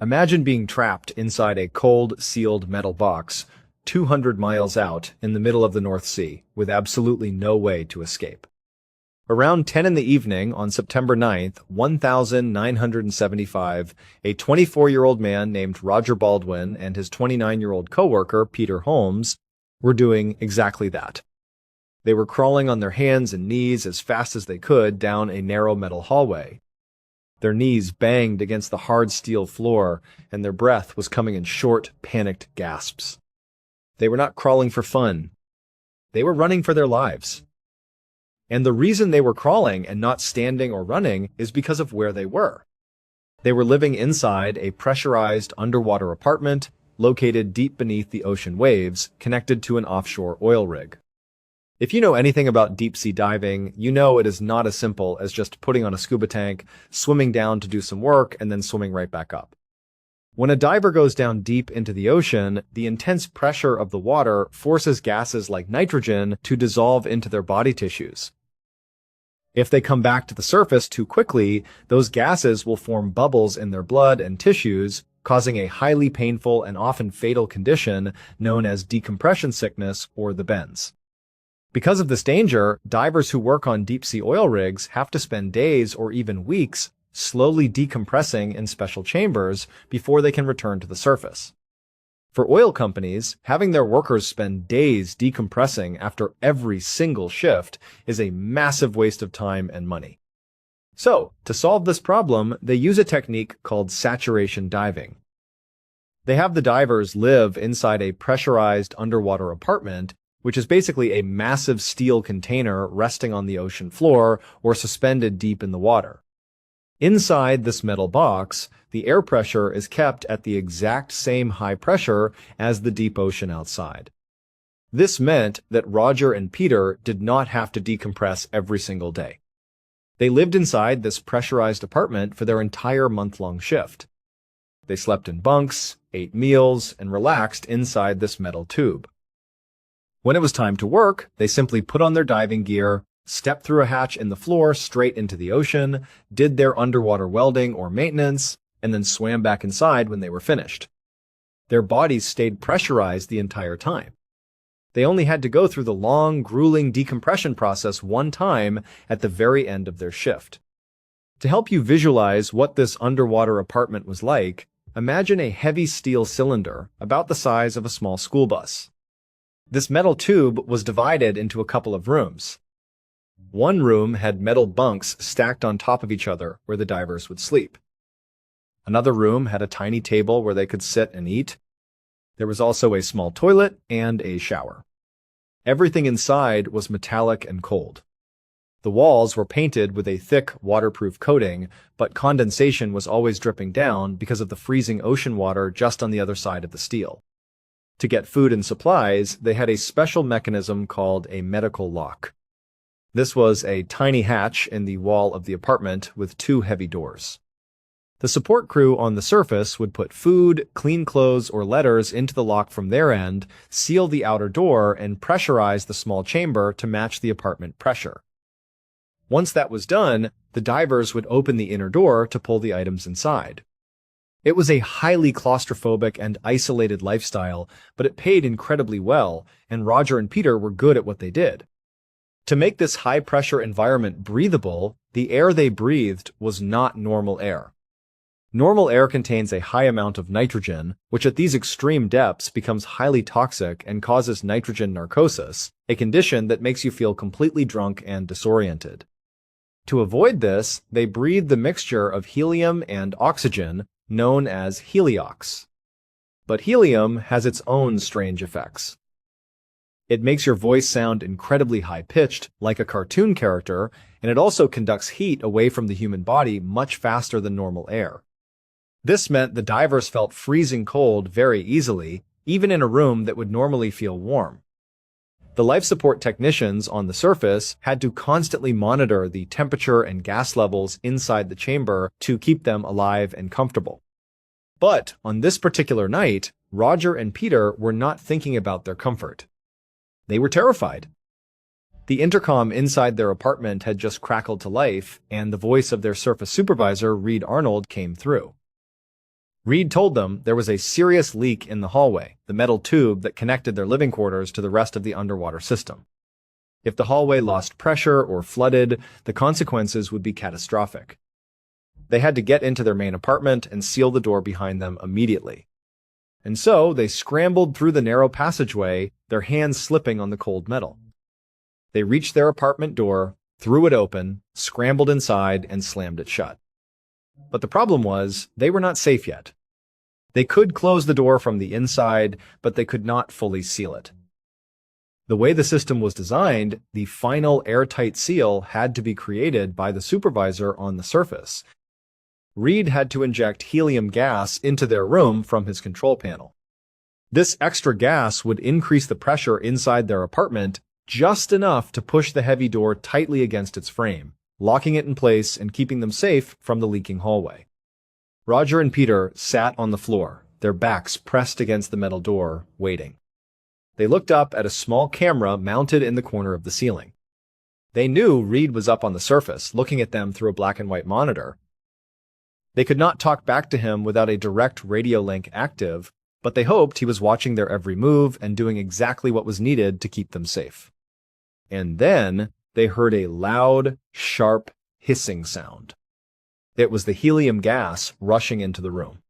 Imagine being trapped inside a cold, sealed metal box 200 miles out in the middle of the North Sea with absolutely no way to escape. Around 10 in the evening on September 9th, 1975, a 24-year-old man named Roger Baldwin and his 29-year-old coworker, Peter Holmes, were doing exactly that. They were crawling on their hands and knees as fast as they could down a narrow metal hallway. Their knees banged against the hard steel floor, and their breath was coming in short, panicked gasps. They were not crawling for fun. They were running for their lives. And the reason they were crawling and not standing or running is because of where they were. They were living inside a pressurized underwater apartment located deep beneath the ocean waves, connected to an offshore oil rig. If you know anything about deep-sea diving, you know it is not as simple as just putting on a scuba tank, swimming down to do some work, and then swimming right back up. When a diver goes down deep into the ocean, the intense pressure of the water forces gases like nitrogen to dissolve into their body tissues. If they come back to the surface too quickly, those gases will form bubbles in their blood and tissues, causing a highly painful and often fatal condition known as decompression sickness or the bends. Because of this danger, divers who work on deep-sea oil rigs have to spend days or even weeks slowly decompressing in special chambers before they can return to the surface. For oil companies, having their workers spend days decompressing after every single shift is a massive waste of time and money. So, to solve this problem, they use a technique called saturation diving. They have the divers live inside a pressurized underwater apartment, which is basically a massive steel container resting on the ocean floor or suspended deep in the water. Inside this metal box, the air pressure is kept at the exact same high pressure as the deep ocean outside. This meant that Roger and Peter did not have to decompress every single day. They lived inside this pressurized apartment for their entire month-long shift. They slept in bunks, ate meals, and relaxed inside this metal tube. When it was time to work, they simply put on their diving gear, stepped through a hatch in the floor straight into the ocean, did their underwater welding or maintenance, and then swam back inside when they were finished. Their bodies stayed pressurized the entire time. They only had to go through the long, grueling decompression process one time at the very end of their shift. To help you visualize what this underwater apartment was like, imagine a heavy steel cylinder about the size of a small school bus. This metal tube was divided into a couple of rooms. One room had metal bunks stacked on top of each other where the divers would sleep. Another room had a tiny table where they could sit and eat. There was also a small toilet and a shower. Everything inside was metallic and cold. The walls were painted with a thick, waterproof coating, but condensation was always dripping down because of the freezing ocean water just on the other side of the steel. To get food and supplies, they had a special mechanism called a medical lock. This was a tiny hatch in the wall of the apartment with two heavy doors. The support crew on the surface would put food, clean clothes, or letters into the lock from their end, seal the outer door, and pressurize the small chamber to match the apartment pressure. Once that was done, the divers would open the inner door to pull the items inside. It was a highly claustrophobic and isolated lifestyle, but it paid incredibly well, and Roger and Peter were good at what they did. To make this high-pressure environment breathable, the air they breathed was not normal air. Normal air contains a high amount of nitrogen, which at these extreme depths becomes highly toxic and causes nitrogen narcosis, a condition that makes you feel completely drunk and disoriented. To avoid this, they breathed the mixture of helium and oxygen, known as heliox. But helium has its own strange effects. It makes your voice sound incredibly high-pitched, like a cartoon character, and it also conducts heat away from the human body much faster than normal air. This meant the divers felt freezing cold very easily, even in a room that would normally feel warm. The life support technicians on the surface had to constantly monitor the temperature and gas levels inside the chamber to keep them alive and comfortable. But on this particular night, Roger and Peter were not thinking about their comfort. They were terrified. The intercom inside their apartment had just crackled to life, and the voice of their surface supervisor, Reed Arnold, came through. Reed told them there was a serious leak in the hallway, the metal tube that connected their living quarters to the rest of the underwater system. If the hallway lost pressure or flooded, the consequences would be catastrophic. They had to get into their main apartment and seal the door behind them immediately. And so they scrambled through the narrow passageway, their hands slipping on the cold metal. They reached their apartment door, threw it open, scrambled inside, and slammed it shut. But the problem was, they were not safe yet. They could close the door from the inside, but they could not fully seal it. The way the system was designed, the final airtight seal had to be created by the supervisor on the surface. Reed had to inject helium gas into their room from his control panel. This extra gas would increase the pressure inside their apartment just enough to push the heavy door tightly against its frame, locking it in place and keeping them safe from the leaking hallway. Roger and Peter sat on the floor, their backs pressed against the metal door, waiting. They looked up at a small camera mounted in the corner of the ceiling. They knew Reed was up on the surface, looking at them through a black and white monitor. They could not talk back to him without a direct radio link active, but they hoped he was watching their every move and doing exactly what was needed to keep them safe. And then they heard a loud, sharp, hissing sound. It was the helium gas rushing into the room.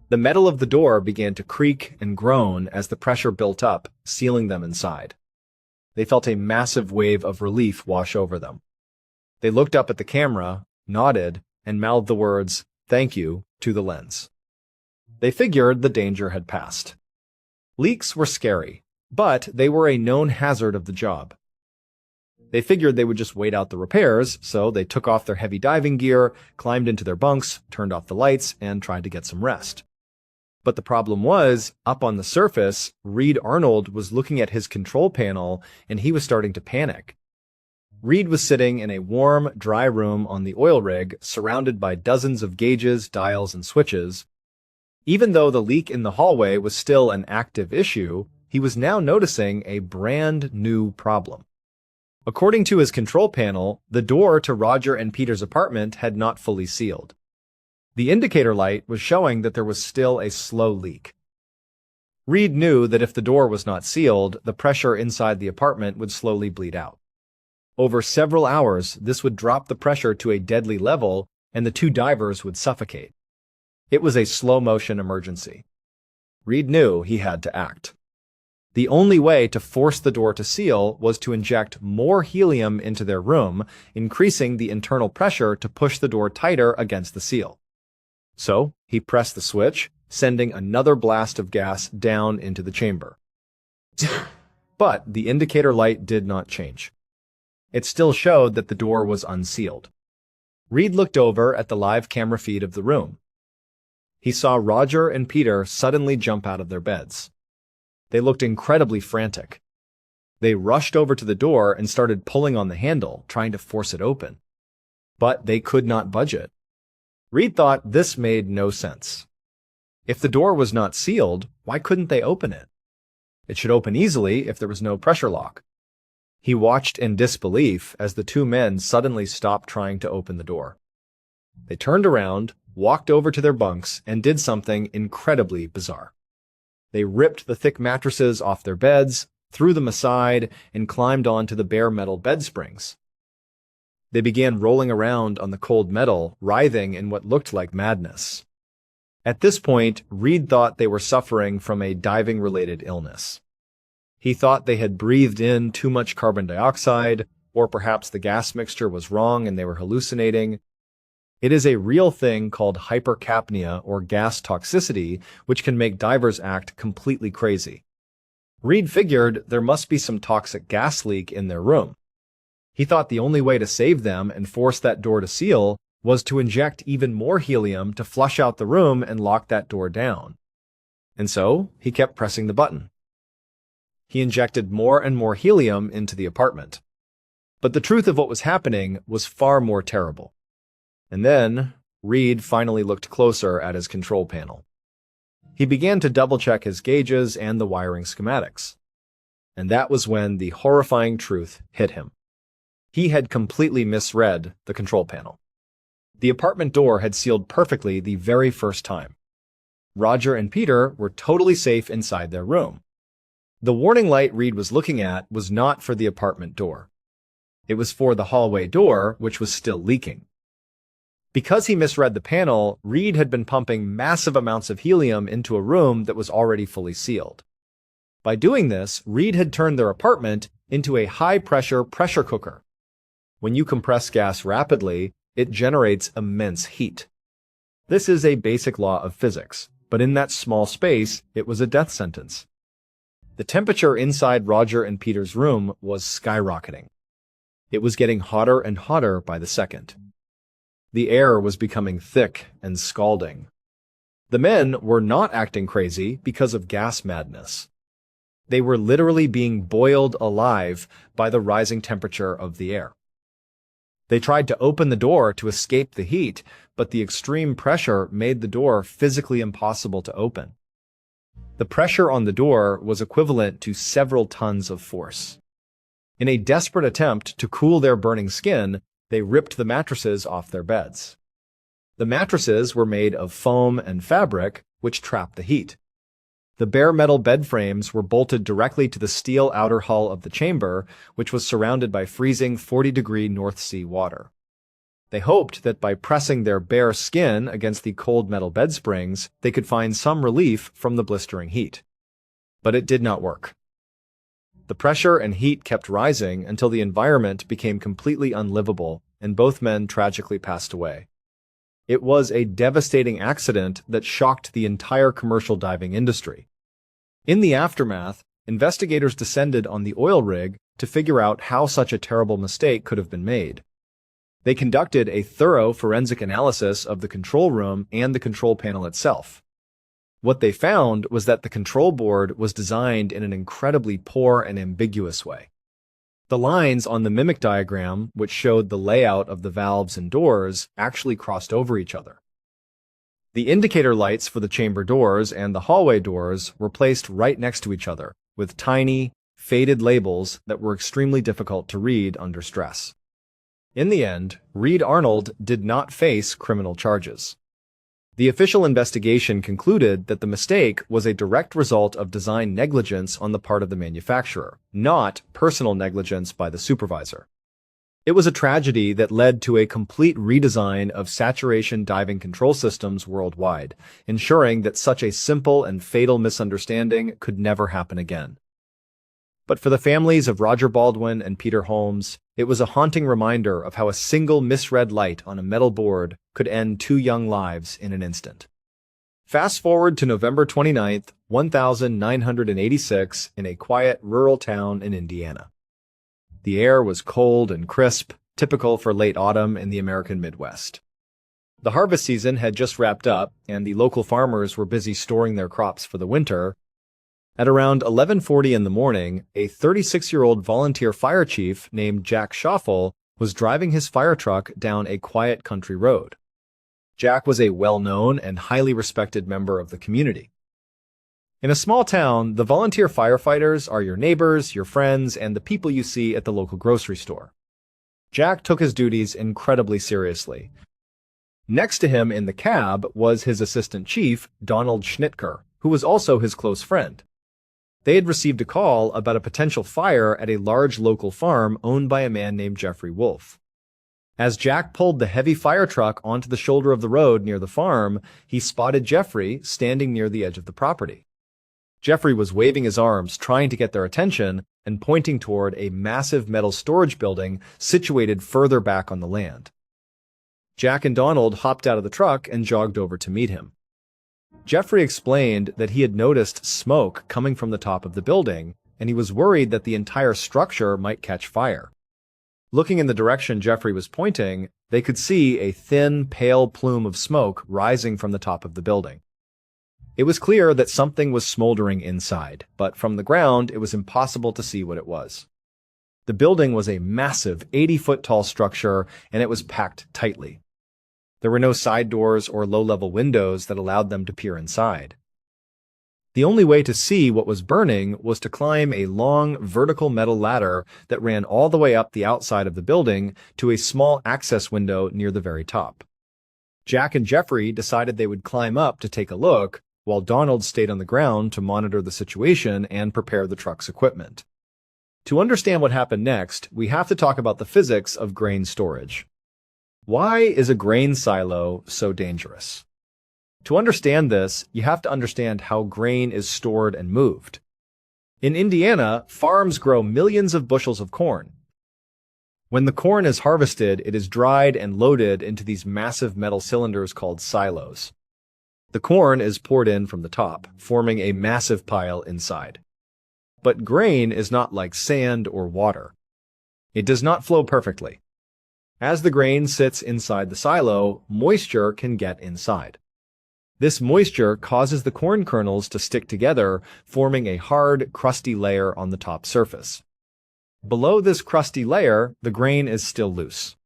The metal of the door began to creak and groan as the pressure built up, sealing them inside. They felt a massive wave of relief wash over them. They looked up at the camera, nodded, and mouthed the words, "Thank you," to the lens. They figured the danger had passed. Leaks were scary, but they were a known hazard of the job. They figured they would just wait out the repairs, so they took off their heavy diving gear, climbed into their bunks, turned off the lights, and tried to get some rest. But the problem was, up on the surface, Reed Arnold was looking at his control panel, and he was starting to panic. Reed was sitting in a warm, dry room on the oil rig, surrounded by dozens of gauges, dials, and switches. Even though the leak in the hallway was still an active issue, he was now noticing a brand new problem. According to his control panel, the door to Roger and Peter's apartment had not fully sealed. The indicator light was showing that there was still a slow leak. Reed knew that if the door was not sealed, the pressure inside the apartment would slowly bleed out. Over several hours, this would drop the pressure to a deadly level, and the two divers would suffocate. It was a slow-motion emergency. Reed knew he had to act. The only way to force the door to seal was to inject more helium into their room, increasing the internal pressure to push the door tighter against the seal. So, he pressed the switch, sending another blast of gas down into the chamber. But the indicator light did not change. It still showed that the door was unsealed. Reed looked over at the live camera feed of the room. He saw Roger and Peter suddenly jump out of their beds. They looked incredibly frantic. They rushed over to the door and started pulling on the handle, trying to force it open. But they could not budge it. Reed thought this made no sense. If the door was not sealed, why couldn't they open it? It should open easily if there was no pressure lock. He watched in disbelief as the two men suddenly stopped trying to open the door. They turned around, walked over to their bunks, and did something incredibly bizarre. They ripped the thick mattresses off their beds, threw them aside, and climbed onto the bare metal bed springs. They began rolling around on the cold metal, writhing in what looked like madness. At this point, Reed thought they were suffering from a diving-related illness. He thought they had breathed in too much carbon dioxide, or perhaps the gas mixture was wrong and they were hallucinating. It is a real thing called hypercapnia or gas toxicity, which can make divers act completely crazy. Reed figured there must be some toxic gas leak in their room. He thought the only way to save them and force that door to seal was to inject even more helium to flush out the room and lock that door down. And so, he kept pressing the button. He injected more and more helium into the apartment. But the truth of what was happening was far more terrible. And then, Reed finally looked closer at his control panel. He began to double-check his gauges and the wiring schematics. And that was when the horrifying truth hit him. He had completely misread the control panel. The apartment door had sealed perfectly the very first time. Roger and Peter were totally safe inside their room. The warning light Reed was looking at was not for the apartment door. It was for the hallway door, which was still leaking. Because he misread the panel, Reed had been pumping massive amounts of helium into a room that was already fully sealed. By doing this, Reed had turned their apartment into a high-pressure pressure cooker. When you compress gas rapidly, it generates immense heat. This is a basic law of physics, but in that small space, it was a death sentence. The temperature inside Roger and Peter's room was skyrocketing. It was getting hotter and hotter by the second. The air was becoming thick and scalding. The men were not acting crazy because of gas madness. They were literally being boiled alive by the rising temperature of the air. They tried to open the door to escape the heat, but the extreme pressure made the door physically impossible to open. The pressure on the door was equivalent to several tons of force. In a desperate attempt to cool their burning skin, they ripped the mattresses off their beds. The mattresses were made of foam and fabric, which trapped the heat. The bare metal bed frames were bolted directly to the steel outer hull of the chamber, which was surrounded by freezing 40-degree North Sea water. They hoped that by pressing their bare skin against the cold metal bed springs, they could find some relief from the blistering heat. But it did not work. The pressure and heat kept rising until the environment became completely unlivable, and both men tragically passed away. It was a devastating accident that shocked the entire commercial diving industry. In the aftermath, investigators descended on the oil rig to figure out how such a terrible mistake could have been made. They conducted a thorough forensic analysis of the control room and the control panel itself. What they found was that the control board was designed in an incredibly poor and ambiguous way. The lines on the mimic diagram, which showed the layout of the valves and doors, actually crossed over each other. The indicator lights for the chamber doors and the hallway doors were placed right next to each other, with tiny, faded labels that were extremely difficult to read under stress. In the end, Reed Arnold did not face criminal charges. The official investigation concluded that the mistake was a direct result of design negligence on the part of the manufacturer, not personal negligence by the supervisor. It was a tragedy that led to a complete redesign of saturation diving control systems worldwide, ensuring that such a simple and fatal misunderstanding could never happen again. But for the families of Roger Baldwin and Peter Holmes, it was a haunting reminder of how a single misread light on a metal board could end two young lives in an instant. Fast forward to November 29, 1986, in a quiet rural town in Indiana. The air was cold and crisp, typical for late autumn in the American Midwest. The harvest season had just wrapped up, and the local farmers were busy storing their crops for the winter. At around 11:40 in the morning, a 36-year-old volunteer fire chief named Jack Schoffel was driving his fire truck down a quiet country road. Jack was a well-known and highly respected member of the community. In a small town, the volunteer firefighters are your neighbors, your friends, and the people you see at the local grocery store. Jack took his duties incredibly seriously. Next to him in the cab was his assistant chief, Donald Schnitker, who was also his close friend. They had received a call about a potential fire at a large local farm owned by a man named Jeffrey Wolf. As Jack pulled the heavy fire truck onto the shoulder of the road near the farm, he spotted Jeffrey standing near the edge of the property. Jeffrey was waving his arms, trying to get their attention, and pointing toward a massive metal storage building situated further back on the land. Jack and Donald hopped out of the truck and jogged over to meet him. Jeffrey explained that he had noticed smoke coming from the top of the building, and he was worried that the entire structure might catch fire. Looking in the direction Jeffrey was pointing, they could see a thin, pale plume of smoke rising from the top of the building. It was clear that something was smoldering inside, but from the ground it was impossible to see what it was. The building was a massive 80-foot-tall structure, and it was packed tightly. There were no side doors or low-level windows that allowed them to peer inside. The only way to see what was burning was to climb a long, vertical metal ladder that ran all the way up the outside of the building to a small access window near the very top. Jack and Jeffrey decided they would climb up to take a look, while Donald stayed on the ground to monitor the situation and prepare the truck's equipment. To understand what happened next, we have to talk about the physics of grain storage. Why is a grain silo so dangerous? To understand this, you have to understand how grain is stored and moved. In Indiana, farms grow millions of bushels of corn. When the corn is harvested, it is dried and loaded into these massive metal cylinders called silos. The corn is poured in from the top, forming a massive pile inside. But grain is not like sand or water. It does not flow perfectly. As the grain sits inside the silo, moisture can get inside. This moisture causes the corn kernels to stick together, forming a hard, crusty layer on the top surface. Below this crusty layer, the grain is still loose.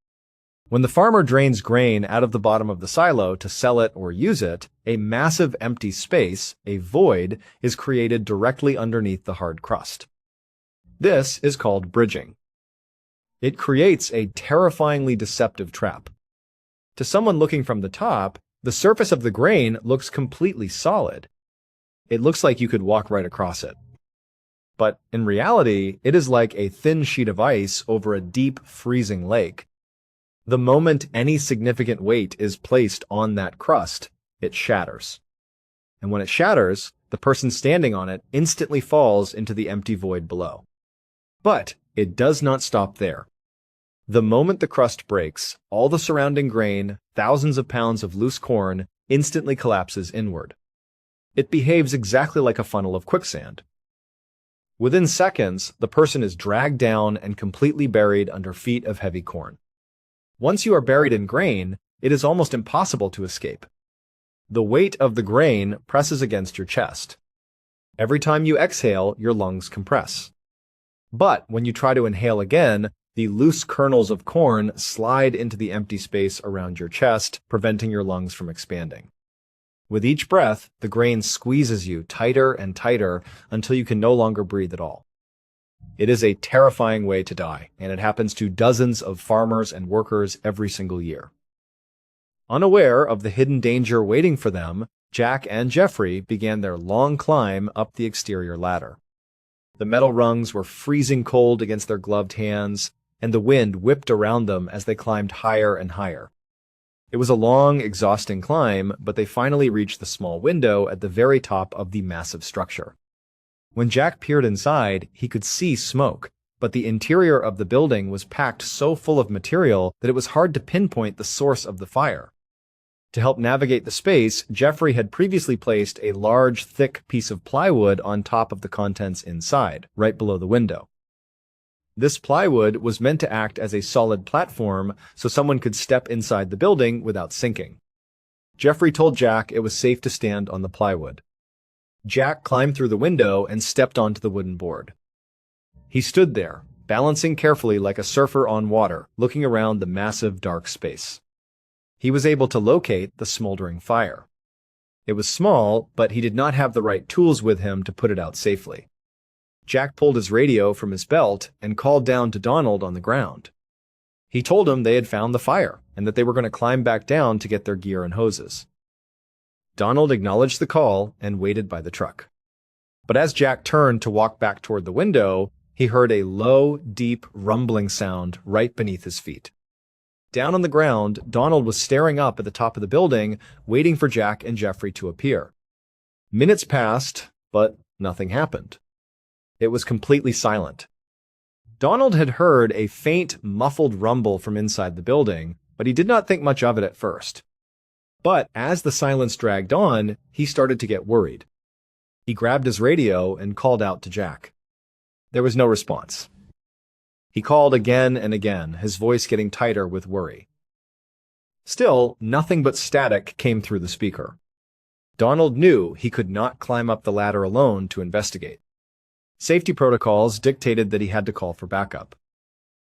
When the farmer drains grain out of the bottom of the silo to sell it or use it, a massive empty space, a void, is created directly underneath the hard crust. This is called bridging. It creates a terrifyingly deceptive trap. To someone looking from the top, the surface of the grain looks completely solid. It looks like you could walk right across it. But in reality, it is like a thin sheet of ice over a deep, freezing lake. The moment any significant weight is placed on that crust, it shatters. And when it shatters, the person standing on it instantly falls into the empty void below. But it does not stop there. The moment the crust breaks, all the surrounding grain, thousands of pounds of loose corn, instantly collapses inward. It behaves exactly like a funnel of quicksand. Within seconds, the person is dragged down and completely buried under feet of heavy corn. Once you are buried in grain, it is almost impossible to escape. The weight of the grain presses against your chest. Every time you exhale, your lungs compress. But when you try to inhale again, the loose kernels of corn slide into the empty space around your chest, preventing your lungs from expanding. With each breath, the grain squeezes you tighter and tighter until you can no longer breathe at all. It is a terrifying way to die, and it happens to dozens of farmers and workers every single year. Unaware of the hidden danger waiting for them, Jack and Jeffrey began their long climb up the exterior ladder. The metal rungs were freezing cold against their gloved hands, and the wind whipped around them as they climbed higher and higher. It was a long, exhausting climb, but they finally reached the small window at the very top of the massive structure. When Jack peered inside, he could see smoke, but the interior of the building was packed so full of material that it was hard to pinpoint the source of the fire. To help navigate the space, Jeffrey had previously placed a large, thick piece of plywood on top of the contents inside, right below the window. This plywood was meant to act as a solid platform so someone could step inside the building without sinking. Jeffrey told Jack it was safe to stand on the plywood. Jack climbed through the window and stepped onto the wooden board. He stood there, balancing carefully like a surfer on water, looking around the massive dark space. He was able to locate the smoldering fire. It was small, but he did not have the right tools with him to put it out safely. Jack pulled his radio from his belt and called down to Donald on the ground. He told him they had found the fire and that they were going to climb back down to get their gear and hoses. Donald acknowledged the call and waited by the truck. But as Jack turned to walk back toward the window, he heard a low, deep rumbling sound right beneath his feet. Down on the ground, Donald was staring up at the top of the building, waiting for Jack and Jeffrey to appear. Minutes passed, but nothing happened. It was completely silent. Donald had heard a faint, muffled rumble from inside the building, but he did not think much of it at first. But as the silence dragged on, he started to get worried. He grabbed his radio and called out to Jack. There was no response. He called again and again, his voice getting tighter with worry. Still, nothing but static came through the speaker. Donald knew he could not climb up the ladder alone to investigate. Safety protocols dictated that he had to call for backup.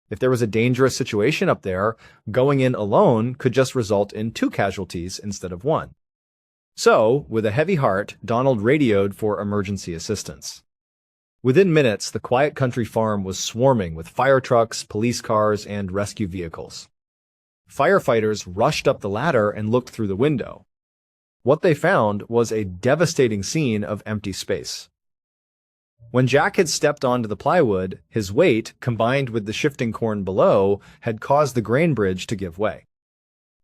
If there was a dangerous situation up there, going in alone could just result in 2 casualties instead of 1. So, with a heavy heart, Donald radioed for emergency assistance. Within minutes, the quiet country farm was swarming with fire trucks, police cars, and rescue vehicles. Firefighters rushed up the ladder and looked through the window. What they found was a devastating scene of empty space. When Jack had stepped onto the plywood, his weight, combined with the shifting corn below, had caused the grain bridge to give way.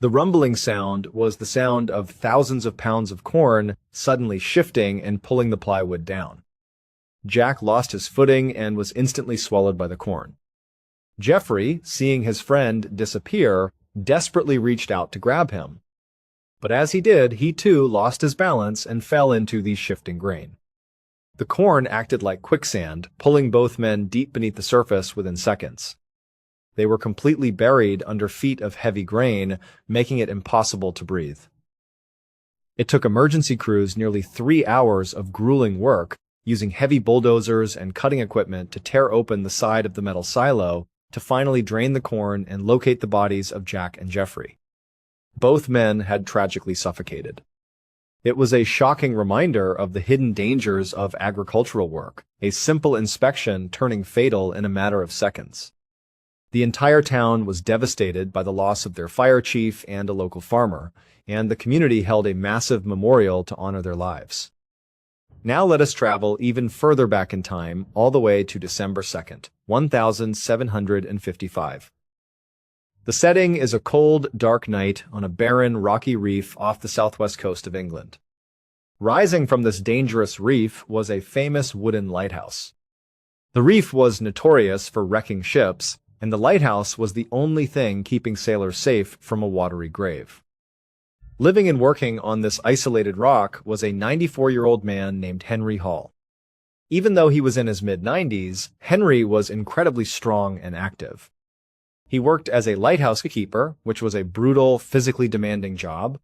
The rumbling sound was the sound of thousands of pounds of corn suddenly shifting and pulling the plywood down. Jack lost his footing and was instantly swallowed by the corn. Jeffrey, seeing his friend disappear, desperately reached out to grab him. But as he did, he too lost his balance and fell into the shifting grain. The corn acted like quicksand, pulling both men deep beneath the surface within seconds. They were completely buried under feet of heavy grain, making it impossible to breathe. It took emergency crews nearly 3 hours of grueling work, using heavy bulldozers and cutting equipment to tear open the side of the metal silo to finally drain the corn and locate the bodies of Jack and Jeffrey. Both men had tragically suffocated. It was a shocking reminder of the hidden dangers of agricultural work, a simple inspection turning fatal in a matter of seconds. The entire town was devastated by the loss of their fire chief and a local farmer, and the community held a massive memorial to honor their lives. Now let us travel even further back in time, all the way to December 2nd, 1755. The setting is a cold, dark night on a barren, rocky reef off the southwest coast of England. Rising from this dangerous reef was a famous wooden lighthouse. The reef was notorious for wrecking ships, and the lighthouse was the only thing keeping sailors safe from a watery grave. Living and working on this isolated rock was a 94-year-old man named Henry Hall. Even though he was in his mid-90s, Henry was incredibly strong and active. He worked as a lighthouse keeper, which was a brutal, physically demanding job.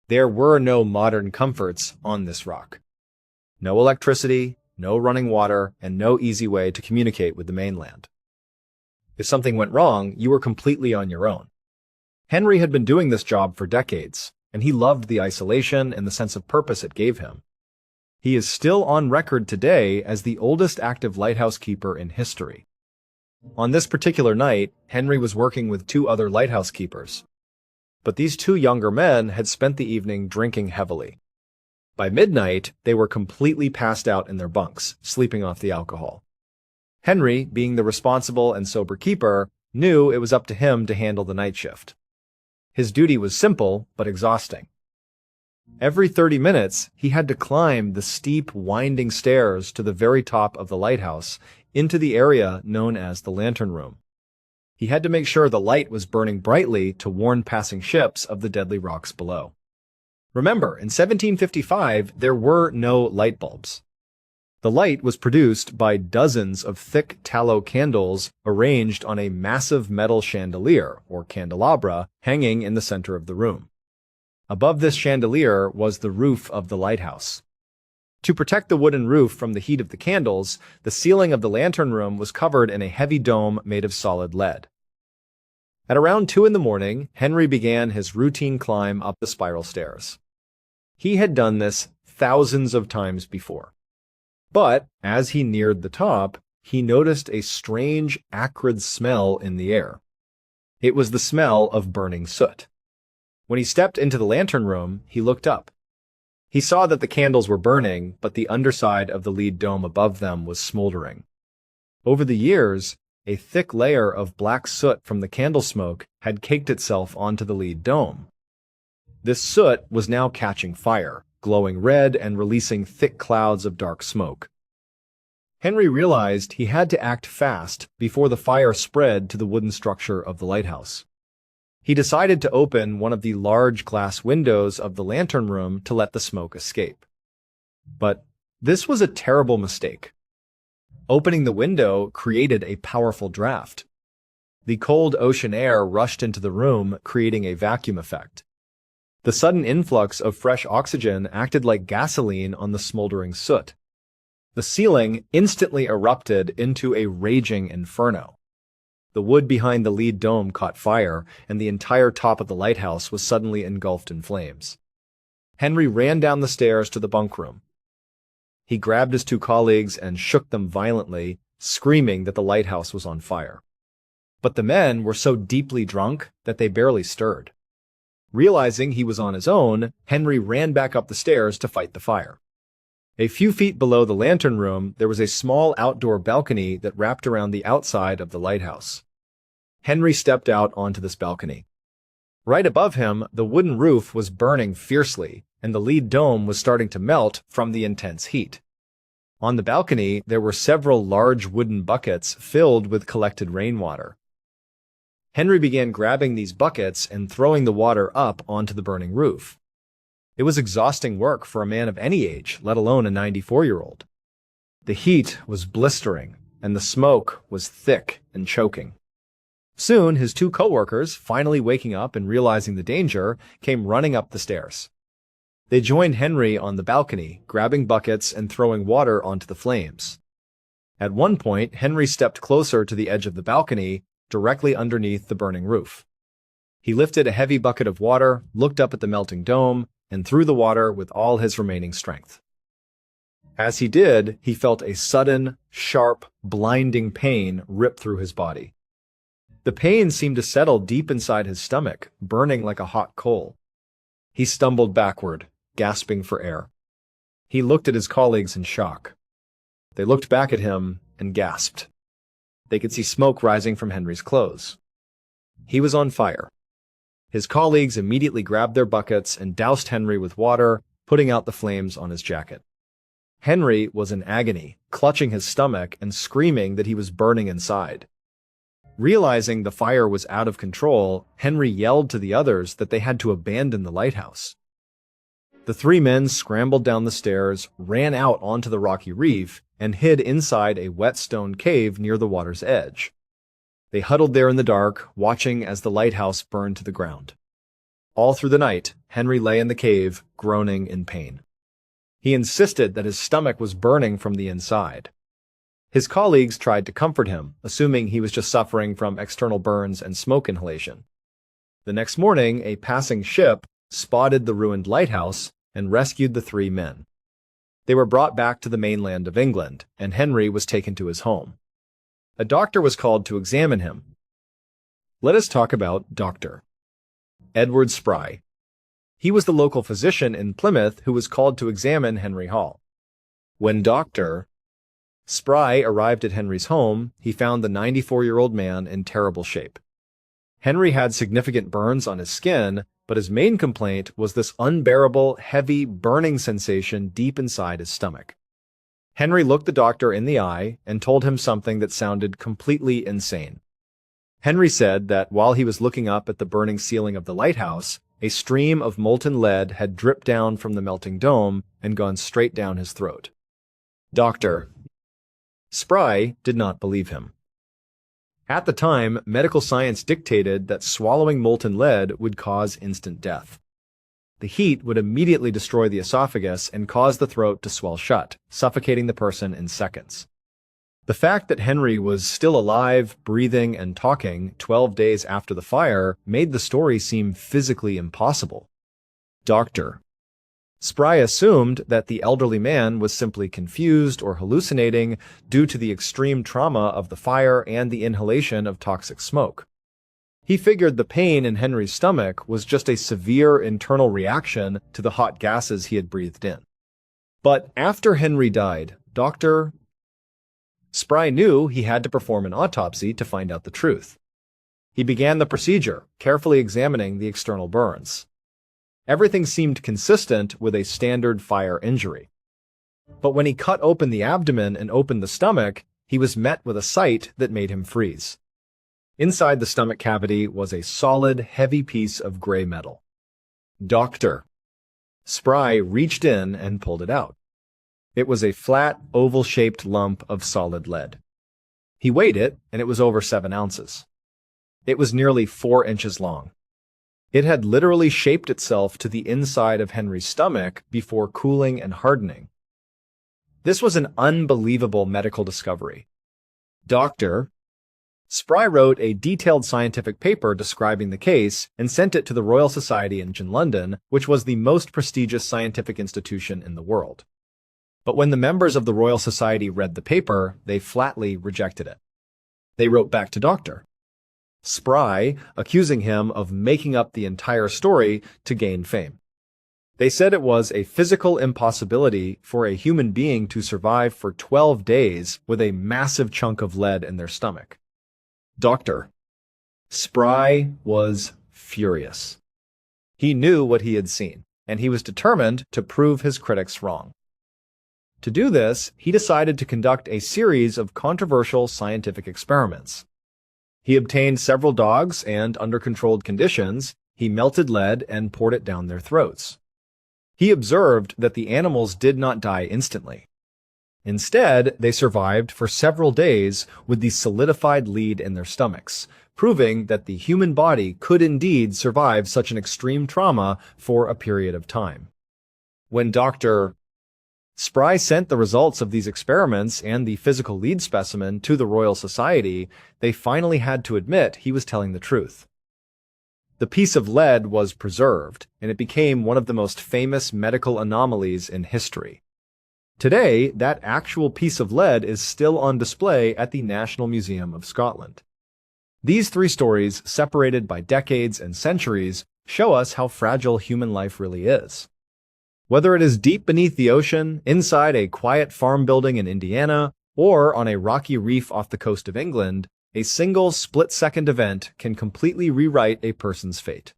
There were no modern comforts on this rock. No electricity, no running water, and no easy way to communicate with the mainland. If something went wrong, you were completely on your own. Henry had been doing this job for decades, and he loved the isolation and the sense of purpose it gave him. He is still on record today as the oldest active lighthouse keeper in history. On this particular night, Henry was working with 2 other lighthouse keepers. But these 2 younger men had spent the evening drinking heavily. By midnight, they were completely passed out in their bunks, sleeping off the alcohol. Henry, being the responsible and sober keeper, knew it was up to him to handle the night shift. His duty was simple, but exhausting. Every 30 minutes, he had to climb the steep, winding stairs to the very top of the lighthouse into the area known as the lantern room. He had to make sure the light was burning brightly to warn passing ships of the deadly rocks below. Remember, in 1755, there were no light bulbs. The light was produced by dozens of thick tallow candles arranged on a massive metal chandelier, or candelabra, hanging in the center of the room. Above this chandelier was the roof of the lighthouse. To protect the wooden roof from the heat of the candles, the ceiling of the lantern room was covered in a heavy dome made of solid lead. At around 2 in the morning, Henry began his routine climb up the spiral stairs. He had done this thousands of times before. But as he neared the top, he noticed a strange, acrid smell in the air. It was the smell of burning soot. When he stepped into the lantern room, he looked up. He saw that the candles were burning, but the underside of the lead dome above them was smoldering. Over the years, a thick layer of black soot from the candle smoke had caked itself onto the lead dome. This soot was now catching fire, glowing red and releasing thick clouds of dark smoke. Henry realized he had to act fast before the fire spread to the wooden structure of the lighthouse. He decided to open one of the large glass windows of the lantern room to let the smoke escape. But this was a terrible mistake. Opening the window created a powerful draft. The cold ocean air rushed into the room, creating a vacuum effect. The sudden influx of fresh oxygen acted like gasoline on the smoldering soot. The ceiling instantly erupted into a raging inferno. The wood behind the lead dome caught fire, and the entire top of the lighthouse was suddenly engulfed in flames. Henry ran down the stairs to the bunk room. He grabbed his 2 colleagues and shook them violently, screaming that the lighthouse was on fire. But the men were so deeply drunk that they barely stirred. Realizing he was on his own, Henry ran back up the stairs to fight the fire. A few feet below the lantern room, there was a small outdoor balcony that wrapped around the outside of the lighthouse. Henry stepped out onto this balcony. Right above him, the wooden roof was burning fiercely, and the lead dome was starting to melt from the intense heat. On the balcony, there were several large wooden buckets filled with collected rainwater. Henry began grabbing these buckets and throwing the water up onto the burning roof. It was exhausting work for a man of any age, let alone a 94-year-old. The heat was blistering, and the smoke was thick and choking. Soon, his two coworkers, finally waking up and realizing the danger, came running up the stairs. They joined Henry on the balcony, grabbing buckets and throwing water onto the flames. At one point, Henry stepped closer to the edge of the balcony, directly underneath the burning roof. He lifted a heavy bucket of water, looked up at the melting dome, and threw the water with all his remaining strength. As he did, he felt a sudden, sharp, blinding pain rip through his body. The pain seemed to settle deep inside his stomach, burning like a hot coal. He stumbled backward, gasping for air. He looked at his colleagues in shock. They looked back at him and gasped. They could see smoke rising from Henry's clothes. He was on fire. His colleagues immediately grabbed their buckets and doused Henry with water, putting out the flames on his jacket. Henry was in agony, clutching his stomach and screaming that he was burning inside. Realizing the fire was out of control, Henry yelled to the others that they had to abandon the lighthouse. The three men scrambled down the stairs, ran out onto the rocky reef, and hid inside a wet stone cave near the water's edge. They huddled there in the dark, watching as the lighthouse burned to the ground. All through the night, Henry lay in the cave, groaning in pain. He insisted that his stomach was burning from the inside. His colleagues tried to comfort him, assuming he was just suffering from external burns and smoke inhalation. The next morning, a passing ship spotted the ruined lighthouse and rescued the three men. They were brought back to the mainland of England, and Henry was taken to his home. A doctor was called to examine him. Let us talk about Dr. Edward Spry. He was the local physician in Plymouth who was called to examine Henry Hall. When Dr. Spry arrived at Henry's home, he found the 94-year-old man in terrible shape. Henry had significant burns on his skin, but his main complaint was this unbearable, heavy, burning sensation deep inside his stomach. Henry looked the doctor in the eye and told him something that sounded completely insane. Henry said that while he was looking up at the burning ceiling of the lighthouse, a stream of molten lead had dripped down from the melting dome and gone straight down his throat. Dr. Spry did not believe him. At the time, medical science dictated that swallowing molten lead would cause instant death. The heat would immediately destroy the esophagus and cause the throat to swell shut, suffocating the person in seconds. The fact that Henry was still alive, breathing, and talking 12 days after the fire made the story seem physically impossible. Dr. Spry assumed that the elderly man was simply confused or hallucinating due to the extreme trauma of the fire and the inhalation of toxic smoke. He figured the pain in Henry's stomach was just a severe internal reaction to the hot gases he had breathed in. But after Henry died, Dr. Spry knew he had to perform an autopsy to find out the truth. He began the procedure, carefully examining the external burns. Everything seemed consistent with a standard fire injury. But when he cut open the abdomen and opened the stomach, he was met with a sight that made him freeze. Inside the stomach cavity was a solid, heavy piece of gray metal. Dr. Spry reached in and pulled it out. It was a flat, oval-shaped lump of solid lead. He weighed it, and it was over 7 ounces. It was nearly 4 inches long. It had literally shaped itself to the inside of Henry's stomach before cooling and hardening. This was an unbelievable medical discovery. Dr. Spry wrote a detailed scientific paper describing the case and sent it to the Royal Society in London, which was the most prestigious scientific institution in the world. But when the members of the Royal Society read the paper, they flatly rejected it. They wrote back to Dr. Spry, accusing him of making up the entire story to gain fame. They said it was a physical impossibility for a human being to survive for 12 days with a massive chunk of lead in their stomach. Dr. Spry was furious. He knew what he had seen, and he was determined to prove his critics wrong. To do this, he decided to conduct a series of controversial scientific experiments. He obtained several dogs, and under controlled conditions, he melted lead and poured it down their throats. He observed that the animals did not die instantly. Instead, they survived for several days with the solidified lead in their stomachs, proving that the human body could indeed survive such an extreme trauma for a period of time. When Dr. Spry sent the results of these experiments and the physical lead specimen to the Royal Society, they finally had to admit he was telling the truth. The piece of lead was preserved, and it became one of the most famous medical anomalies in history. Today, that actual piece of lead is still on display at the National Museum of Scotland. These three stories, separated by decades and centuries, show us how fragile human life really is. Whether it is deep beneath the ocean, inside a quiet farm building in Indiana, or on a rocky reef off the coast of England, a single split-second event can completely rewrite a person's fate.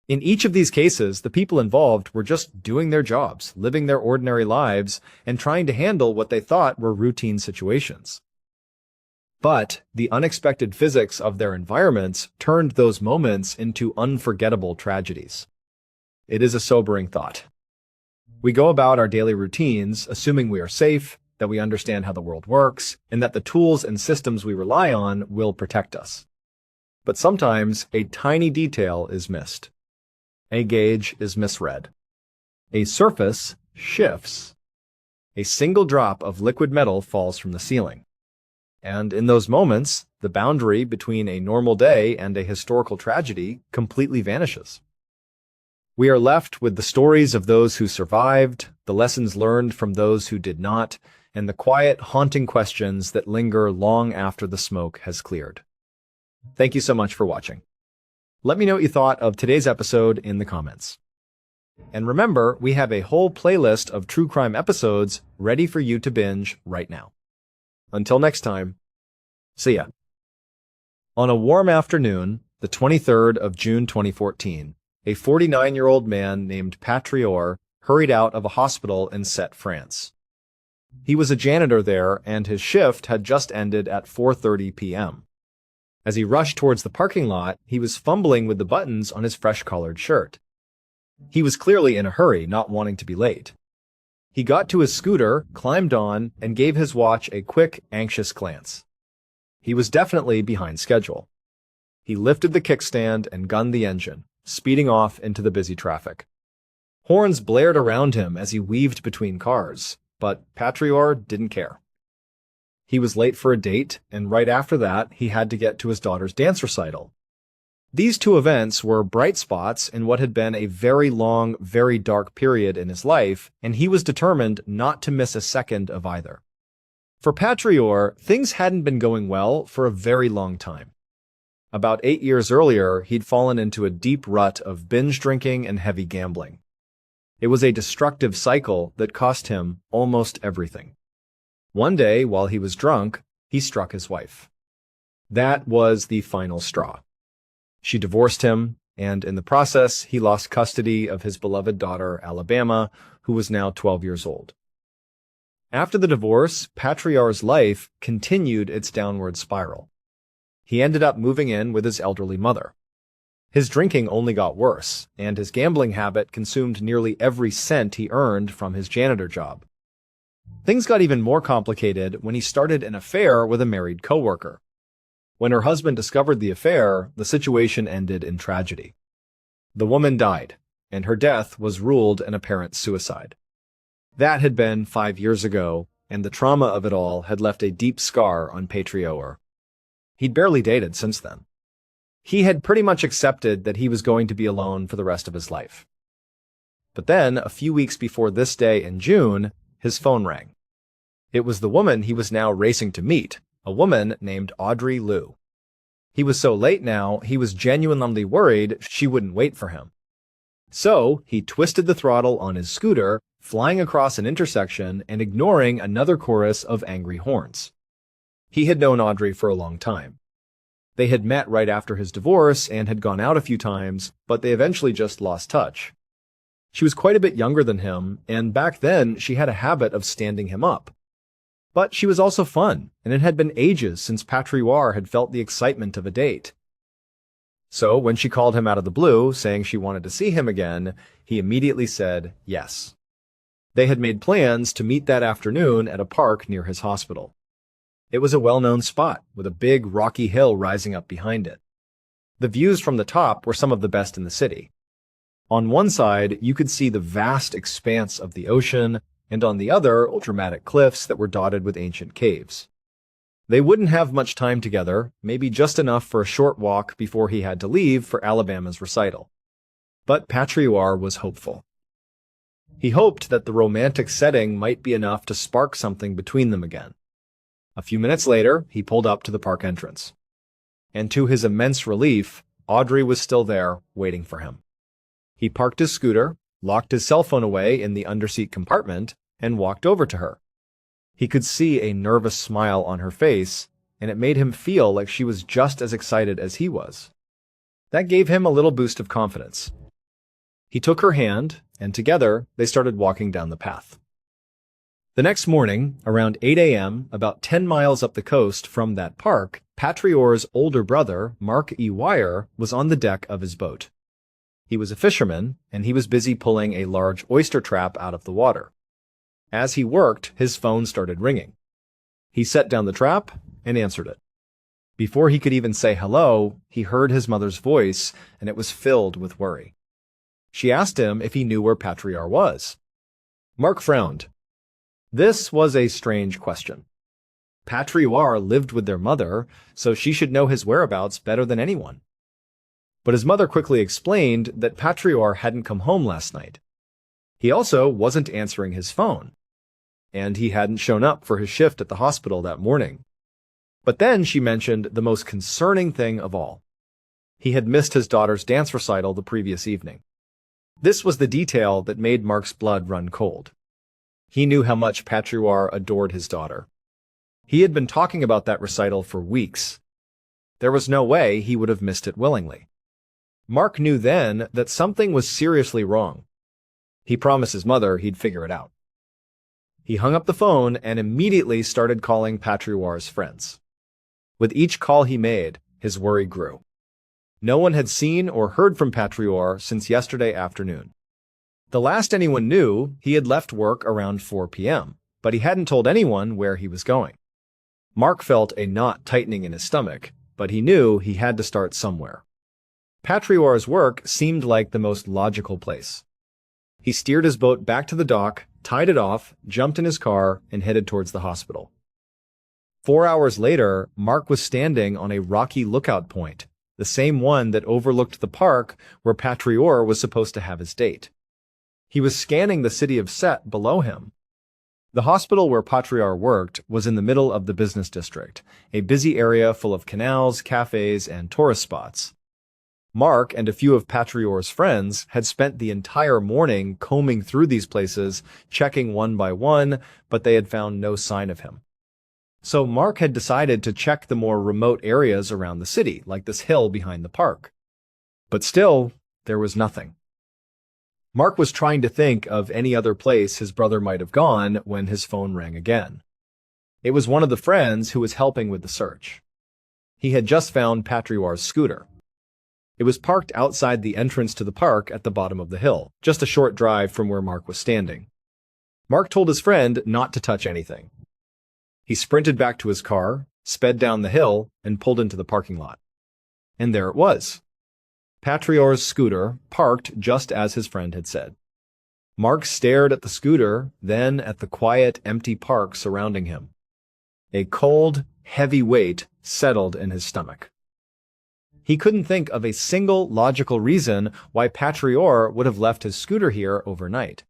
In each of these cases, the people involved were just doing their jobs, living their ordinary lives, and trying to handle what they thought were routine situations. But the unexpected physics of their environments turned those moments into unforgettable tragedies. It is a sobering thought. We go about our daily routines, assuming we are safe, that we understand how the world works, and that the tools and systems we rely on will protect us. But sometimes a tiny detail is missed. A gauge is misread. A surface shifts. A single drop of liquid metal falls from the ceiling. And in those moments, the boundary between a normal day and a historical tragedy completely vanishes. We are left with the stories of those who survived, the lessons learned from those who did not, and the quiet, haunting questions that linger long after the smoke has cleared. Thank you so much for watching. Let me know what you thought of today's episode in the comments. And remember, we have a whole playlist of true crime episodes ready for you to binge right now. Until next time, see ya. On a warm afternoon, the 23rd of June 2014, a 49-year-old man named Patrior hurried out of a hospital in Sète, France. He was a janitor there, and his shift had just ended at 4:30 p.m. As he rushed towards the parking lot, he was fumbling with the buttons on his fresh-collared shirt. He was clearly in a hurry, not wanting to be late. He got to his scooter, climbed on, and gave his watch a quick, anxious glance. He was definitely behind schedule. He lifted the kickstand and gunned the engine, speeding off into the busy traffic. Horns blared around him as he weaved between cars, but Patrior didn't care. He was late for a date, and right after that, he had to get to his daughter's dance recital. These two events were bright spots in what had been a very long, very dark period in his life, and he was determined not to miss a second of either. For Patrior, things hadn't been going well for a very long time. About 8 years earlier, he'd fallen into a deep rut of binge drinking and heavy gambling. It was a destructive cycle that cost him almost everything. One day, while he was drunk, he struck his wife. That was the final straw. She divorced him, and in the process, he lost custody of his beloved daughter, Alabama, who was now 12 years old. After the divorce, Patrior's life continued its downward spiral. He ended up moving in with his elderly mother. His drinking only got worse, and his gambling habit consumed nearly every cent he earned from his janitor job. Things got even more complicated when he started an affair with a married coworker. When her husband discovered the affair, the situation ended in tragedy. The woman died, and her death was ruled an apparent suicide. That had been 5 years ago, and the trauma of it all had left a deep scar on Patrior. He'd barely dated since then. He had pretty much accepted that he was going to be alone for the rest of his life. But then, a few weeks before this day in June, his phone rang. It was the woman he was now racing to meet, a woman named Audrey Liu. He was so late now, he was genuinely worried she wouldn't wait for him. So, he twisted the throttle on his scooter, flying across an intersection and ignoring another chorus of angry horns. He had known Audrey for a long time. They had met right after his divorce and had gone out a few times, but they eventually just lost touch. She was quite a bit younger than him, and back then she had a habit of standing him up. But she was also fun, and it had been ages since Patrioir had felt the excitement of a date. So when she called him out of the blue, saying she wanted to see him again, he immediately said yes. They had made plans to meet that afternoon at a park near his hospital. It was a well-known spot, with a big rocky hill rising up behind it. The views from the top were some of the best in the city. On one side, you could see the vast expanse of the ocean, and on the other, dramatic cliffs that were dotted with ancient caves. They wouldn't have much time together, maybe just enough for a short walk before he had to leave for Alabama's recital. But Patrioir was hopeful. He hoped that the romantic setting might be enough to spark something between them again. A few minutes later, he pulled up to the park entrance. And to his immense relief, Audrey was still there, waiting for him. He parked his scooter, locked his cell phone away in the underseat compartment, and walked over to her. He could see a nervous smile on her face, and it made him feel like she was just as excited as he was. That gave him a little boost of confidence. He took her hand, and together they started walking down the path. The next morning, around 8 a.m., about 10 miles up the coast from that park, Patrioir's older brother, Mark E. Wire, was on the deck of his boat. He was a fisherman, and he was busy pulling a large oyster trap out of the water. As he worked, his phone started ringing. He set down the trap and answered it. Before he could even say hello, he heard his mother's voice, and it was filled with worry. She asked him if he knew where Patrioir was. Mark frowned. This was a strange question. Patrioir lived with their mother, so she should know his whereabouts better than anyone. But his mother quickly explained that Patrioir hadn't come home last night. He also wasn't answering his phone, and he hadn't shown up for his shift at the hospital that morning. But then she mentioned the most concerning thing of all. He had missed his daughter's dance recital the previous evening. This was the detail that made Mark's blood run cold. He knew how much Patrioir adored his daughter. He had been talking about that recital for weeks. There was no way he would have missed it willingly. Mark knew then that something was seriously wrong. He promised his mother he'd figure it out. He hung up the phone and immediately started calling Patrioir's friends. With each call he made, his worry grew. No one had seen or heard from Patrioir since yesterday afternoon. The last anyone knew, he had left work around 4 p.m., but he hadn't told anyone where he was going. Mark felt a knot tightening in his stomach, but he knew he had to start somewhere. Patrioir's work seemed like the most logical place. He steered his boat back to the dock, tied it off, jumped in his car, and headed towards the hospital. 4 hours later, Mark was standing on a rocky lookout point, the same one that overlooked the park where Patrioir was supposed to have his date. He was scanning the city of Set below him. The hospital where Patrioir worked was in the middle of the business district, a busy area full of canals, cafes, and tourist spots. Mark and a few of Patrioir's friends had spent the entire morning combing through these places, checking one by one, but they had found no sign of him. So Mark had decided to check the more remote areas around the city, like this hill behind the park. But still, there was nothing. Mark was trying to think of any other place his brother might have gone when his phone rang again. It was one of the friends who was helping with the search. He had just found Patrioir's scooter. It was parked outside the entrance to the park at the bottom of the hill, just a short drive from where Mark was standing. Mark told his friend not to touch anything. He sprinted back to his car, sped down the hill, and pulled into the parking lot. And there it was. Patrioir's scooter, parked just as his friend had said. Mark stared at the scooter, then at the quiet, empty park surrounding him. A cold, heavy weight settled in his stomach. He couldn't think of a single logical reason why Patrioir would have left his scooter here overnight.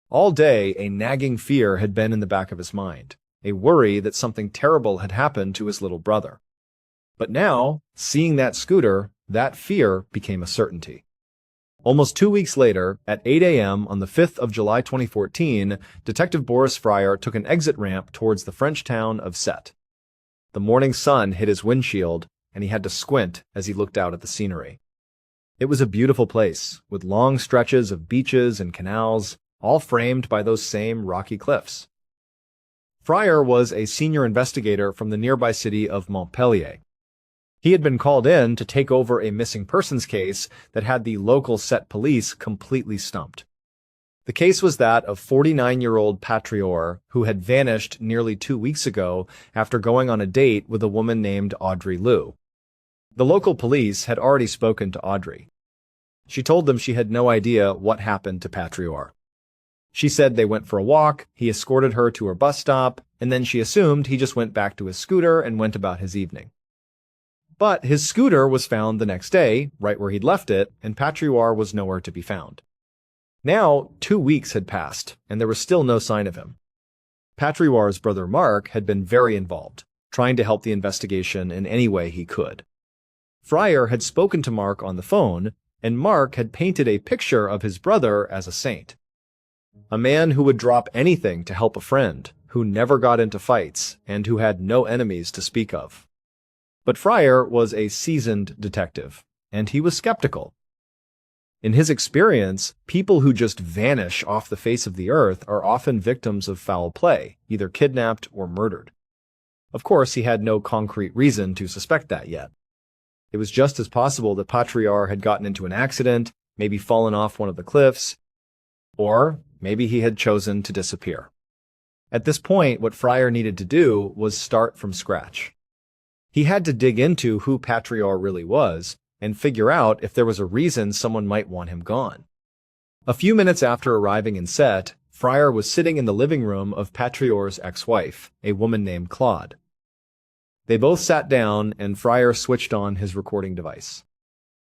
All day, a nagging fear had been in the back of his mind, a worry that something terrible had happened to his little brother. But now, seeing that scooter, that fear became a certainty. Almost 2 weeks later, at 8 a.m. on the 5th of July 2014, Detective Boris Fryer took an exit ramp towards the French town of Sète. The morning sun hit his windshield, and he had to squint as he looked out at the scenery. It was a beautiful place, with long stretches of beaches and canals, all framed by those same rocky cliffs. Fryer was a senior investigator from the nearby city of Montpellier. He had been called in to take over a missing persons case that had the local Sète police completely stumped. The case was that of 49-year-old Patrior, who had vanished nearly 2 weeks ago after going on a date with a woman named Audrey Liu. The local police had already spoken to Audrey. She told them she had no idea what happened to Patrior. She said they went for a walk, he escorted her to her bus stop, and then she assumed he just went back to his scooter and went about his evening. But his scooter was found the next day, right where he'd left it, and Patrior was nowhere to be found. Now, 2 weeks had passed, and there was still no sign of him. Patrior's brother Mark had been very involved, trying to help the investigation in any way he could. Fryer had spoken to Mark on the phone, and Mark had painted a picture of his brother as a saint. A man who would drop anything to help a friend, who never got into fights, and who had no enemies to speak of. But Fryer was a seasoned detective, and he was skeptical. In his experience, people who just vanish off the face of the earth are often victims of foul play, either kidnapped or murdered. Of course, he had no concrete reason to suspect that yet. It was just as possible that Patrior had gotten into an accident, maybe fallen off one of the cliffs, or maybe he had chosen to disappear. At this point, what Fryer needed to do was start from scratch. He had to dig into who Patrior really was and figure out if there was a reason someone might want him gone. A few minutes after arriving in Sète, Fryer was sitting in the living room of Patrior's ex-wife, a woman named Claude. They both sat down and Fryer switched on his recording device.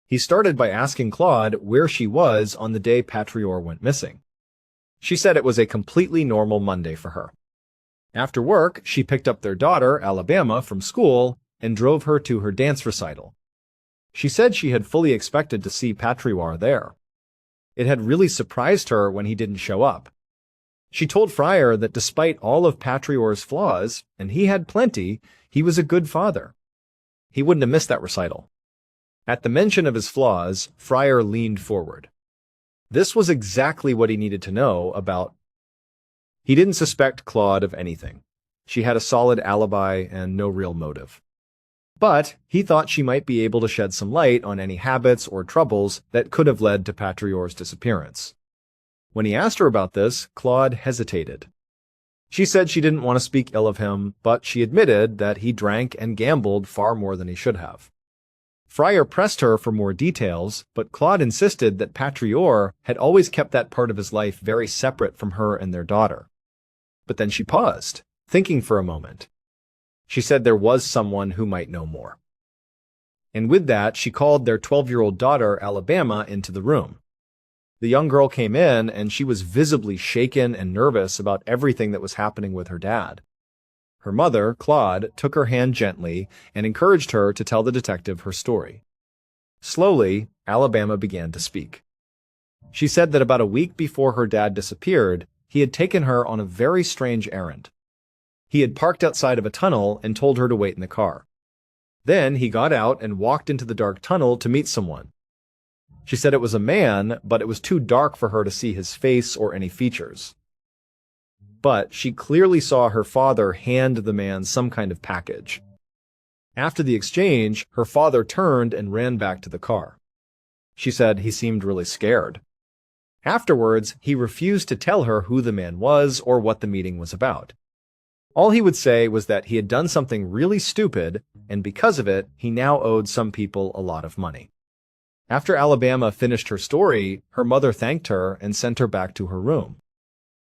He started by asking Claude where she was on the day Patrior went missing. She said it was a completely normal Monday for her. After work, she picked up their daughter, Alabama, from school and drove her to her dance recital. She said she had fully expected to see Patrior there. It had really surprised her when he didn't show up. She told Fryer that despite all of Patrior's flaws, and he had plenty, he was a good father. He wouldn't have missed that recital. At the mention of his flaws, Fryer leaned forward. This was exactly what he needed to know about. He didn't suspect Claude of anything. She had a solid alibi and no real motive. But he thought she might be able to shed some light on any habits or troubles that could have led to Patrior's disappearance. When he asked her about this, Claude hesitated. She said she didn't want to speak ill of him, but she admitted that he drank and gambled far more than he should have. Fryer pressed her for more details, but Claude insisted that Patrior had always kept that part of his life very separate from her and their daughter. But then she paused, thinking for a moment. She said there was someone who might know more. And with that, she called their 12-year-old daughter, Alabama, into the room. The young girl came in, and she was visibly shaken and nervous about everything that was happening with her dad. Her mother, Claude, took her hand gently and encouraged her to tell the detective her story. Slowly, Alabama began to speak. She said that about a week before her dad disappeared, he had taken her on a very strange errand. He had parked outside of a tunnel and told her to wait in the car. Then he got out and walked into the dark tunnel to meet someone. She said it was a man, but it was too dark for her to see his face or any features. But she clearly saw her father hand the man some kind of package. After the exchange, her father turned and ran back to the car. She said he seemed really scared. Afterwards, he refused to tell her who the man was or what the meeting was about. All he would say was that he had done something really stupid, and because of it, he now owed some people a lot of money. After Alabama finished her story, her mother thanked her and sent her back to her room.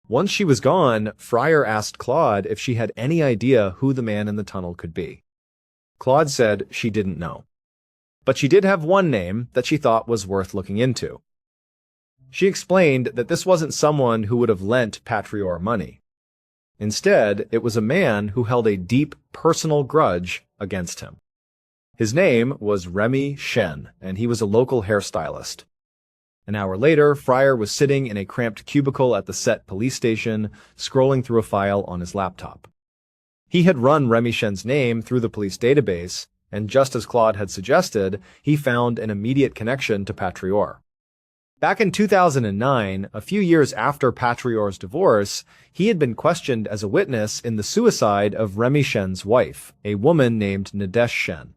Once she was gone, Fryer asked Claude if she had any idea who the man in the tunnel could be. Claude said she didn't know. But she did have one name that she thought was worth looking into. She explained that this wasn't someone who would have lent Patrior money. Instead, it was a man who held a deep personal grudge against him. His name was Remy Shen, and he was a local hairstylist. An hour later, Fryer was sitting in a cramped cubicle at the Set police station, scrolling through a file on his laptop. He had run Remy Shen's name through the police database, and just as Claude had suggested, he found an immediate connection to Patrior. Back in 2009, a few years after Patrior's divorce, he had been questioned as a witness in the suicide of Remy Shen's wife, a woman named Nadesh Shen.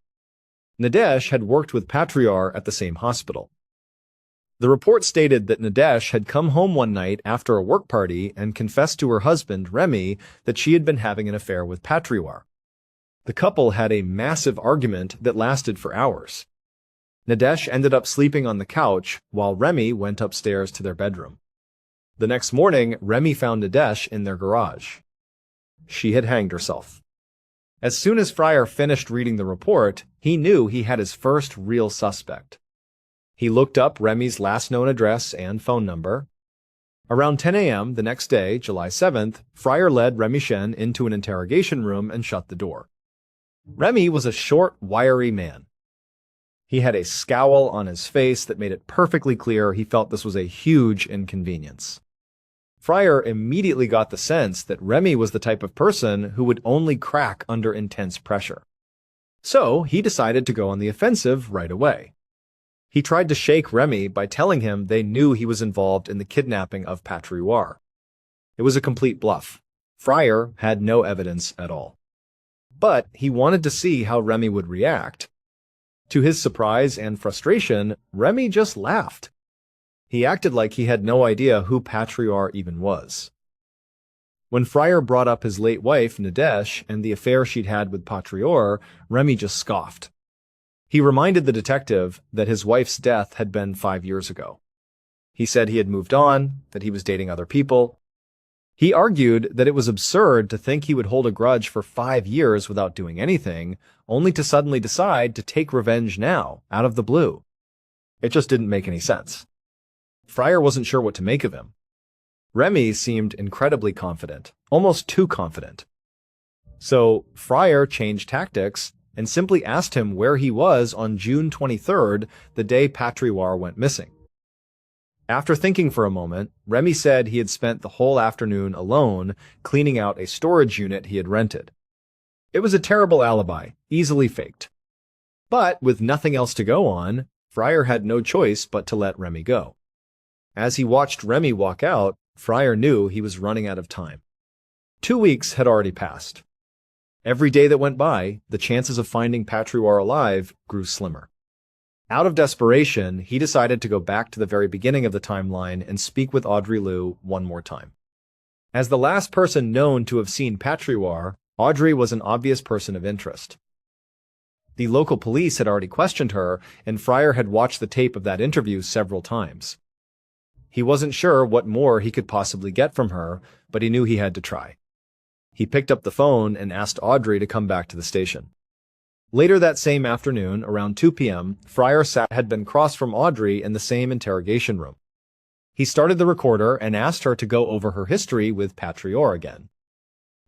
Nadesh had worked with Patrior at the same hospital. The report stated that Nadesh had come home one night after a work party and confessed to her husband, Remy, that she had been having an affair with Patrior. The couple had a massive argument that lasted for hours. Nadesh ended up sleeping on the couch while Remy went upstairs to their bedroom. The next morning, Remy found Nadesh in their garage. She had hanged herself. As soon as Fryer finished reading the report, he knew he had his first real suspect. He looked up Remy's last known address and phone number. Around 10 a.m. the next day, July 7th, Fryer led Remy Shen into an interrogation room and shut the door. Remy was a short, wiry man. He had a scowl on his face that made it perfectly clear he felt this was a huge inconvenience. Fryer immediately got the sense that Remy was the type of person who would only crack under intense pressure. So he decided to go on the offensive right away. He tried to shake Remy by telling him they knew he was involved in the kidnapping of Patrior. It was a complete bluff. Fryer had no evidence at all. But he wanted to see how Remy would react. To his surprise and frustration, Remy just laughed. He acted like he had no idea who Patrior even was. When Fryer brought up his late wife, Nadesh, and the affair she'd had with Patrior, Remy just scoffed. He reminded the detective that his wife's death had been 5 years ago. He said he had moved on, that he was dating other people. He argued that it was absurd to think he would hold a grudge for 5 years without doing anything, only to suddenly decide to take revenge now, out of the blue. It just didn't make any sense. Fryer wasn't sure what to make of him. Remy seemed incredibly confident, almost too confident. So Fryer changed tactics and simply asked him where he was on June 23rd, the day Patrior went missing. After thinking for a moment, Remy said he had spent the whole afternoon alone cleaning out a storage unit he had rented. It was a terrible alibi, easily faked. But with nothing else to go on, Fryer had no choice but to let Remy go. As he watched Remy walk out, Fryer knew he was running out of time. 2 weeks had already passed. Every day that went by, the chances of finding Patrior alive grew slimmer. Out of desperation, he decided to go back to the very beginning of the timeline and speak with Audrey Liu one more time. As the last person known to have seen Patrior, Audrey was an obvious person of interest. The local police had already questioned her, and Fryer had watched the tape of that interview several times. He wasn't sure what more he could possibly get from her, but he knew he had to try. He picked up the phone and asked Audrey to come back to the station. Later that same afternoon, around 2 p.m., Fryer had been across from Audrey in the same interrogation room. He started the recorder and asked her to go over her history with Patrior again.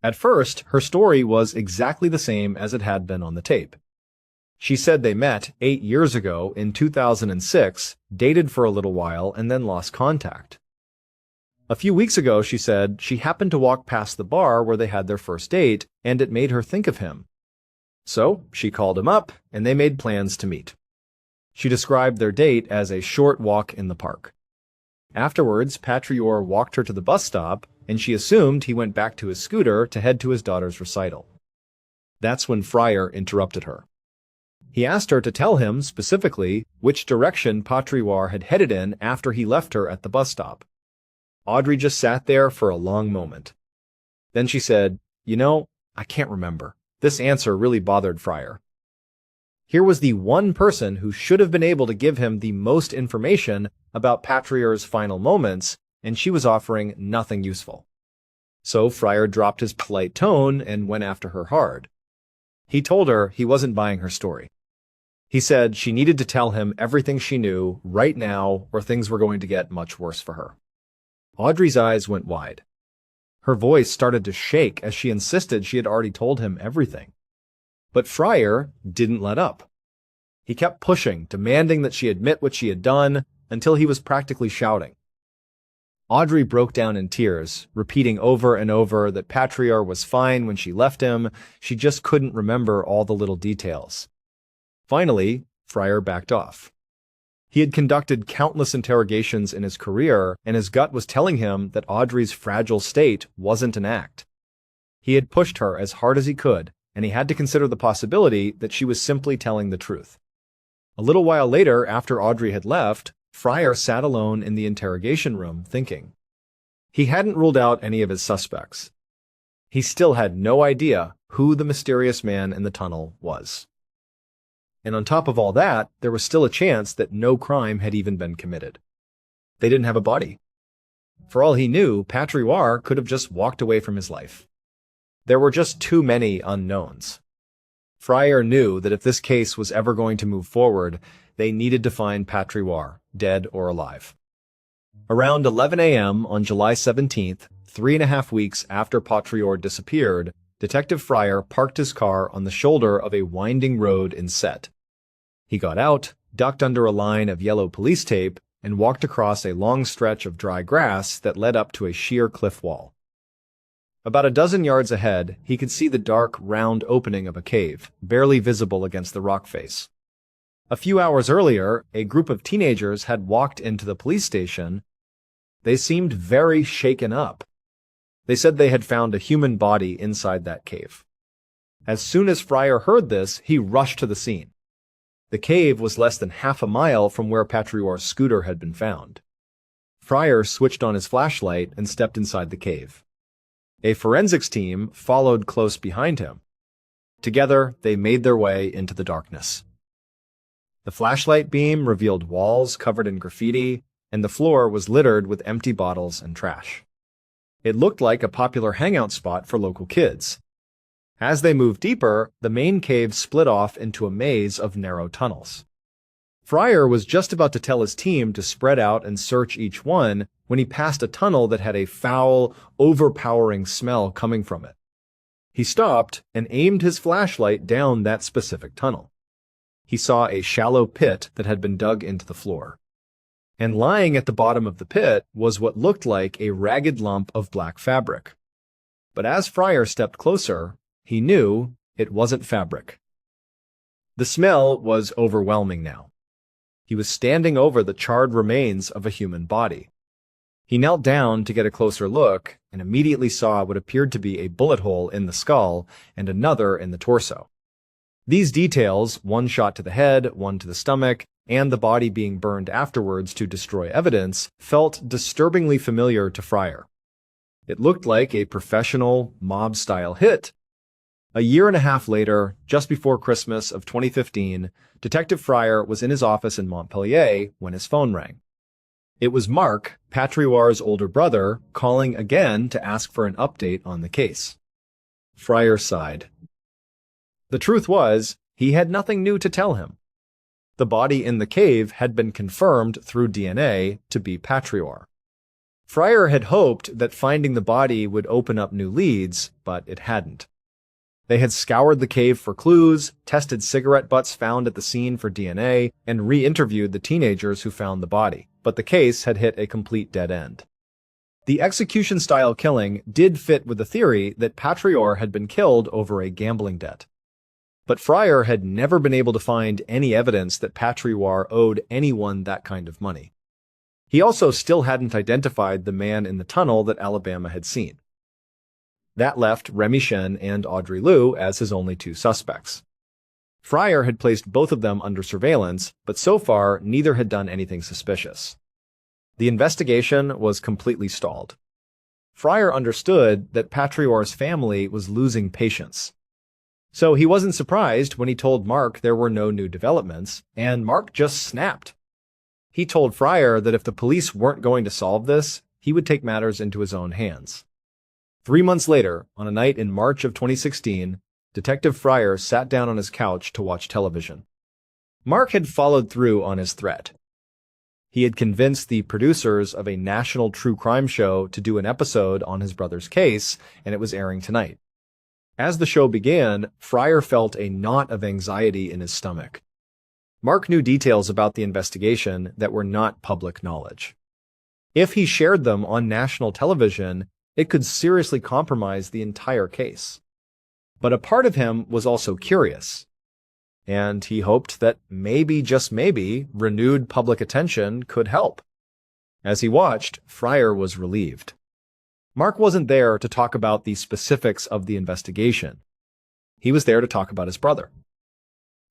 At first, her story was exactly the same as it had been on the tape. She said they met 8 years ago in 2006, dated for a little while, and then lost contact. A few weeks ago, she said, she happened to walk past the bar where they had their first date, and it made her think of him. So, she called him up, and they made plans to meet. She described their date as a short walk in the park. Afterwards, Patrior walked her to the bus stop, and she assumed he went back to his scooter to head to his daughter's recital. That's when Fryer interrupted her. He asked her to tell him, specifically, which direction Patrior had headed in after he left her at the bus stop. Audrey just sat there for a long moment. Then she said, I can't remember. This answer really bothered Fryer. Here was the one person who should have been able to give him the most information about Patrior's final moments, and she was offering nothing useful. So Fryer dropped his polite tone and went after her hard. He told her he wasn't buying her story. He said she needed to tell him everything she knew right now, or things were going to get much worse for her. Audrey's eyes went wide. Her voice started to shake as she insisted she had already told him everything. But Fryer didn't let up. He kept pushing, demanding that she admit what she had done, until he was practically shouting. Audrey broke down in tears, repeating over and over that Patrior was fine when she left him. She just couldn't remember all the little details. Finally, Fryer backed off. He had conducted countless interrogations in his career, and his gut was telling him that Audrey's fragile state wasn't an act. He had pushed her as hard as he could, and he had to consider the possibility that she was simply telling the truth. A little while later, after Audrey had left, Fryer sat alone in the interrogation room, thinking. He hadn't ruled out any of his suspects. He still had no idea who the mysterious man in the tunnel was. And on top of all that, there was still a chance that no crime had even been committed. They didn't have a body. For all he knew, Patrior could have just walked away from his life. There were just too many unknowns. Fryer knew that if this case was ever going to move forward, they needed to find Patrior, dead or alive. Around 11 a.m. on July 17th, 3.5 weeks after Patrior disappeared, Detective Fryer parked his car on the shoulder of a winding road in Set. He got out, ducked under a line of yellow police tape, and walked across a long stretch of dry grass that led up to a sheer cliff wall. About a dozen yards ahead, he could see the dark, round opening of a cave, barely visible against the rock face. A few hours earlier, a group of teenagers had walked into the police station. They seemed very shaken up. They said they had found a human body inside that cave. As soon as Fryer heard this, he rushed to the scene. The cave was less than half a mile from where Patrior's scooter had been found. Fryer switched on his flashlight and stepped inside the cave. A forensics team followed close behind him. Together, they made their way into the darkness. The flashlight beam revealed walls covered in graffiti, and the floor was littered with empty bottles and trash. It looked like a popular hangout spot for local kids. As they moved deeper, the main cave split off into a maze of narrow tunnels. Fryer was just about to tell his team to spread out and search each one when he passed a tunnel that had a foul, overpowering smell coming from it. He stopped and aimed his flashlight down that specific tunnel. He saw a shallow pit that had been dug into the floor. And lying at the bottom of the pit was what looked like a ragged lump of black fabric. But as Fryer stepped closer, he knew it wasn't fabric. The smell was overwhelming now. He was standing over the charred remains of a human body. He knelt down to get a closer look and immediately saw what appeared to be a bullet hole in the skull and another in the torso. These details, one shot to the head, one to the stomach, and the body being burned afterwards to destroy evidence, felt disturbingly familiar to Fryer. It looked like a professional, mob-style hit. A year and a half later, just before Christmas of 2015, Detective Fryer was in his office in Montpellier when his phone rang. It was Mark, Patrior's older brother, calling again to ask for an update on the case. Fryer sighed. The truth was, he had nothing new to tell him. The body in the cave had been confirmed through DNA to be Patrior. Fryer had hoped that finding the body would open up new leads, but it hadn't. They had scoured the cave for clues, tested cigarette butts found at the scene for DNA, and re-interviewed the teenagers who found the body, but the case had hit a complete dead end. The execution-style killing did fit with the theory that Patrior had been killed over a gambling debt. But Fryer had never been able to find any evidence that Patrior owed anyone that kind of money. He also still hadn't identified the man in the tunnel that Alabama had seen. That left Remy Shen and Audrey Liu as his only two suspects. Fryer had placed both of them under surveillance, but so far neither had done anything suspicious. The investigation was completely stalled. Fryer understood that Patrior's family was losing patience. So he wasn't surprised when he told Mark there were no new developments, and Mark just snapped. He told Fryer that if the police weren't going to solve this, he would take matters into his own hands. 3 months later, on a night in March of 2016, Detective Fryer sat down on his couch to watch television. Mark had followed through on his threat. He had convinced the producers of a national true crime show to do an episode on his brother's case, and it was airing tonight. As the show began, Fryer felt a knot of anxiety in his stomach. Mark knew details about the investigation that were not public knowledge. If he shared them on national television, it could seriously compromise the entire case. But a part of him was also curious, and he hoped that maybe, just maybe, renewed public attention could help. As he watched, Fryer was relieved. Mark wasn't there to talk about the specifics of the investigation. He was there to talk about his brother.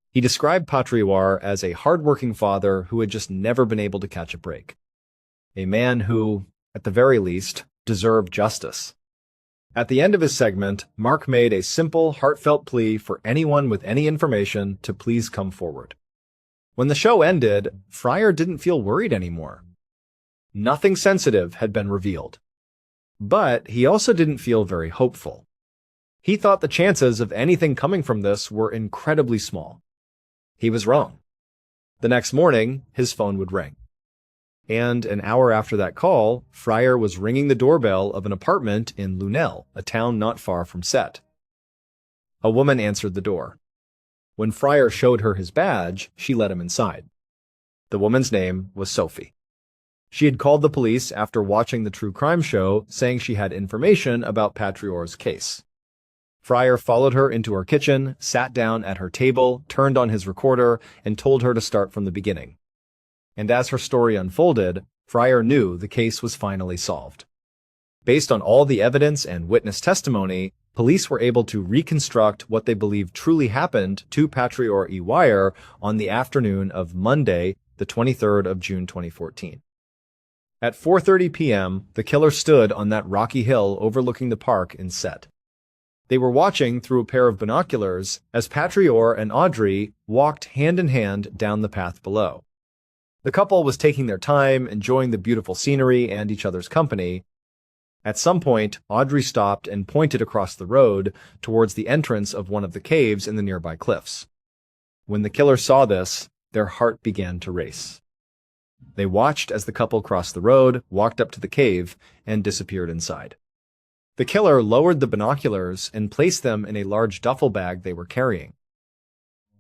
He described Patrior as a hardworking father who had just never been able to catch a break. A man who, at the very least, deserved justice. At the end of his segment, Mark made a simple, heartfelt plea for anyone with any information to please come forward. When the show ended, Fryer didn't feel worried anymore. Nothing sensitive had been revealed. But he also didn't feel very hopeful. He thought the chances of anything coming from this were incredibly small. He was wrong. The next morning, his phone would ring. And an hour after that call, Fryer was ringing the doorbell of an apartment in Lunel, a town not far from Set. A woman answered the door. When Fryer showed her his badge, she let him inside. The woman's name was Sophie. She had called the police after watching the true crime show, saying she had information about Patrior's case. Fryer followed her into her kitchen, sat down at her table, turned on his recorder, and told her to start from the beginning. And as her story unfolded, Fryer knew the case was finally solved. Based on all the evidence and witness testimony, police were able to reconstruct what they believed truly happened to Patrior Ewire on the afternoon of Monday, the 23rd of June 2014. At 4:30 p.m., the killer stood on that rocky hill overlooking the park in Set. They were watching through a pair of binoculars as Patrior and Audrey walked hand in hand down the path below. The couple was taking their time, enjoying the beautiful scenery and each other's company. At some point, Audrey stopped and pointed across the road towards the entrance of one of the caves in the nearby cliffs. When the killer saw this, their heart began to race. They watched as the couple crossed the road, walked up to the cave, and disappeared inside. The killer lowered the binoculars and placed them in a large duffel bag they were carrying.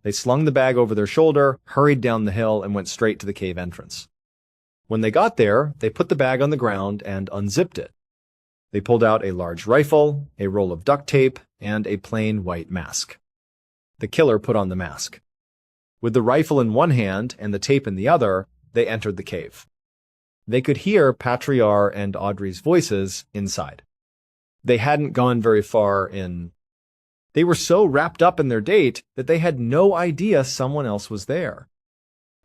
They slung the bag over their shoulder, hurried down the hill, and went straight to the cave entrance. When they got there, they put the bag on the ground and unzipped it. They pulled out a large rifle, a roll of duct tape, and a plain white mask. The killer put on the mask. With the rifle in one hand and the tape in the other, they entered the cave. They could hear Patrior and Audrey's voices inside. They hadn't gone very far in. They were so wrapped up in their date that they had no idea someone else was there.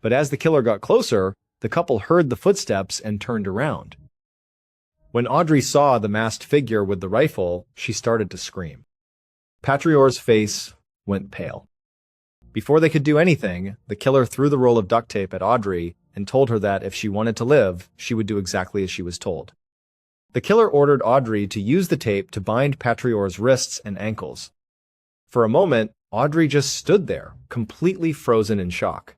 But as the killer got closer, the couple heard the footsteps and turned around. When Audrey saw the masked figure with the rifle, she started to scream. Patrior's face went pale. Before they could do anything, the killer threw the roll of duct tape at Audrey and told her that if she wanted to live, she would do exactly as she was told. The killer ordered Audrey to use the tape to bind Patrior's wrists and ankles. For a moment, Audrey just stood there, completely frozen in shock.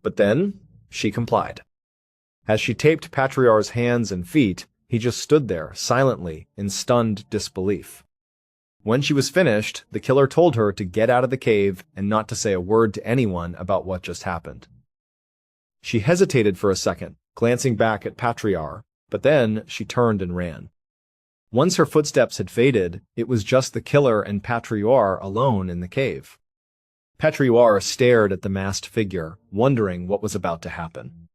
But then, she complied. As she taped Patrior's hands and feet, he just stood there, silently, in stunned disbelief. When she was finished, the killer told her to get out of the cave and not to say a word to anyone about what just happened. She hesitated for a second, glancing back at Patrior, but then she turned and ran. Once her footsteps had faded, it was just the killer and Patrior alone in the cave. Patrior stared at the masked figure, wondering what was about to happen.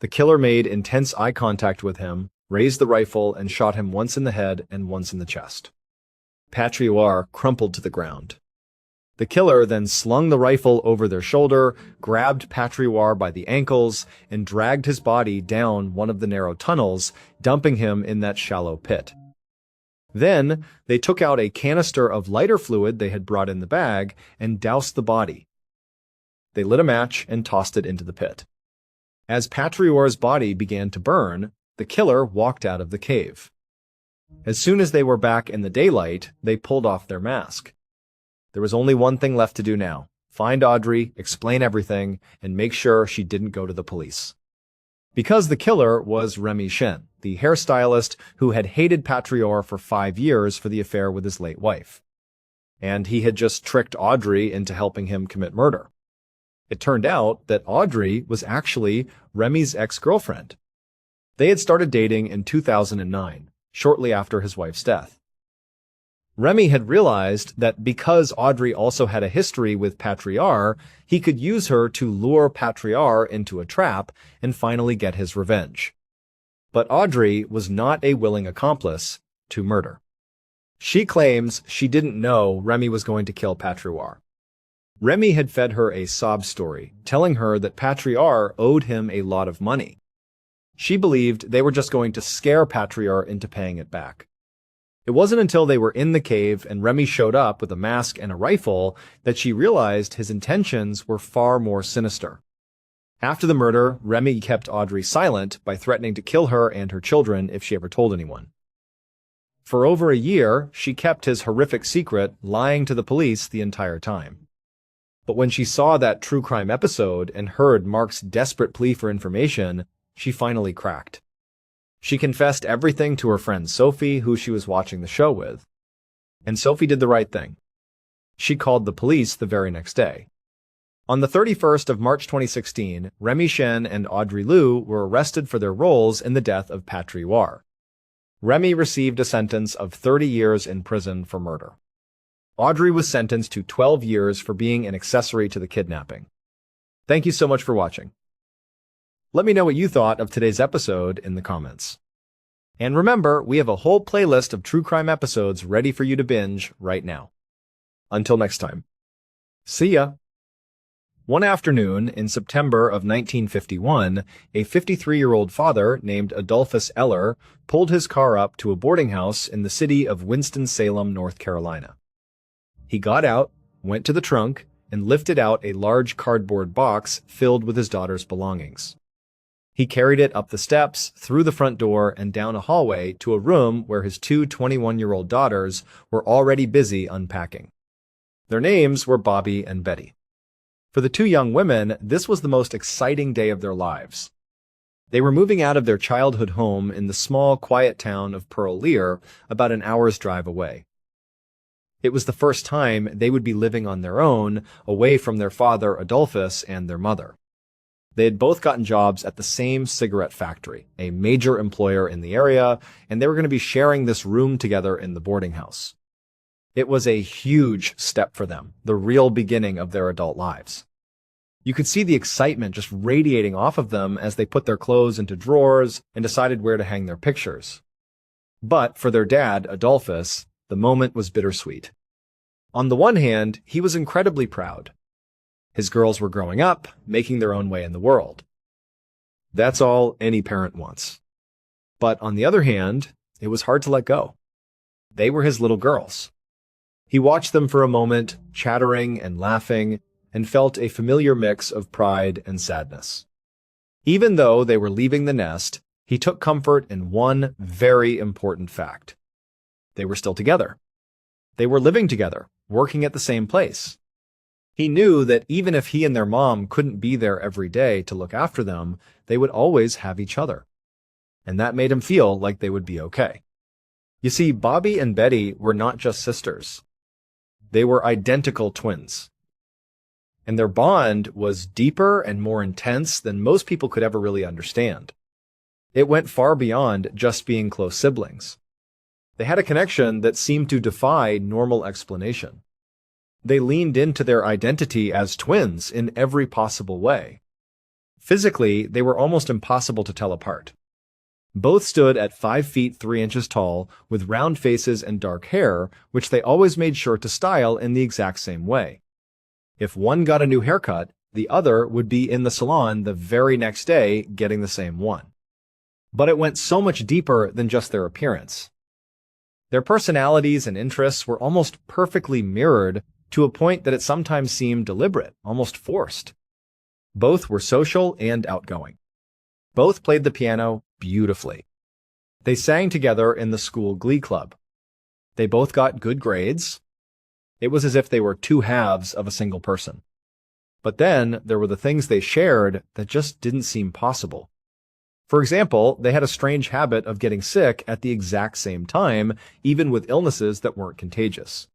The killer made intense eye contact with him, raised the rifle, and shot him once in the head and once in the chest. Patrior crumpled to the ground. The killer then slung the rifle over their shoulder, grabbed Patrior by the ankles, and dragged his body down one of the narrow tunnels, dumping him in that shallow pit. Then, they took out a canister of lighter fluid they had brought in the bag and doused the body. They lit a match and tossed it into the pit. As Patrior's body began to burn, the killer walked out of the cave. As soon as they were back in the daylight, they pulled off their mask. There was only one thing left to do now: find Audrey, explain everything, and make sure she didn't go to the police. Because the killer was Remy Shen, the hairstylist who had hated Patrior for 5 years for the affair with his late wife. And he had just tricked Audrey into helping him commit murder. It turned out that Audrey was actually Remy's ex-girlfriend. They had started dating in 2009, shortly after his wife's death. Remy had realized that because Audrey also had a history with Patriar, he could use her to lure Patriar into a trap and finally get his revenge. But Audrey was not a willing accomplice to murder. She claims she didn't know Remy was going to kill Patriar. Remy had fed her a sob story, telling her that Patriar owed him a lot of money. She believed they were just going to scare Patriar into paying it back. It wasn't until they were in the cave and Remy showed up with a mask and a rifle that she realized his intentions were far more sinister. After the murder, Remy kept Audrey silent by threatening to kill her and her children if she ever told anyone. For over a year, she kept his horrific secret, lying to the police the entire time. But when she saw that true crime episode and heard Mark's desperate plea for information, she finally cracked. She confessed everything to her friend Sophie, who she was watching the show with. And Sophie did the right thing. She called the police the very next day. On the 31st of March 2016, Remy Shen and Audrey Liu were arrested for their roles in the death of Patriar. Remy received a sentence of 30 years in prison for murder. Audrey was sentenced to 12 years for being an accessory to the kidnapping. Thank you so much for watching. Let me know what you thought of today's episode in the comments. And remember, we have a whole playlist of true crime episodes ready for you to binge right now. Until next time. See ya! One afternoon in September of 1951, a 53-year-old father named Adolphus Eller pulled his car up to a boarding house in the city of Winston-Salem, North Carolina. He got out, went to the trunk, and lifted out a large cardboard box filled with his daughter's belongings. He carried it up the steps, through the front door, and down a hallway to a room where his two 21-year-old daughters were already busy unpacking. Their names were Bobby and Betty. For the two young women, this was the most exciting day of their lives. They were moving out of their childhood home in the small, quiet town of Pearl Lear, about an hour's drive away. It was the first time they would be living on their own, away from their father Adolphus and their mother. They had both gotten jobs at the same cigarette factory, a major employer in the area, and they were going to be sharing this room together in the boarding house. It was a huge step for them, the real beginning of their adult lives. You could see the excitement just radiating off of them as they put their clothes into drawers and decided where to hang their pictures. But for their dad, Adolphus, the moment was bittersweet. On the one hand, he was incredibly proud. His girls were growing up, making their own way in the world. That's all any parent wants. But on the other hand, it was hard to let go. They were his little girls. He watched them for a moment, chattering and laughing, and felt a familiar mix of pride and sadness. Even though they were leaving the nest, he took comfort in one very important fact. They were still together. They were living together, working at the same place. He knew that even if he and their mom couldn't be there every day to look after them, they would always have each other. And that made him feel like they would be okay. You see, Bobby and Betty were not just sisters. They were identical twins. And their bond was deeper and more intense than most people could ever really understand. It went far beyond just being close siblings. They had a connection that seemed to defy normal explanation. They leaned into their identity as twins in every possible way. Physically, they were almost impossible to tell apart. Both stood at 5 feet 3 inches tall, with round faces and dark hair, which they always made sure to style in the exact same way. If one got a new haircut, the other would be in the salon the very next day getting the same one. But it went so much deeper than just their appearance. Their personalities and interests were almost perfectly mirrored, to a point that it sometimes seemed deliberate, almost forced. Both were social and outgoing. Both played the piano beautifully. They sang together in the school glee club. They both got good grades. It was as if they were two halves of a single person. But then there were the things they shared that just didn't seem possible. For example, they had a strange habit of getting sick at the exact same time, even with illnesses that weren't contagious.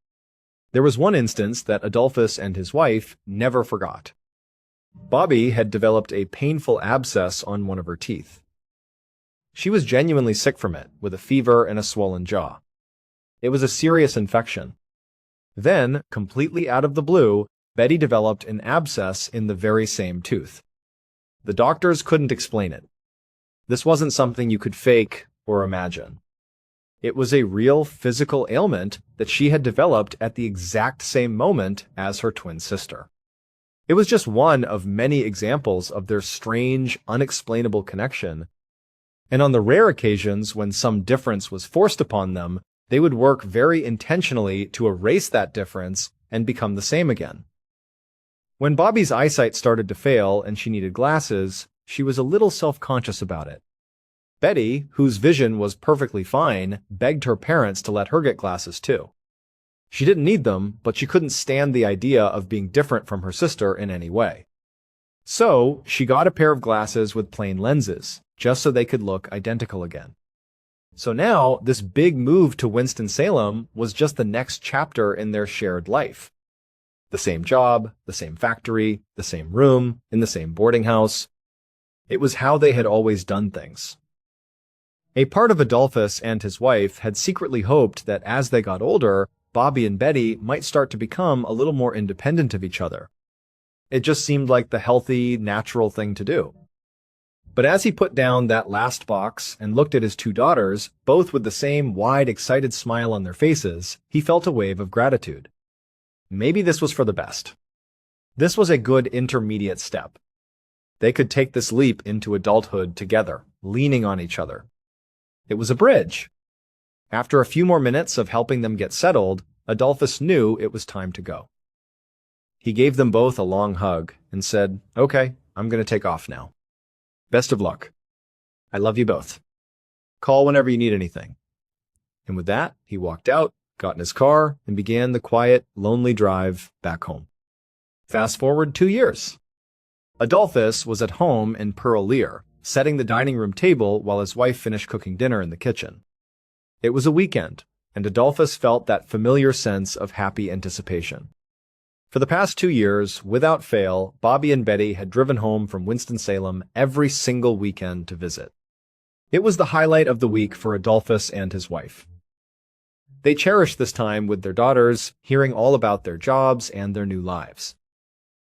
There was one instance that Adolphus and his wife never forgot. Bobby had developed a painful abscess on one of her teeth. She was genuinely sick from it, with a fever and a swollen jaw. It was a serious infection. Then, completely out of the blue, Betty developed an abscess in the very same tooth. The doctors couldn't explain it. This wasn't something you could fake or imagine. It was a real physical ailment that she had developed at the exact same moment as her twin sister. It was just one of many examples of their strange, unexplainable connection, and on the rare occasions when some difference was forced upon them, they would work very intentionally to erase that difference and become the same again. When Bobby's eyesight started to fail and she needed glasses, she was a little self-conscious about it. Betty, whose vision was perfectly fine, begged her parents to let her get glasses too. She didn't need them, but she couldn't stand the idea of being different from her sister in any way. So, she got a pair of glasses with plain lenses, just so they could look identical again. So now, this big move to Winston-Salem was just the next chapter in their shared life. The same job, the same factory, the same room, in the same boarding house. It was how they had always done things. A part of Adolphus and his wife had secretly hoped that as they got older, Bobby and Betty might start to become a little more independent of each other. It just seemed like the healthy, natural thing to do. But as he put down that last box and looked at his two daughters, both with the same wide, excited smile on their faces, he felt a wave of gratitude. Maybe this was for the best. This was a good intermediate step. They could take this leap into adulthood together, leaning on each other. It was a bridge. After a few more minutes of helping them get settled, Adolphus knew it was time to go. He gave them both a long hug and said, "Okay, I'm going to take off now. Best of luck. I love you both. Call whenever you need anything." And with that, he walked out, got in his car, and began the quiet, lonely drive back home. Fast forward 2 years. Adolphus was at home in Pearl Lear, setting the dining room table while his wife finished cooking dinner in the kitchen. It was a weekend, and Adolphus felt that familiar sense of happy anticipation. For the past 2 years, without fail, Bobby and Betty had driven home from Winston-Salem every single weekend to visit. It was the highlight of the week for Adolphus and his wife. They cherished this time with their daughters, hearing all about their jobs and their new lives.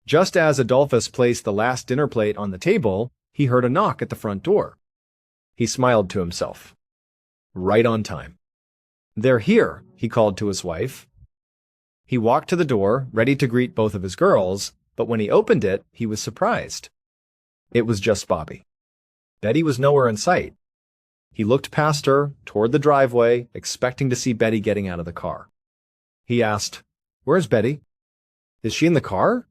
Just as Adolphus placed the last dinner plate on the table, he heard a knock at the front door. He smiled to himself. Right on time. "They're here," he called to his wife. He walked to the door, ready to greet both of his girls, but when he opened it, he was surprised. It was just Bobby. Betty was nowhere in sight. He looked past her, toward the driveway, expecting to see Betty getting out of the car. He asked, "Where's Betty? Is she in the car?"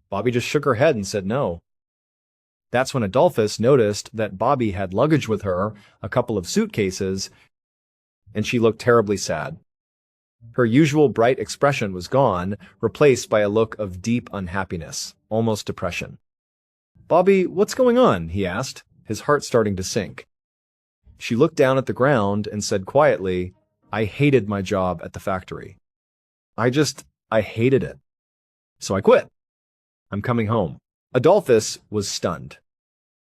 Bobby just shook her head and said no. That's when Adolphus noticed that Bobby had luggage with her, a couple of suitcases, and she looked terribly sad. Her usual bright expression was gone, replaced by a look of deep unhappiness, almost depression. "Bobby, what's going on?" he asked, his heart starting to sink. She looked down at the ground and said quietly, "I hated my job at the factory. I hated it. So I quit. I'm coming home." Adolphus was stunned.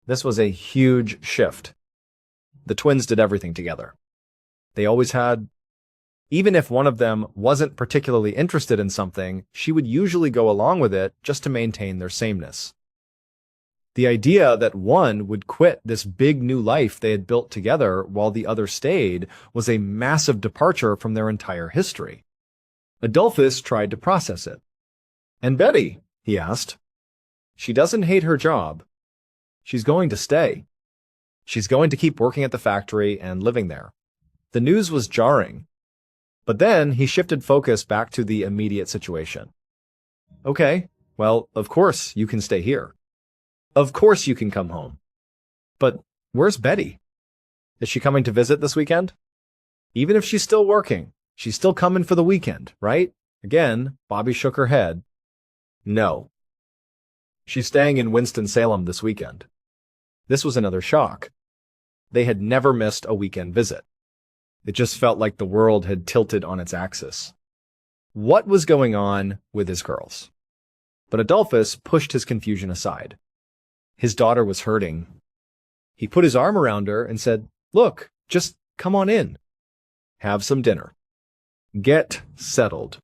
This was a huge shift. The twins did everything together. They always had. Even if one of them wasn't particularly interested in something, she would usually go along with it just to maintain their sameness. The idea that one would quit this big new life they had built together while the other stayed was a massive departure from their entire history. Adolphus tried to process it. "And Betty?" he asked. "She doesn't hate her job. She's going to stay. She's going to keep working at the factory and living there." The news was jarring. But then he shifted focus back to the immediate situation. "Okay, well, of course you can stay here. Of course you can come home. But where's Betty? Is she coming to visit this weekend? Even if she's still working, she's still coming for the weekend, right?" Again, Bobby shook her head. "No. She's staying in Winston-Salem this weekend." This was another shock. They had never missed a weekend visit. It just felt like the world had tilted on its axis. What was going on with his girls? But Adolphus pushed his confusion aside. His daughter was hurting. He put his arm around her and said, "Look, just come on in. Have some dinner. Get settled.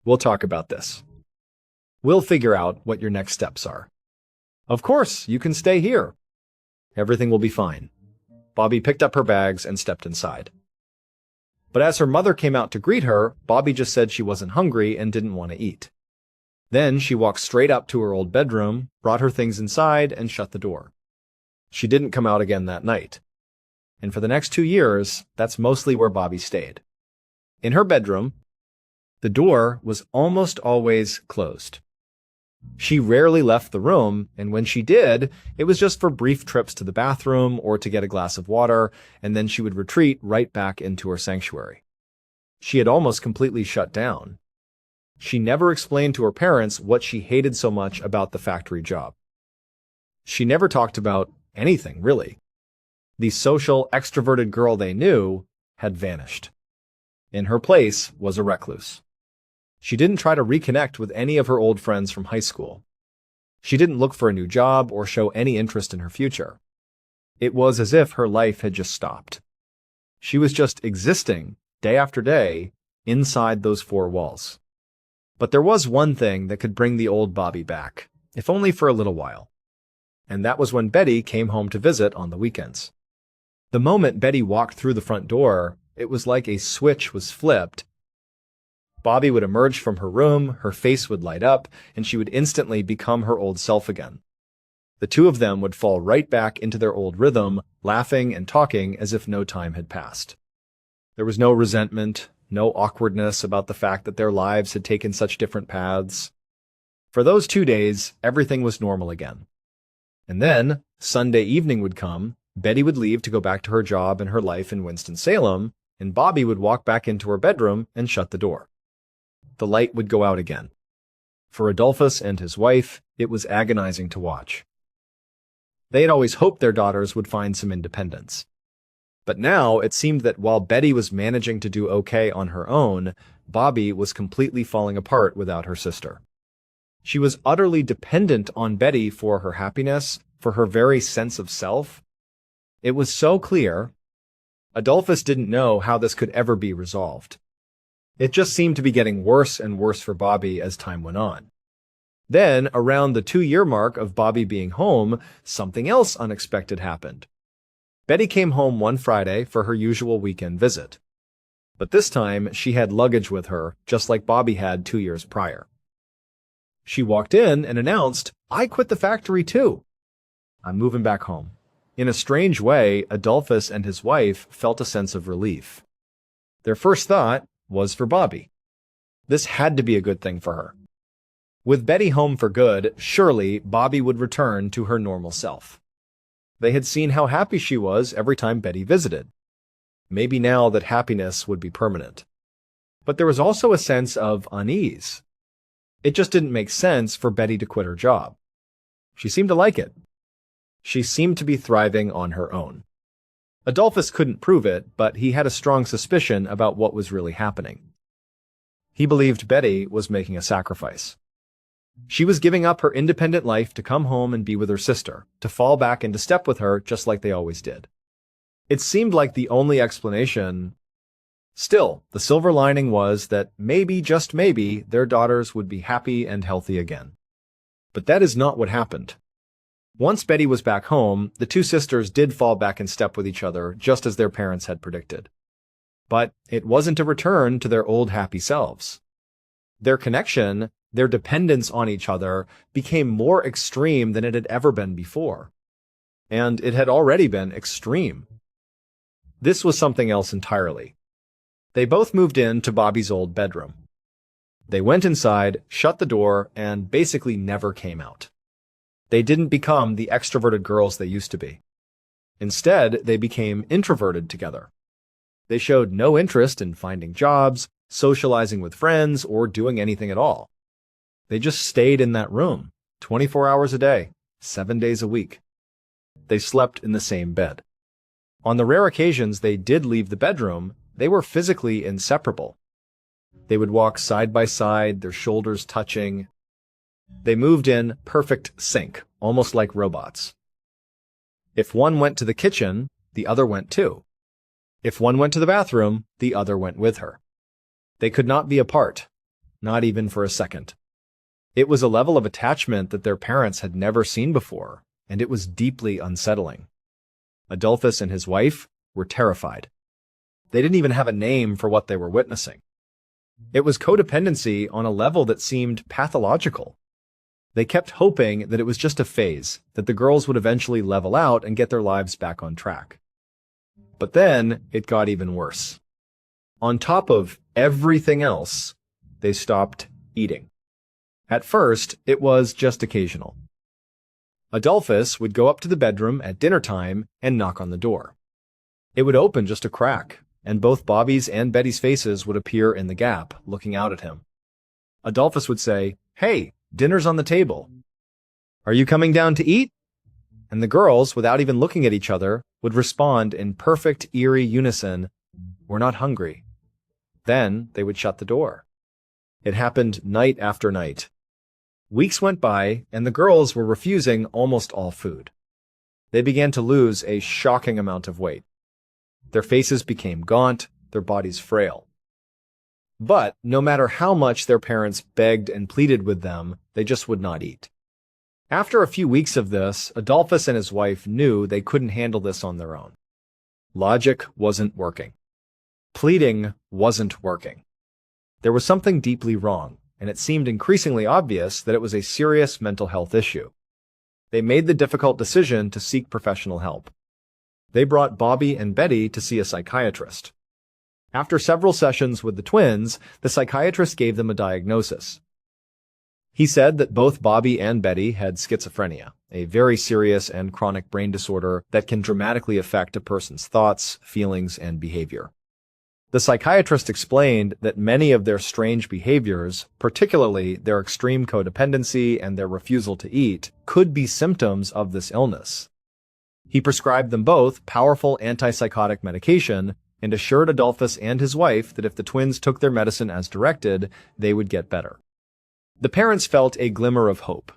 We'll talk about this. We'll figure out what your next steps are. Of course, you can stay here. Everything will be fine." Bobby picked up her bags and stepped inside. But as her mother came out to greet her, Bobby just said she wasn't hungry and didn't want to eat. Then she walked straight up to her old bedroom, brought her things inside, and shut the door. She didn't come out again that night. And for the next 2 years, that's mostly where Bobby stayed. In her bedroom, the door was almost always closed. She rarely left the room, and when she did, it was just for brief trips to the bathroom or to get a glass of water, and then she would retreat right back into her sanctuary. She had almost completely shut down. She never explained to her parents what she hated so much about the factory job. She never talked about anything, really. The social, extroverted girl they knew had vanished. In her place was a recluse. She didn't try to reconnect with any of her old friends from high school. She didn't look for a new job or show any interest in her future. It was as if her life had just stopped. She was just existing, day after day, inside those 4 walls. But there was one thing that could bring the old Bobby back, if only for a little while. And that was when Betty came home to visit on the weekends. The moment Betty walked through the front door, it was like a switch was flipped. Bobby would emerge from her room, her face would light up, and she would instantly become her old self again. The two of them would fall right back into their old rhythm, laughing and talking as if no time had passed. There was no resentment, no awkwardness about the fact that their lives had taken such different paths. For those 2 days, everything was normal again. And then, Sunday evening would come, Betty would leave to go back to her job and her life in Winston-Salem, and Bobby would walk back into her bedroom and shut the door. The light would go out again. For Adolphus and his wife, it was agonizing to watch. They had always hoped their daughters would find some independence. But now it seemed that while Betty was managing to do okay on her own, Bobby was completely falling apart without her sister. She was utterly dependent on Betty for her happiness, for her very sense of self. It was so clear. Adolphus didn't know how this could ever be resolved. It just seemed to be getting worse and worse for Bobby as time went on. Then, around the 2-year mark of Bobby being home, something else unexpected happened. Betty came home one Friday for her usual weekend visit. But this time, she had luggage with her, just like Bobby had 2 years prior. She walked in and announced, "I quit the factory too. I'm moving back home." In a strange way, Adolphus and his wife felt a sense of relief. Their first thought was for Bobby. This had to be a good thing for her. With Betty home for good, surely Bobby would return to her normal self. They had seen how happy she was every time Betty visited. Maybe now that happiness would be permanent. But there was also a sense of unease. It just didn't make sense for Betty to quit her job. She seemed to like it. She seemed to be thriving on her own. Adolphus couldn't prove it, but he had a strong suspicion about what was really happening. He believed Betty was making a sacrifice. She was giving up her independent life to come home and be with her sister, to fall back into step with her just like they always did. It seemed like the only explanation. Still, the silver lining was that maybe, just maybe, their daughters would be happy and healthy again. But that is not what happened. Once Betty was back home, the two sisters did fall back in step with each other, just as their parents had predicted. But it wasn't a return to their old happy selves. Their connection, their dependence on each other, became more extreme than it had ever been before. And it had already been extreme. This was something else entirely. They both moved into Bobby's old bedroom. They went inside, shut the door, and basically never came out. They didn't become the extroverted girls they used to be. Instead, they became introverted together. They showed no interest in finding jobs, socializing with friends, or doing anything at all. They just stayed in that room, 24 hours a day, 7 days a week. They slept in the same bed. On the rare occasions they did leave the bedroom, they were physically inseparable. They would walk side by side, their shoulders touching. They moved in perfect sync, almost like robots. If one went to the kitchen, the other went too. If one went to the bathroom, the other went with her. They could not be apart, not even for a second. It was a level of attachment that their parents had never seen before, and it was deeply unsettling. Adolphus and his wife were terrified. They didn't even have a name for what they were witnessing. It was codependency on a level that seemed pathological. They kept hoping that it was just a phase, that the girls would eventually level out and get their lives back on track. But then it got even worse. On top of everything else, they stopped eating. At first, it was just occasional. Adolphus would go up to the bedroom at dinner time and knock on the door. It would open just a crack, and both Bobby's and Betty's faces would appear in the gap, looking out at him. Adolphus would say, "Hey, dinner's on the table. Are you coming down to eat?" And the girls, without even looking at each other, would respond in perfect, eerie unison, "We're not hungry." Then they would shut the door. It happened night after night. Weeks went by, and the girls were refusing almost all food. They began to lose a shocking amount of weight. Their faces became gaunt, their bodies frail. But no matter how much their parents begged and pleaded with them, they just would not eat. After a few weeks of this, Adolphus and his wife knew they couldn't handle this on their own. Logic wasn't working. Pleading wasn't working. There was something deeply wrong, and it seemed increasingly obvious that it was a serious mental health issue. They made the difficult decision to seek professional help. They brought Bobby and Betty to see a psychiatrist. After several sessions with the twins, the psychiatrist gave them a diagnosis. He said that both Bobby and Betty had schizophrenia, a very serious and chronic brain disorder that can dramatically affect a person's thoughts, feelings, and behavior. The psychiatrist explained that many of their strange behaviors, particularly their extreme codependency and their refusal to eat, could be symptoms of this illness. He prescribed them both powerful antipsychotic medication and assured Adolphus and his wife that if the twins took their medicine as directed, they would get better. The parents felt a glimmer of hope.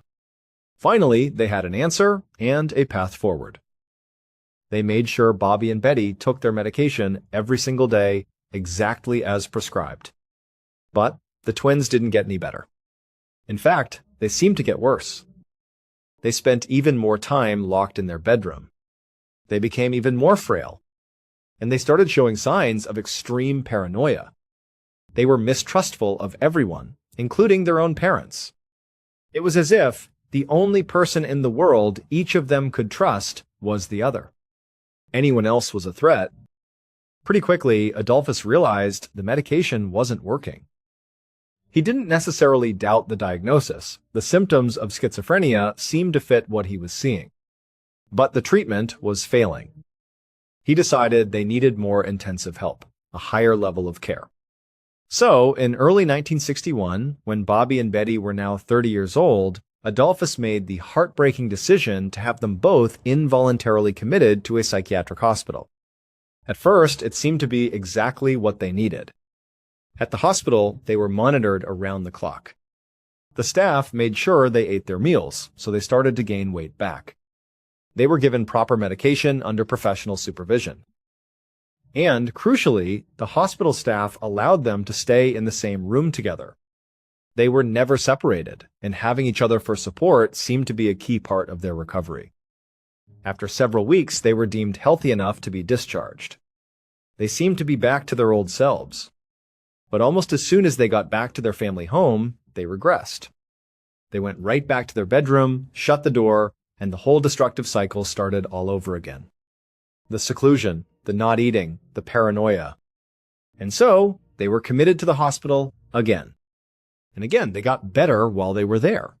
Finally, they had an answer and a path forward. They made sure Bobby and Betty took their medication every single day, exactly as prescribed. But the twins didn't get any better. In fact, they seemed to get worse. They spent even more time locked in their bedroom. They became even more frail. And they started showing signs of extreme paranoia. They were mistrustful of everyone, including their own parents. It was as if the only person in the world each of them could trust was the other. Anyone else was a threat. Pretty quickly, Adolphus realized the medication wasn't working. He didn't necessarily doubt the diagnosis. The symptoms of schizophrenia seemed to fit what he was seeing. But the treatment was failing. He decided they needed more intensive help, a higher level of care. So, in early 1961, when Bobby and Betty were now 30 years old, Adolphus made the heartbreaking decision to have them both involuntarily committed to a psychiatric hospital. At first, it seemed to be exactly what they needed. At the hospital, they were monitored around the clock. The staff made sure they ate their meals, so they started to gain weight back. They were given proper medication under professional supervision. And, crucially, the hospital staff allowed them to stay in the same room together. They were never separated, and having each other for support seemed to be a key part of their recovery. After several weeks, they were deemed healthy enough to be discharged. They seemed to be back to their old selves. But almost as soon as they got back to their family home, they regressed. They went right back to their bedroom, shut the door, and the whole destructive cycle started all over again. The seclusion, the not eating, the paranoia. And so, they were committed to the hospital again. And again, they got better while they were there.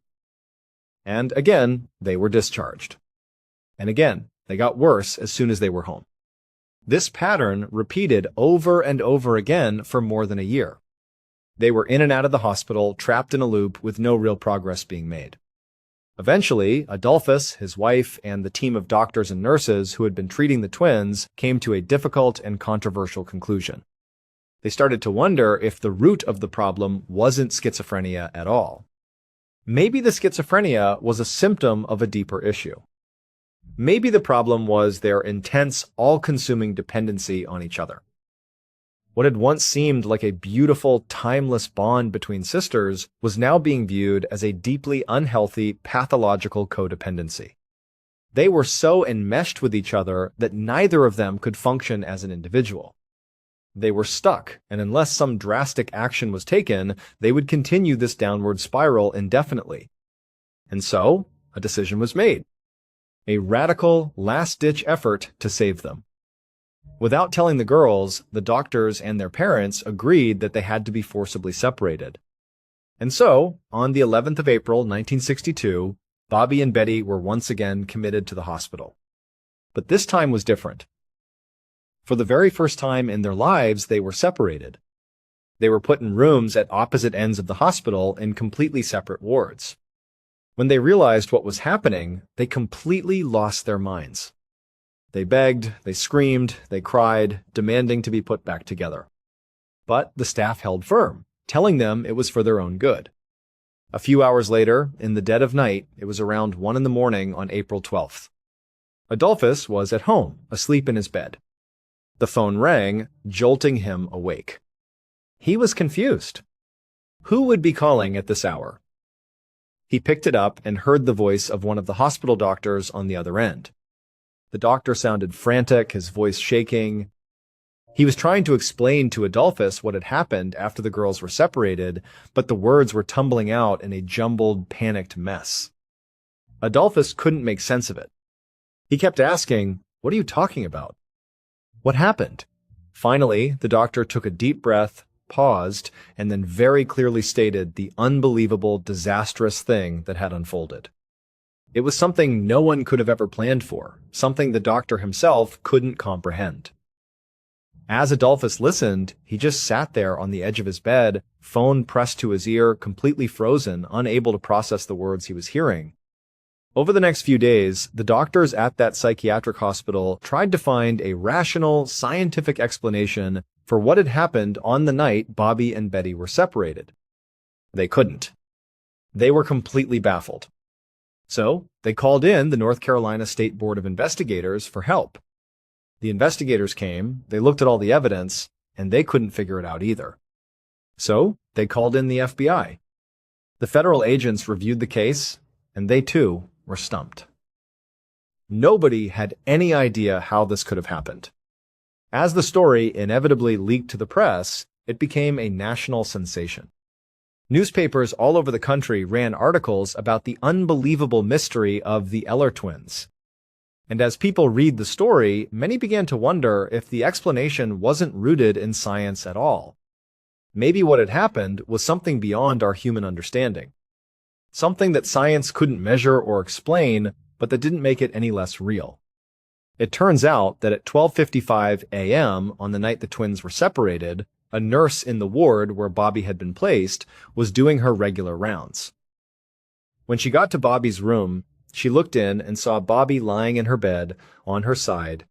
And again, they were discharged. And again, they got worse as soon as they were home. This pattern repeated over and over again for more than a year. They were in and out of the hospital, trapped in a loop with no real progress being made. Eventually, Adolphus, his wife, and the team of doctors and nurses who had been treating the twins came to a difficult and controversial conclusion. They started to wonder if the root of the problem wasn't schizophrenia at all. Maybe the schizophrenia was a symptom of a deeper issue. Maybe the problem was their intense, all-consuming dependency on each other. What had once seemed like a beautiful, timeless bond between sisters was now being viewed as a deeply unhealthy, pathological codependency. They were so enmeshed with each other that neither of them could function as an individual. They were stuck, and unless some drastic action was taken, they would continue this downward spiral indefinitely. And so, a decision was made. A radical, last-ditch effort to save them. Without telling the girls, the doctors and their parents agreed that they had to be forcibly separated. And so, on the 11th of April, 1962, Bobby and Betty were once again committed to the hospital. But this time was different. For the very first time in their lives, they were separated. They were put in rooms at opposite ends of the hospital in completely separate wards. When they realized what was happening, they completely lost their minds. They begged, they screamed, they cried, demanding to be put back together. But the staff held firm, telling them it was for their own good. A few hours later, in the dead of night, it was around 1 a.m. on April 12th. Adolphus was at home, asleep in his bed. The phone rang, jolting him awake. He was confused. Who would be calling at this hour? He picked it up and heard the voice of one of the hospital doctors on the other end. The doctor sounded frantic, his voice shaking. He was trying to explain to Adolphus what had happened after the girls were separated, but the words were tumbling out in a jumbled, panicked mess. Adolphus couldn't make sense of it. He kept asking, "What are you talking about? What happened?" Finally, the doctor took a deep breath, paused, and then very clearly stated the unbelievable, disastrous thing that had unfolded. It was something no one could have ever planned for, something the doctor himself couldn't comprehend. As Adolphus listened, he just sat there on the edge of his bed, phone pressed to his ear, completely frozen, unable to process the words he was hearing. Over the next few days, the doctors at that psychiatric hospital tried to find a rational, scientific explanation for what had happened on the night Bobby and Betty were separated. They couldn't. They were completely baffled. So, they called in the North Carolina State Board of Investigators for help. The investigators came, they looked at all the evidence, and they couldn't figure it out either. So, they called in the FBI. The federal agents reviewed the case, and they too were stumped. Nobody had any idea how this could have happened. As the story inevitably leaked to the press, it became a national sensation. Newspapers all over the country ran articles about the unbelievable mystery of the Eller twins. And as people read the story, many began to wonder if the explanation wasn't rooted in science at all. Maybe what had happened was something beyond our human understanding. Something that science couldn't measure or explain, but that didn't make it any less real. It turns out that at 12:55 a.m. on the night the twins were separated, a nurse in the ward where Bobby had been placed was doing her regular rounds. When she got to Bobby's room, she looked in and saw Bobby lying in her bed, on her side.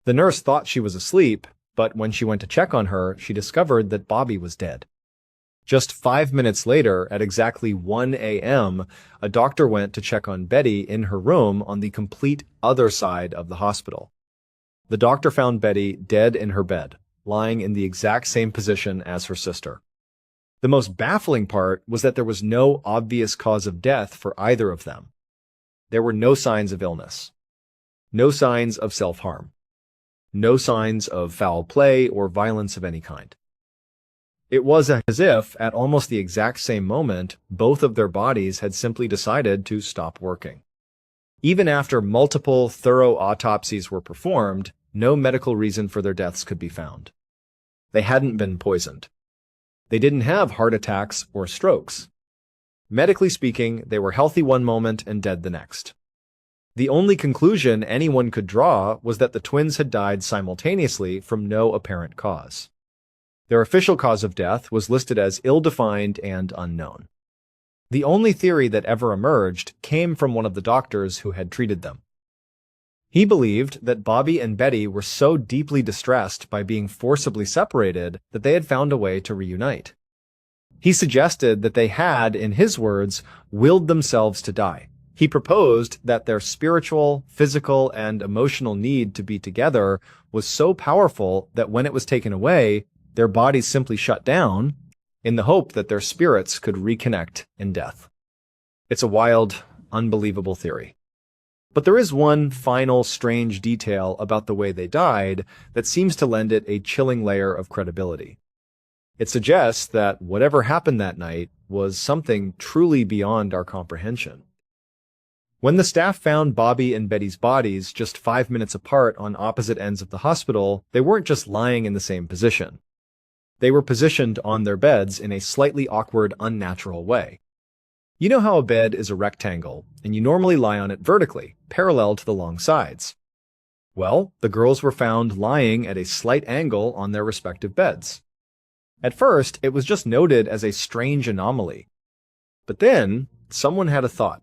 The nurse thought she was asleep, but when she went to check on her, she discovered that Bobby was dead. Just 5 minutes later, at exactly 1 a.m., a doctor went to check on Betty in her room on the complete other side of the hospital. The doctor found Betty dead in her bed, lying in the exact same position as her sister. The most baffling part was that there was no obvious cause of death for either of them. There were no signs of illness, no signs of self-harm, no signs of foul play or violence of any kind. It was as if, at almost the exact same moment, both of their bodies had simply decided to stop working. Even after multiple, thorough autopsies were performed, no medical reason for their deaths could be found. They hadn't been poisoned. They didn't have heart attacks or strokes. Medically speaking, they were healthy one moment and dead the next. The only conclusion anyone could draw was that the twins had died simultaneously from no apparent cause. Their official cause of death was listed as ill-defined and unknown. The only theory that ever emerged came from one of the doctors who had treated them. He believed that Bobby and Betty were so deeply distressed by being forcibly separated that they had found a way to reunite. He suggested that they had, in his words, willed themselves to die. He proposed that their spiritual, physical, and emotional need to be together was so powerful that when it was taken away, their bodies simply shut down in the hope that their spirits could reconnect in death. It's a wild, unbelievable theory. But there is one final strange detail about the way they died that seems to lend it a chilling layer of credibility. It suggests that whatever happened that night was something truly beyond our comprehension. When the staff found Bobby and Betty's bodies just 5 minutes apart on opposite ends of the hospital, they weren't just lying in the same position. They were positioned on their beds in a slightly awkward, unnatural way. You know how a bed is a rectangle, and you normally lie on it vertically, parallel to the long sides. Well, the girls were found lying at a slight angle on their respective beds. At first, it was just noted as a strange anomaly. But then, someone had a thought.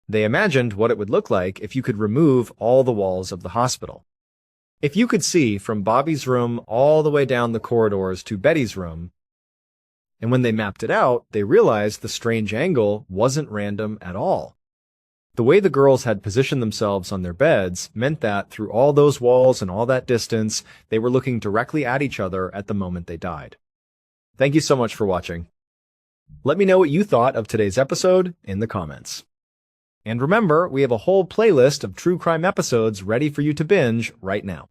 They imagined what it would look like if you could remove all the walls of the hospital. If you could see from Bobby's room all the way down the corridors to Betty's room, and when they mapped it out, they realized the strange angle wasn't random at all. The way the girls had positioned themselves on their beds meant that through all those walls and all that distance, they were looking directly at each other at the moment they died. Thank you so much for watching. Let me know what you thought of today's episode in the comments. And remember, we have a whole playlist of true crime episodes ready for you to binge right now.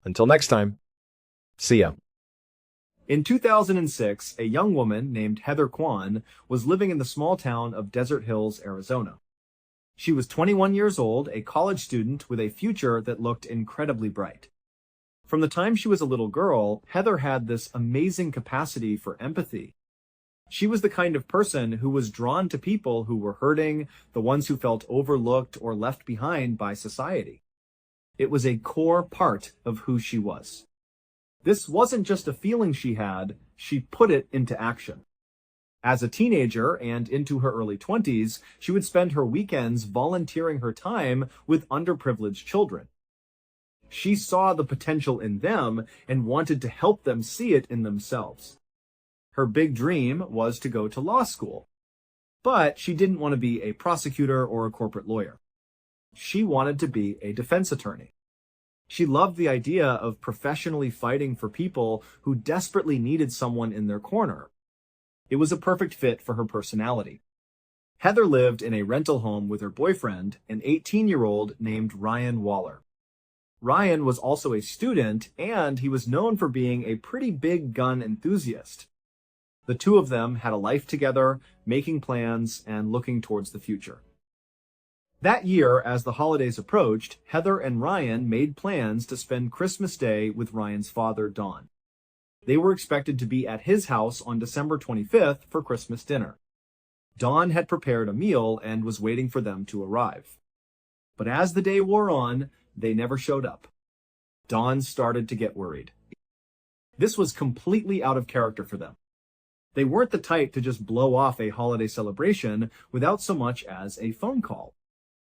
Until next time, see ya. In 2006, a young woman named Heather Kwan was living in the small town of Desert Hills, Arizona. She was 21 years old, a college student with a future that looked incredibly bright. From the time she was a little girl, Heather had this amazing capacity for empathy. She was the kind of person who was drawn to people who were hurting, the ones who felt overlooked or left behind by society. It was a core part of who she was. This wasn't just a feeling she had, she put it into action. As a teenager and into her early 20s, she would spend her weekends volunteering her time with underprivileged children. She saw the potential in them and wanted to help them see it in themselves. Her big dream was to go to law school, but she didn't want to be a prosecutor or a corporate lawyer. She wanted to be a defense attorney. She loved the idea of professionally fighting for people who desperately needed someone in their corner. It was a perfect fit for her personality. Heather lived in a rental home with her boyfriend, an 18-year-old named Ryan Waller. Ryan was also a student, and he was known for being a pretty big gun enthusiast. The two of them had a life together, making plans and looking towards the future. That year, as the holidays approached, Heather and Ryan made plans to spend Christmas Day with Ryan's father, Don. They were expected to be at his house on December 25th for Christmas dinner. Don had prepared a meal and was waiting for them to arrive. But as the day wore on, they never showed up. Don started to get worried. This was completely out of character for them. They weren't the type to just blow off a holiday celebration without so much as a phone call.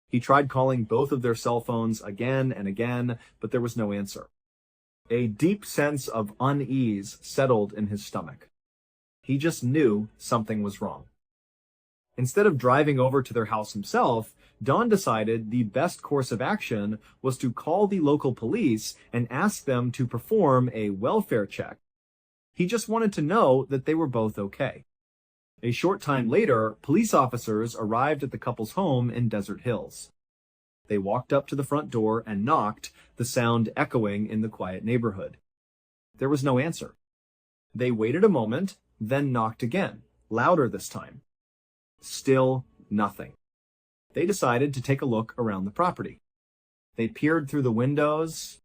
He tried calling both of their cell phones again and again, but there was no answer. A deep sense of unease settled in his stomach. He just knew something was wrong. Instead of driving over to their house himself, Don decided the best course of action was to call the local police and ask them to perform a welfare check. He just wanted to know that they were both okay. A short time later, police officers arrived at the couple's home in Desert Hills. They walked up to the front door and knocked, the sound echoing in the quiet neighborhood. There was no answer. They waited a moment, then knocked again, louder this time. Still nothing. They decided to take a look around the property. They peered through the windows.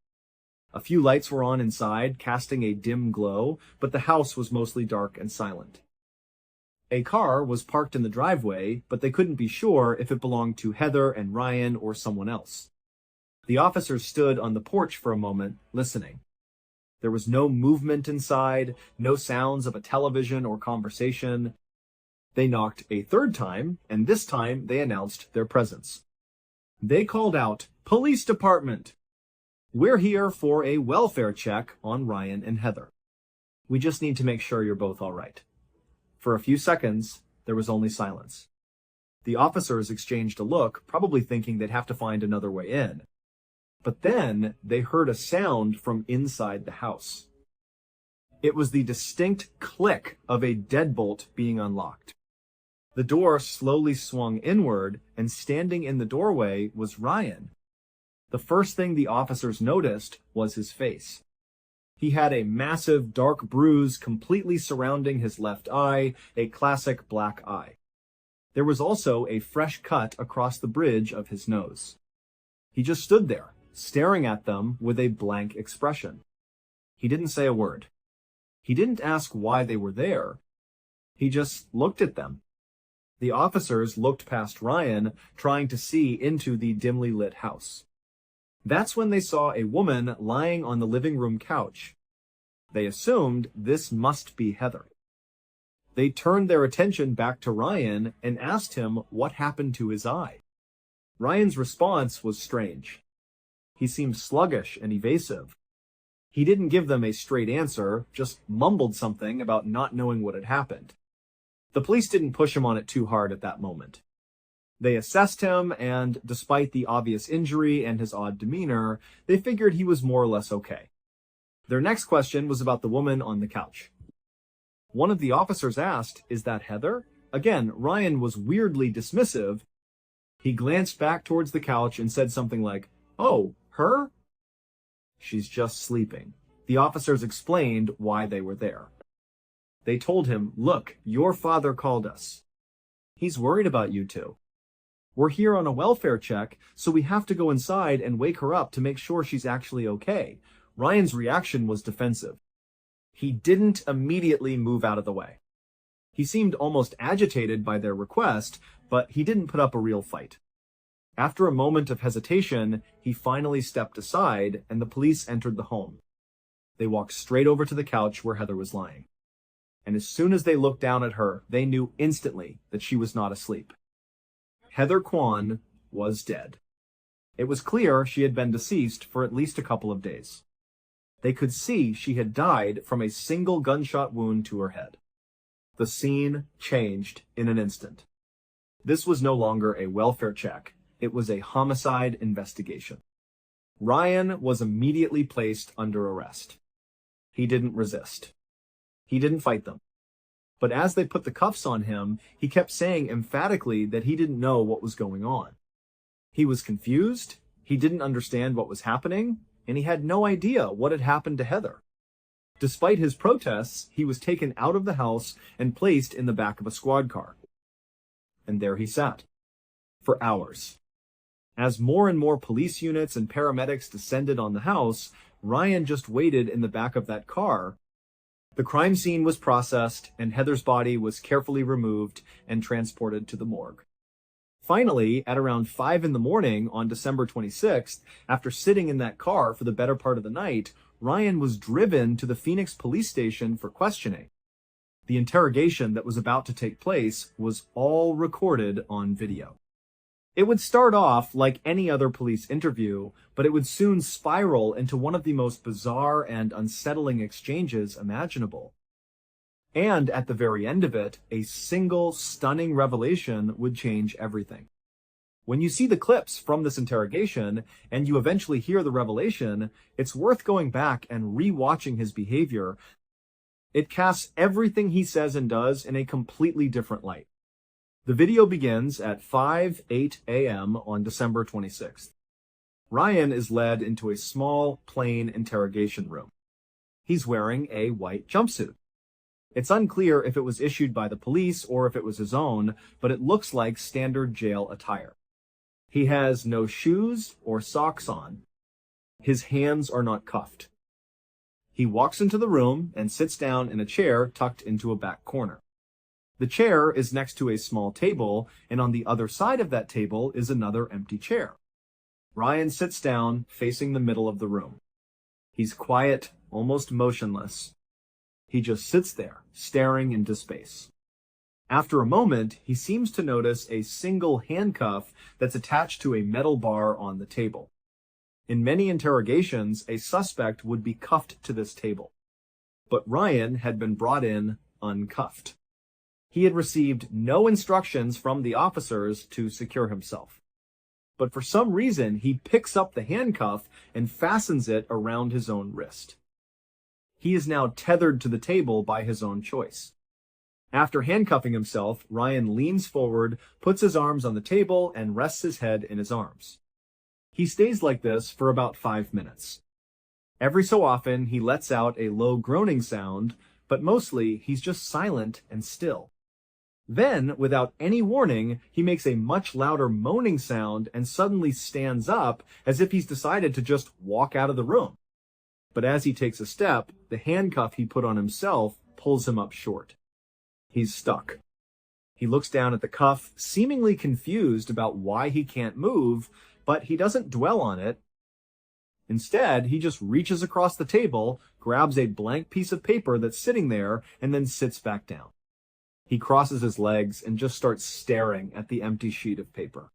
A few lights were on inside, casting a dim glow, but the house was mostly dark and silent. A car was parked in the driveway, but they couldn't be sure if it belonged to Heather and Ryan or someone else. The officers stood on the porch for a moment, listening. There was no movement inside, no sounds of a television or conversation. They knocked a third time, and this time they announced their presence. They called out, "Police Department! We're here for a welfare check on Ryan and Heather. We just need to make sure you're both all right." For a few seconds, there was only silence. The officers exchanged a look, probably thinking they'd have to find another way in. But then they heard a sound from inside the house. It was the distinct click of a deadbolt being unlocked. The door slowly swung inward, and standing in the doorway was Ryan. The first thing the officers noticed was his face. He had a massive dark bruise completely surrounding his left eye, a classic black eye. There was also a fresh cut across the bridge of his nose. He just stood there, staring at them with a blank expression. He didn't say a word. He didn't ask why they were there. He just looked at them. The officers looked past Ryan, trying to see into the dimly lit house. That's when they saw a woman lying on the living room couch. They assumed this must be Heather. They turned their attention back to Ryan and asked him what happened to his eye. Ryan's response was strange. He seemed sluggish and evasive. He didn't give them a straight answer, just mumbled something about not knowing what had happened. The police didn't push him on it too hard at that moment. They assessed him, and despite the obvious injury and his odd demeanor, they figured he was more or less okay. Their next question was about the woman on the couch. One of the officers asked, "Is that Heather?" Again, Ryan was weirdly dismissive. He glanced back towards the couch and said something like, "Oh, her? She's just sleeping." The officers explained why they were there. They told him, "Look, your father called us. He's worried about you two. We're here on a welfare check, so we have to go inside and wake her up to make sure she's actually okay." Ryan's reaction was defensive. He didn't immediately move out of the way. He seemed almost agitated by their request, but he didn't put up a real fight. After a moment of hesitation, he finally stepped aside, and the police entered the home. They walked straight over to the couch where Heather was lying. And as soon as they looked down at her, they knew instantly that she was not asleep. Heather Kwan was dead. It was clear she had been deceased for at least a couple of days. They could see she had died from a single gunshot wound to her head. The scene changed in an instant. This was no longer a welfare check. It was a homicide investigation. Ryan was immediately placed under arrest. He didn't resist. He didn't fight them. But as they put the cuffs on him, he kept saying emphatically that he didn't know what was going on. He was confused, he didn't understand what was happening, and he had no idea what had happened to Heather. Despite his protests, he was taken out of the house and placed in the back of a squad car. And there he sat, for hours. As more and more police units and paramedics descended on the house, Ryan just waited in the back of that car. The crime scene was processed, and Heather's body was carefully removed and transported to the morgue. Finally, at around 5 in the morning on December 26th, after sitting in that car for the better part of the night, Ryan was driven to the Phoenix police station for questioning. The interrogation that was about to take place was all recorded on video. It would start off like any other police interview, but it would soon spiral into one of the most bizarre and unsettling exchanges imaginable. And at the very end of it, a single stunning revelation would change everything. When you see the clips from this interrogation, and you eventually hear the revelation, it's worth going back and re-watching his behavior. It casts everything he says and does in a completely different light. The video begins at 5:08 a.m. on December 26th. Ryan is led into a small, plain interrogation room. He's wearing a white jumpsuit. It's unclear if it was issued by the police or if it was his own, but it looks like standard jail attire. He has no shoes or socks on. His hands are not cuffed. He walks into the room and sits down in a chair tucked into a back corner. The chair is next to a small table, and on the other side of that table is another empty chair. Ryan sits down, facing the middle of the room. He's quiet, almost motionless. He just sits there, staring into space. After a moment, he seems to notice a single handcuff that's attached to a metal bar on the table. In many interrogations, a suspect would be cuffed to this table. But Ryan had been brought in uncuffed. He had received no instructions from the officers to secure himself. But for some reason, he picks up the handcuff and fastens it around his own wrist. He is now tethered to the table by his own choice. After handcuffing himself, Ryan leans forward, puts his arms on the table, and rests his head in his arms. He stays like this for about 5 minutes. Every so often, he lets out a low groaning sound, but mostly he's just silent and still. Then, without any warning, he makes a much louder moaning sound and suddenly stands up as if he's decided to just walk out of the room. But as he takes a step, the handcuff he put on himself pulls him up short. He's stuck. He looks down at the cuff, seemingly confused about why he can't move, but he doesn't dwell on it. Instead, he just reaches across the table, grabs a blank piece of paper that's sitting there, and then sits back down. He crosses his legs and just starts staring at the empty sheet of paper.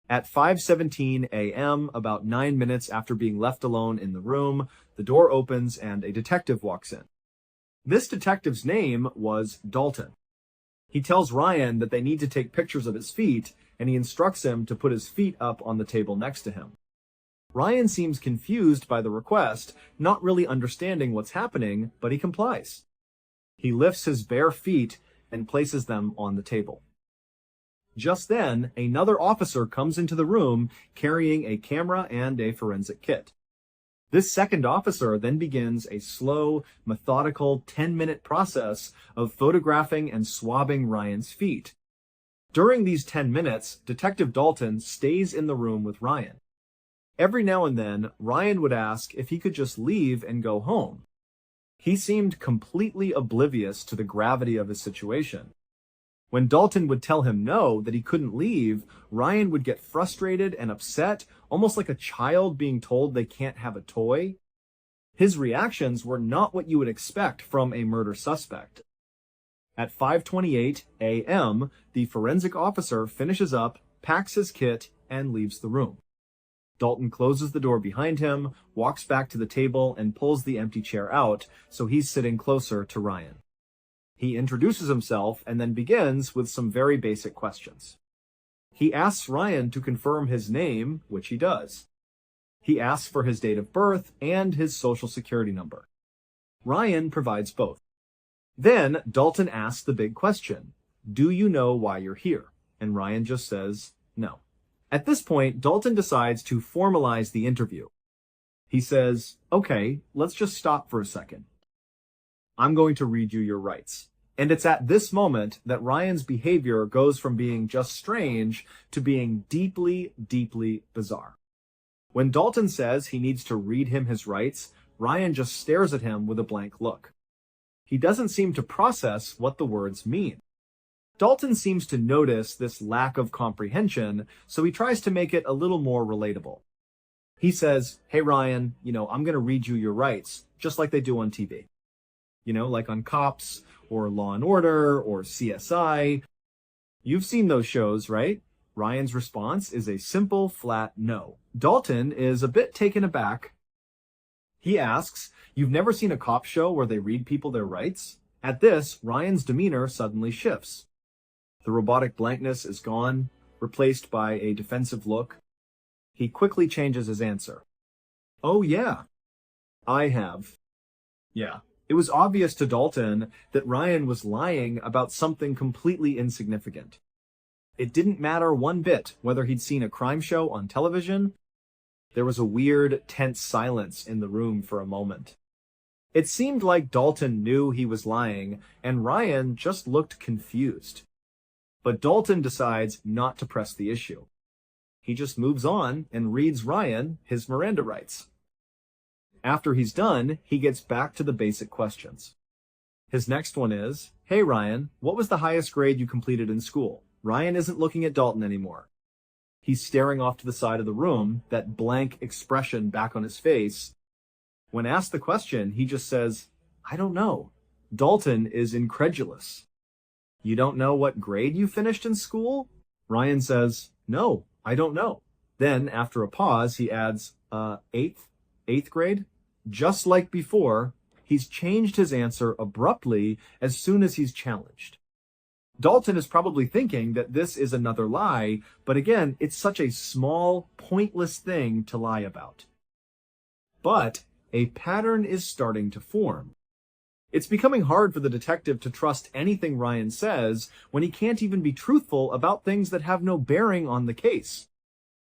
At 5:17 a.m., about 9 minutes after being left alone in the room, the door opens and a detective walks in. This detective's name was Dalton. He tells Ryan that they need to take pictures of his feet, and he instructs him to put his feet up on the table next to him. Ryan seems confused by the request, not really understanding what's happening, but he complies. He lifts his bare feet and places them on the table. Just then, another officer comes into the room carrying a camera and a forensic kit. This second officer then begins a slow, methodical 10-minute process of photographing and swabbing Ryan's feet. During these 10 minutes, Detective Dalton stays in the room with Ryan. Every now and then, Ryan would ask if he could just leave and go home. He seemed completely oblivious to the gravity of his situation. When Dalton would tell him no, that he couldn't leave, Ryan would get frustrated and upset, almost like a child being told they can't have a toy. His reactions were not what you would expect from a murder suspect. At 5:28 a.m., the forensic officer finishes up, packs his kit, and leaves the room. Dalton closes the door behind him, walks back to the table, and pulls the empty chair out, so he's sitting closer to Ryan. He introduces himself and then begins with some very basic questions. He asks Ryan to confirm his name, which he does. He asks for his date of birth and his social security number. Ryan provides both. Then Dalton asks the big question, "Do you know why you're here?" And Ryan just says, "No." At this point, Dalton decides to formalize the interview. He says, "Okay, let's just stop for a second. I'm going to read you your rights." And it's at this moment that Ryan's behavior goes from being just strange to being deeply, deeply bizarre. When Dalton says he needs to read him his rights, Ryan just stares at him with a blank look. He doesn't seem to process what the words mean. Dalton seems to notice this lack of comprehension, so he tries to make it a little more relatable. He says, "Hey Ryan, I'm going to read you your rights, just like they do on TV. Like on Cops, or Law and Order, or CSI. You've seen those shows, right?" Ryan's response is a simple, flat no. Dalton is a bit taken aback. He asks, "You've never seen a cop show where they read people their rights?" At this, Ryan's demeanor suddenly shifts. The robotic blankness is gone, replaced by a defensive look. He quickly changes his answer. "Oh yeah, I have." Yeah. It was obvious to Dalton that Ryan was lying about something completely insignificant. It didn't matter one bit whether he'd seen a crime show on television. There was a weird, tense silence in the room for a moment. It seemed like Dalton knew he was lying, and Ryan just looked confused. But Dalton decides not to press the issue. He just moves on and reads Ryan his Miranda rights. After he's done, he gets back to the basic questions. His next one is, "Hey Ryan, what was the highest grade you completed in school?" Ryan isn't looking at Dalton anymore. He's staring off to the side of the room, that blank expression back on his face. When asked the question, he just says, "I don't know." Dalton is incredulous. "You don't know what grade you finished in school?" Ryan says, "No, I don't know." Then, after a pause, he adds, eighth grade? Just like before, he's changed his answer abruptly as soon as he's challenged. Dalton is probably thinking that this is another lie, but again, it's such a small, pointless thing to lie about. But a pattern is starting to form. It's becoming hard for the detective to trust anything Ryan says when he can't even be truthful about things that have no bearing on the case.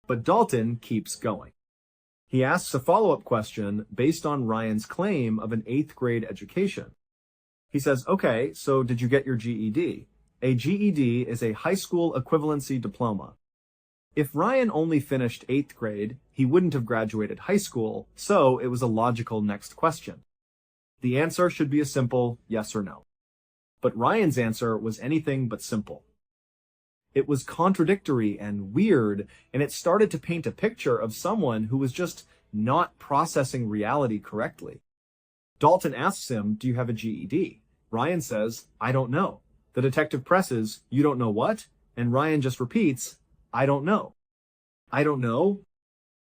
But Dalton keeps going. He asks a follow-up question based on Ryan's claim of an 8th grade education. He says, okay, so did you get your GED? A GED is a high school equivalency diploma. If Ryan only finished 8th grade, he wouldn't have graduated high school, so it was a logical next question. The answer should be a simple yes or no. But Ryan's answer was anything but simple. It was contradictory and weird, and it started to paint a picture of someone who was just not processing reality correctly. Dalton asks him, do you have a GED? Ryan says, I don't know. The detective presses, you don't know what? And Ryan just repeats, I don't know. I don't know.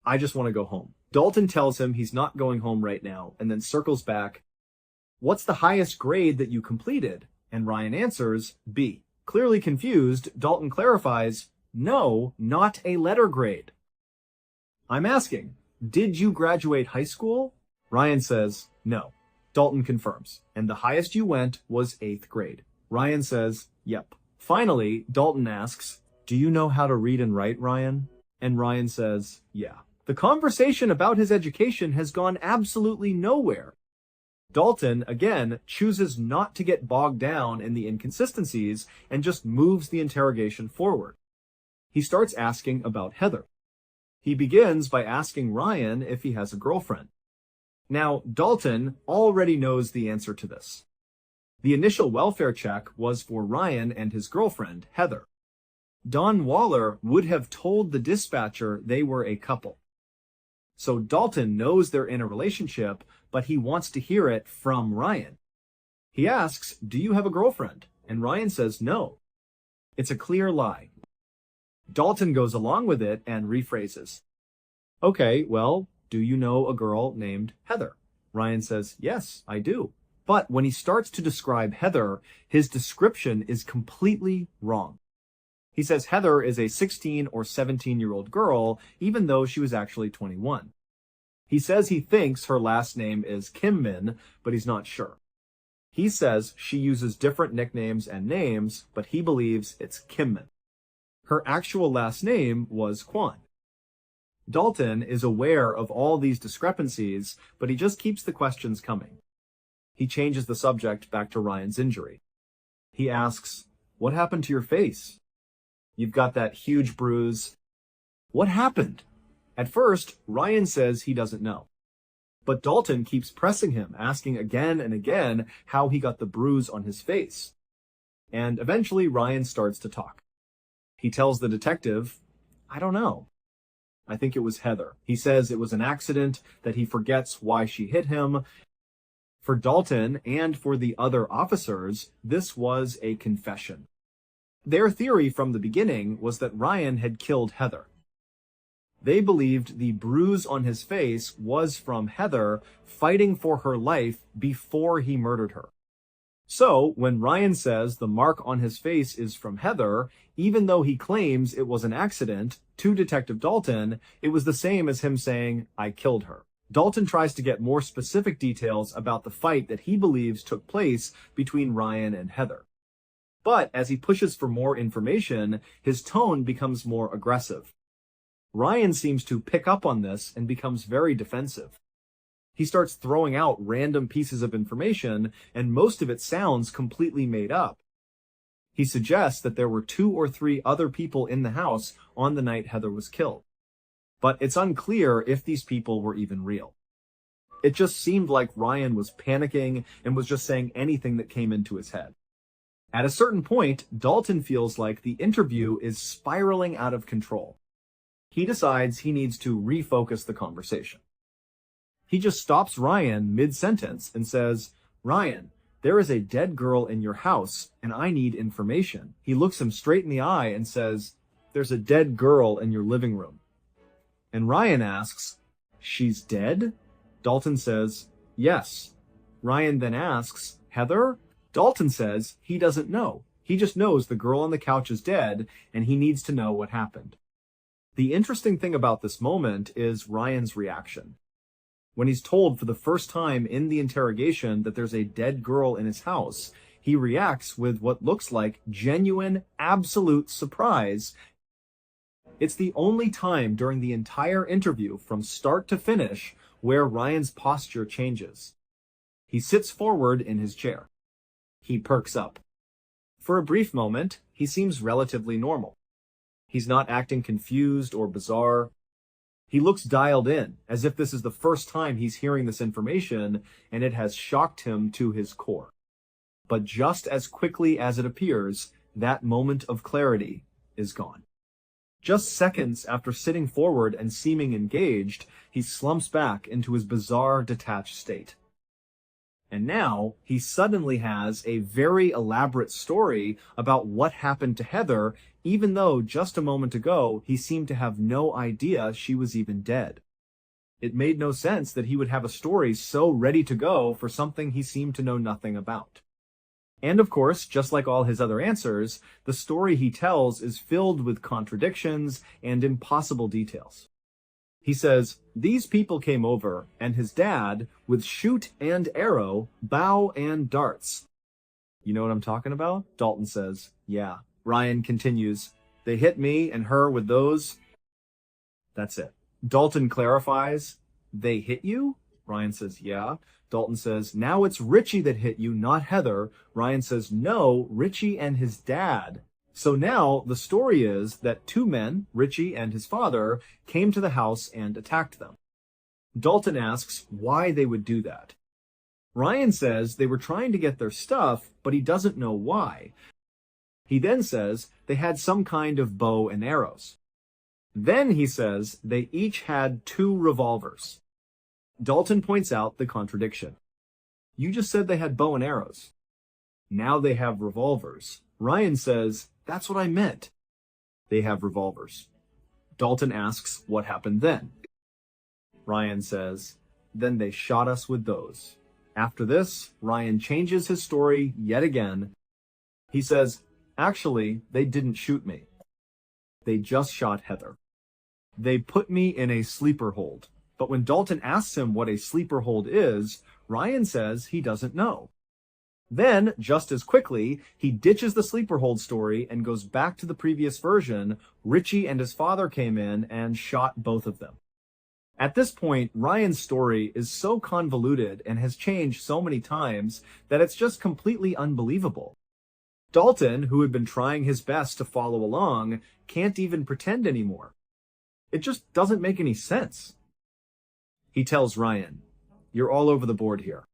I just want to go home. Dalton tells him he's not going home right now, and then circles back. What's the highest grade that you completed? And Ryan answers, B. Clearly confused, Dalton clarifies, no, not a letter grade. I'm asking, did you graduate high school? Ryan says, no. Dalton confirms, and the highest you went was 8th grade. Ryan says, yep. Finally, Dalton asks, do you know how to read and write, Ryan? And Ryan says, yeah. The conversation about his education has gone absolutely nowhere. Dalton, again, chooses not to get bogged down in the inconsistencies and just moves the interrogation forward. He starts asking about Heather. He begins by asking Ryan if he has a girlfriend. Now, Dalton already knows the answer to this. The initial welfare check was for Ryan and his girlfriend, Heather. Don Waller would have told the dispatcher they were a couple. So Dalton knows they're in a relationship, but he wants to hear it from Ryan. He asks, do you have a girlfriend? And Ryan says no. It's a clear lie. Dalton goes along with it and rephrases. Okay, well, do you know a girl named Heather? Ryan says, yes, I do. But when he starts to describe Heather, his description is completely wrong. He says Heather is a 16 or 17-year-old girl, even though she was actually 21. He says he thinks her last name is Kimmin, but he's not sure. He says she uses different nicknames and names, but he believes it's Kimmin. Her actual last name was Kwan. Dalton is aware of all these discrepancies, but he just keeps the questions coming. He changes the subject back to Ryan's injury. He asks, what happened to your face? You've got that huge bruise. What happened? At first, Ryan says he doesn't know. But Dalton keeps pressing him, asking again and again how he got the bruise on his face. And eventually Ryan starts to talk. He tells the detective, I don't know. I think it was Heather. He says it was an accident, that he forgets why she hit him. For Dalton and for the other officers, this was a confession. Their theory from the beginning was that Ryan had killed Heather. They believed the bruise on his face was from Heather fighting for her life before he murdered her. So, when Ryan says the mark on his face is from Heather, even though he claims it was an accident, to Detective Dalton, it was the same as him saying, I killed her. Dalton tries to get more specific details about the fight that he believes took place between Ryan and Heather. But as he pushes for more information, his tone becomes more aggressive. Ryan seems to pick up on this and becomes very defensive. He starts throwing out random pieces of information, and most of it sounds completely made up. He suggests that there were 2 or 3 other people in the house on the night Heather was killed. But it's unclear if these people were even real. It just seemed like Ryan was panicking and was just saying anything that came into his head. At a certain point, Dalton feels like the interview is spiraling out of control. He decides he needs to refocus the conversation. He just stops Ryan mid-sentence and says, Ryan, there is a dead girl in your house, and I need information. He looks him straight in the eye and says, there's a dead girl in your living room. And Ryan asks, she's dead? Dalton says, yes. Ryan then asks, Heather? Dalton says he doesn't know. He just knows the girl on the couch is dead, and he needs to know what happened. The interesting thing about this moment is Ryan's reaction. When he's told for the first time in the interrogation that there's a dead girl in his house, he reacts with what looks like genuine, absolute surprise. It's the only time during the entire interview from start to finish where Ryan's posture changes. He sits forward in his chair. He perks up. For a brief moment, he seems relatively normal. He's not acting confused or bizarre. He looks dialed in, as if this is the first time he's hearing this information, and it has shocked him to his core. But just as quickly as it appears, that moment of clarity is gone. Just seconds after sitting forward and seeming engaged, he slumps back into his bizarre, detached state. And now, he suddenly has a very elaborate story about what happened to Heather, even though just a moment ago, he seemed to have no idea she was even dead. It made no sense that he would have a story so ready to go for something he seemed to know nothing about. And of course, just like all his other answers, the story he tells is filled with contradictions and impossible details. He says, these people came over, and his dad, with shoot and arrow, bow and darts. You know what I'm talking about? Dalton says, yeah. Ryan continues, they hit me and her with those. That's it. Dalton clarifies, they hit you? Ryan says, yeah. Dalton says, now it's Richie that hit you, not Heather. Ryan says, no, Richie and his dad. So now the story is that two men, Richie and his father, came to the house and attacked them. Dalton asks why they would do that. Ryan says they were trying to get their stuff, but he doesn't know why. He then says they had some kind of bow and arrows. Then he says they each had 2 revolvers. Dalton points out the contradiction. You just said they had bow and arrows. Now they have revolvers. Ryan says, that's what I meant. They have revolvers. Dalton asks what happened then. Ryan says, then they shot us with those. After this, Ryan changes his story yet again. He says, actually, they didn't shoot me. They just shot Heather. They put me in a sleeper hold. But when Dalton asks him what a sleeper hold is, Ryan says he doesn't know. Then, just as quickly, he ditches the sleeper hold story and goes back to the previous version. Richie and his father came in and shot both of them. At this point, Ryan's story is so convoluted and has changed so many times that it's just completely unbelievable. Dalton, who had been trying his best to follow along, can't even pretend anymore. It just doesn't make any sense. He tells Ryan, you're all over the board here.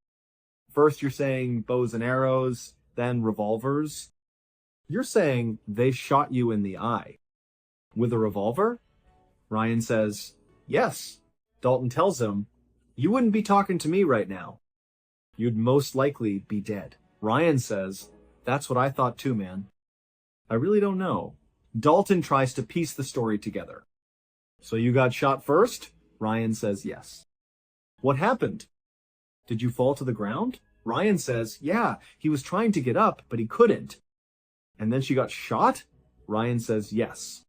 First you're saying bows and arrows, then revolvers. You're saying they shot you in the eye. With a revolver? Ryan says, yes. Dalton tells him, you wouldn't be talking to me right now. You'd most likely be dead. Ryan says, that's what I thought too, man. I really don't know. Dalton tries to piece the story together. So you got shot first? Ryan says yes. What happened? Did you fall to the ground? Ryan says, yeah, he was trying to get up, but he couldn't. And then she got shot? Ryan says, yes.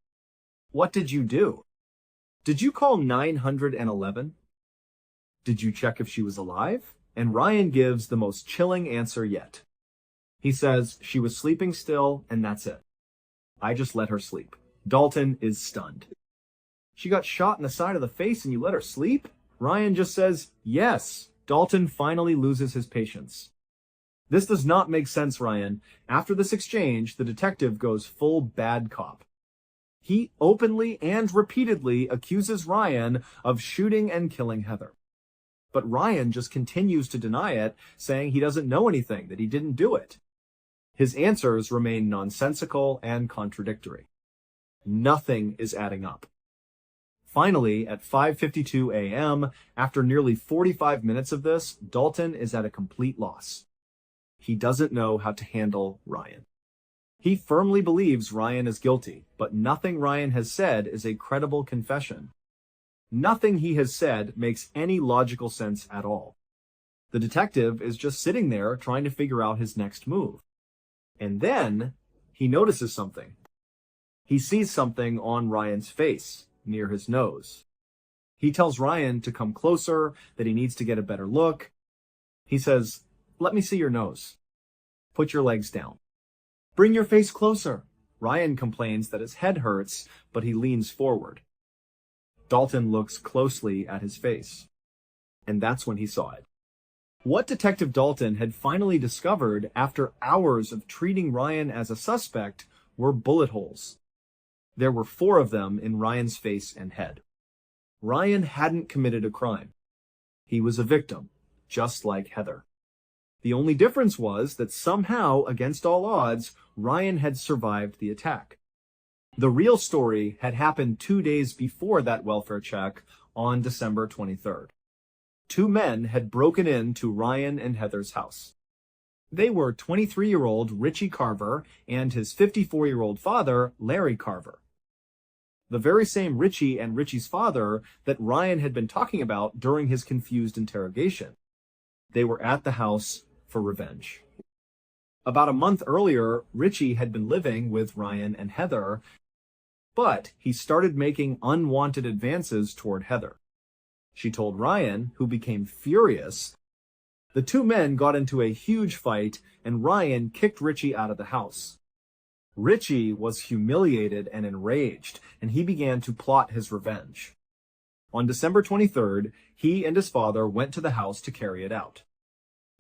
What did you do? Did you call 911? Did you check if she was alive? And Ryan gives the most chilling answer yet. He says, she was sleeping still, and that's it. I just let her sleep. Dalton is stunned. She got shot in the side of the face and you let her sleep? Ryan just says, yes. Dalton finally loses his patience. This does not make sense, Ryan. After this exchange, the detective goes full bad cop. He openly and repeatedly accuses Ryan of shooting and killing Heather. But Ryan just continues to deny it, saying he doesn't know anything, that he didn't do it. His answers remain nonsensical and contradictory. Nothing is adding up. Finally, at 5:52 a.m., after nearly 45 minutes of this, Dalton is at a complete loss. He doesn't know how to handle Ryan. He firmly believes Ryan is guilty, but nothing Ryan has said is a credible confession. Nothing he has said makes any logical sense at all. The detective is just sitting there trying to figure out his next move. And then, he notices something. He sees something on Ryan's face, near his nose. He tells Ryan to come closer, that he needs to get a better look. He says, "Let me see your nose. Put your legs down." "Bring your face closer." Ryan complains that his head hurts, but he leans forward. Dalton looks closely at his face, and that's when he saw it. What Detective Dalton had finally discovered after hours of treating Ryan as a suspect were bullet holes. There were 4 of them in Ryan's face and head. Ryan hadn't committed a crime. He was a victim, just like Heather. The only difference was that somehow, against all odds, Ryan had survived the attack. The real story had happened 2 days before that welfare check on December 23rd. 2 men had broken into Ryan and Heather's house. They were 23-year-old Richie Carver and his 54-year-old father, Larry Carver. The very same Richie and Richie's father that Ryan had been talking about during his confused interrogation. They were at the house for revenge. About a month earlier, Richie had been living with Ryan and Heather, but he started making unwanted advances toward Heather. She told Ryan, who became furious. The 2 men got into a huge fight, and Ryan kicked Richie out of the house. Richie was humiliated and enraged, and he began to plot his revenge. On December 23rd, he and his father went to the house to carry it out.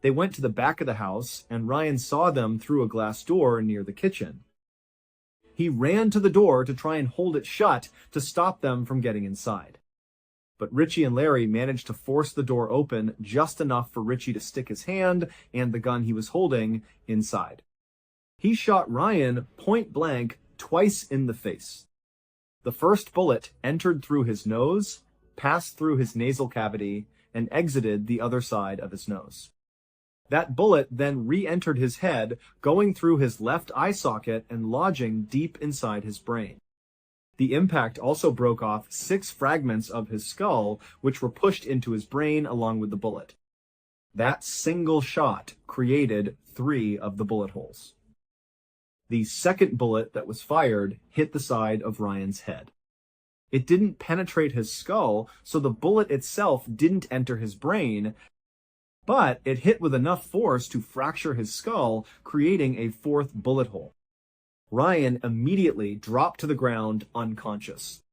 They went to the back of the house, and Ryan saw them through a glass door near the kitchen. He ran to the door to try and hold it shut to stop them from getting inside. But Richie and Larry managed to force the door open just enough for Richie to stick his hand and the gun he was holding inside. He shot Ryan point blank twice in the face. The first bullet entered through his nose, passed through his nasal cavity, and exited the other side of his nose. That bullet then re-entered his head, going through his left eye socket and lodging deep inside his brain. The impact also broke off 6 fragments of his skull, which were pushed into his brain along with the bullet. That single shot created 3 of the bullet holes. The second bullet that was fired hit the side of Ryan's head. It didn't penetrate his skull, so the bullet itself didn't enter his brain, but it hit with enough force to fracture his skull, creating a 4th bullet hole. Ryan immediately dropped to the ground unconscious.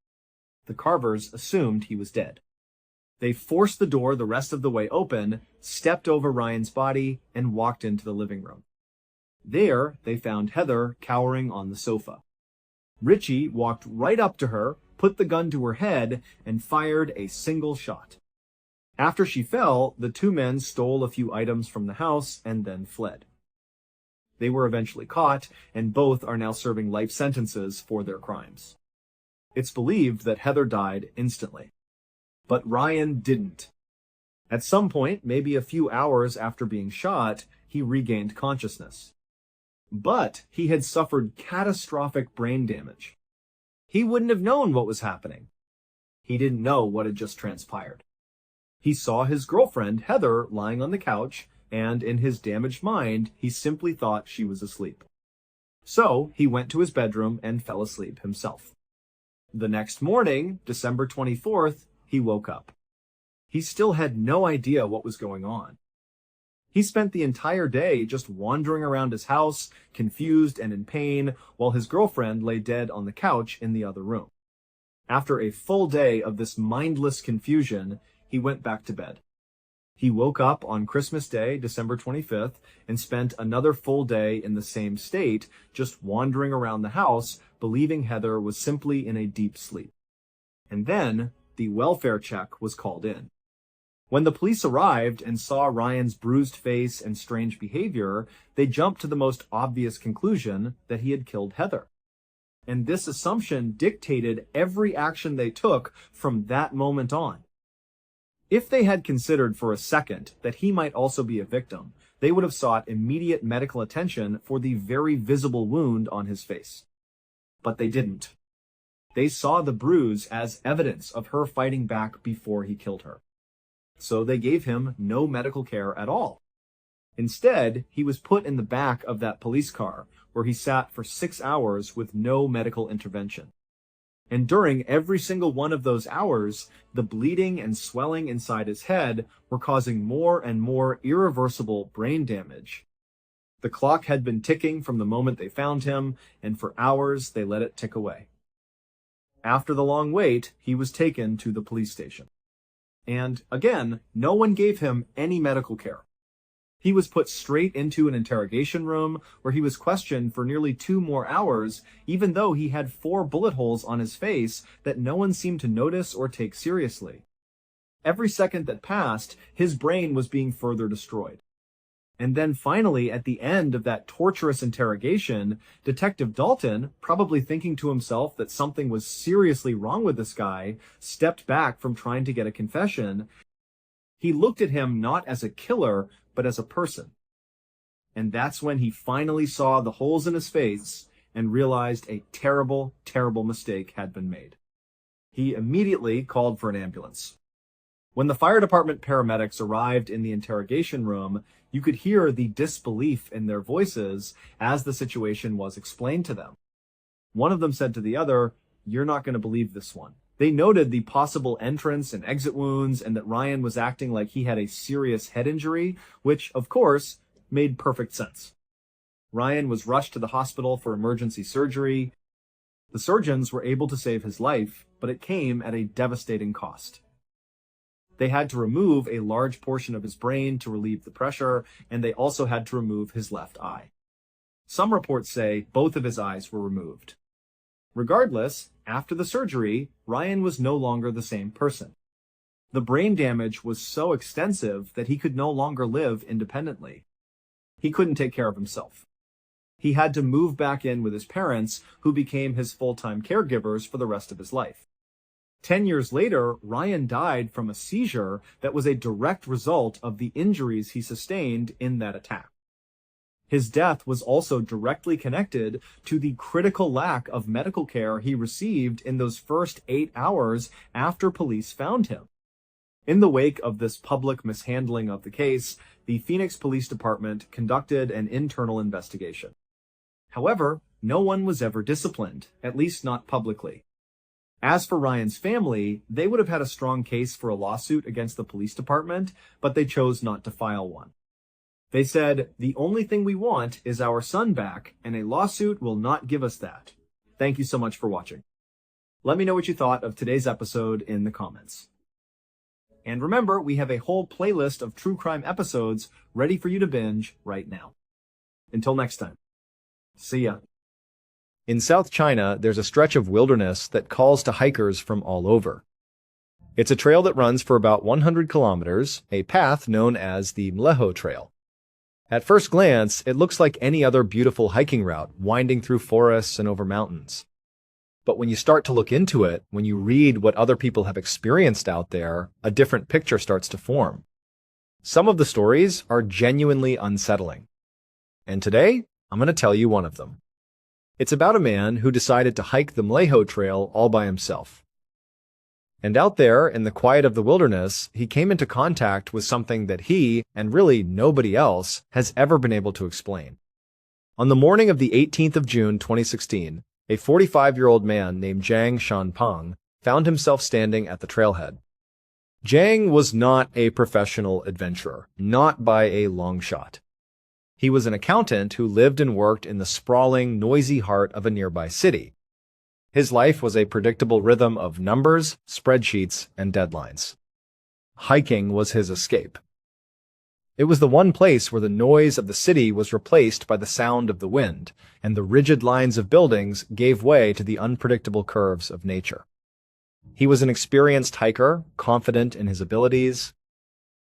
The Carvers assumed he was dead. They forced the door the rest of the way open, stepped over Ryan's body, and walked into the living room. There, they found Heather cowering on the sofa. Richie walked right up to her, put the gun to her head, and fired a single shot. After she fell, the 2 men stole a few items from the house and then fled. They were eventually caught, and both are now serving life sentences for their crimes. It's believed that Heather died instantly, but Ryan didn't. At some point, maybe a few hours after being shot, he regained consciousness. But he had suffered catastrophic brain damage. He wouldn't have known what was happening. He didn't know what had just transpired. He saw his girlfriend, Heather, lying on the couch, and in his damaged mind, he simply thought she was asleep. So he went to his bedroom and fell asleep himself. The next morning, December 24th, he woke up. He still had no idea what was going on. He spent the entire day just wandering around his house, confused and in pain, while his girlfriend lay dead on the couch in the other room. After a full day of this mindless confusion, he went back to bed. He woke up on Christmas Day, December 25th, and spent another full day in the same state, just wandering around the house, believing Heather was simply in a deep sleep. And then, the welfare check was called in. When the police arrived and saw Ryan's bruised face and strange behavior, they jumped to the most obvious conclusion that he had killed Heather. And this assumption dictated every action they took from that moment on. If they had considered for a second that he might also be a victim, they would have sought immediate medical attention for the very visible wound on his face. But they didn't. They saw the bruise as evidence of her fighting back before he killed her. So they gave him no medical care at all. Instead, he was put in the back of that police car, where he sat for 6 hours with no medical intervention. And during every single one of those hours, the bleeding and swelling inside his head were causing more and more irreversible brain damage. The clock had been ticking from the moment they found him, and for hours they let it tick away. After the long wait, he was taken to the police station. And again, no one gave him any medical care. He was put straight into an interrogation room where he was questioned for nearly 2 more hours, even though he had 4 bullet holes on his face that no one seemed to notice or take seriously. Every second that passed, his brain was being further destroyed. And then finally, at the end of that torturous interrogation, Detective Dalton, probably thinking to himself that something was seriously wrong with this guy, stepped back from trying to get a confession. He looked at him not as a killer, but as a person. And that's when he finally saw the holes in his face and realized a terrible, terrible mistake had been made. He immediately called for an ambulance. When the fire department paramedics arrived in the interrogation room, you could hear the disbelief in their voices as the situation was explained to them. One of them said to the other, "You're not going to believe this one." They noted the possible entrance and exit wounds and that Ryan was acting like he had a serious head injury, which, of course, made perfect sense. Ryan was rushed to the hospital for emergency surgery. The surgeons were able to save his life, but it came at a devastating cost. They had to remove a large portion of his brain to relieve the pressure, and they also had to remove his left eye. Some reports say both of his eyes were removed. Regardless, after the surgery, Ryan was no longer the same person. The brain damage was so extensive that he could no longer live independently. He couldn't take care of himself. He had to move back in with his parents, who became his full-time caregivers for the rest of his life. 10 years later, Ryan died from a seizure that was a direct result of the injuries he sustained in that attack. His death was also directly connected to the critical lack of medical care he received in those first 8 hours after police found him. In the wake of this public mishandling of the case, the Phoenix Police Department conducted an internal investigation. However, no one was ever disciplined, at least not publicly. As for Ryan's family, they would have had a strong case for a lawsuit against the police department, but they chose not to file one. They said, "The only thing we want is our son back, and a lawsuit will not give us that." Thank you so much for watching. Let me know what you thought of today's episode in the comments. And remember, we have a whole playlist of true crime episodes ready for you to binge right now. Until next time. See ya. In South China, there's a stretch of wilderness that calls to hikers from all over. It's a trail that runs for about 100 kilometers, a path known as the Mleho Trail. At first glance, it looks like any other beautiful hiking route, winding through forests and over mountains. But when you start to look into it, when you read what other people have experienced out there, a different picture starts to form. Some of the stories are genuinely unsettling. And today, I'm going to tell you one of them. It's about a man who decided to hike the Mleho Trail all by himself. And out there, in the quiet of the wilderness, he came into contact with something that he, and really nobody else, has ever been able to explain. On the morning of the 18th of June 2016, a 45-year-old man named Zhang Shanpeng found himself standing at the trailhead. Zhang was not a professional adventurer, not by a long shot. He was an accountant who lived and worked in the sprawling, noisy heart of a nearby city. His life was a predictable rhythm of numbers, spreadsheets, and deadlines. Hiking was his escape. It was the one place where the noise of the city was replaced by the sound of the wind, and the rigid lines of buildings gave way to the unpredictable curves of nature. He was an experienced hiker, confident in his abilities.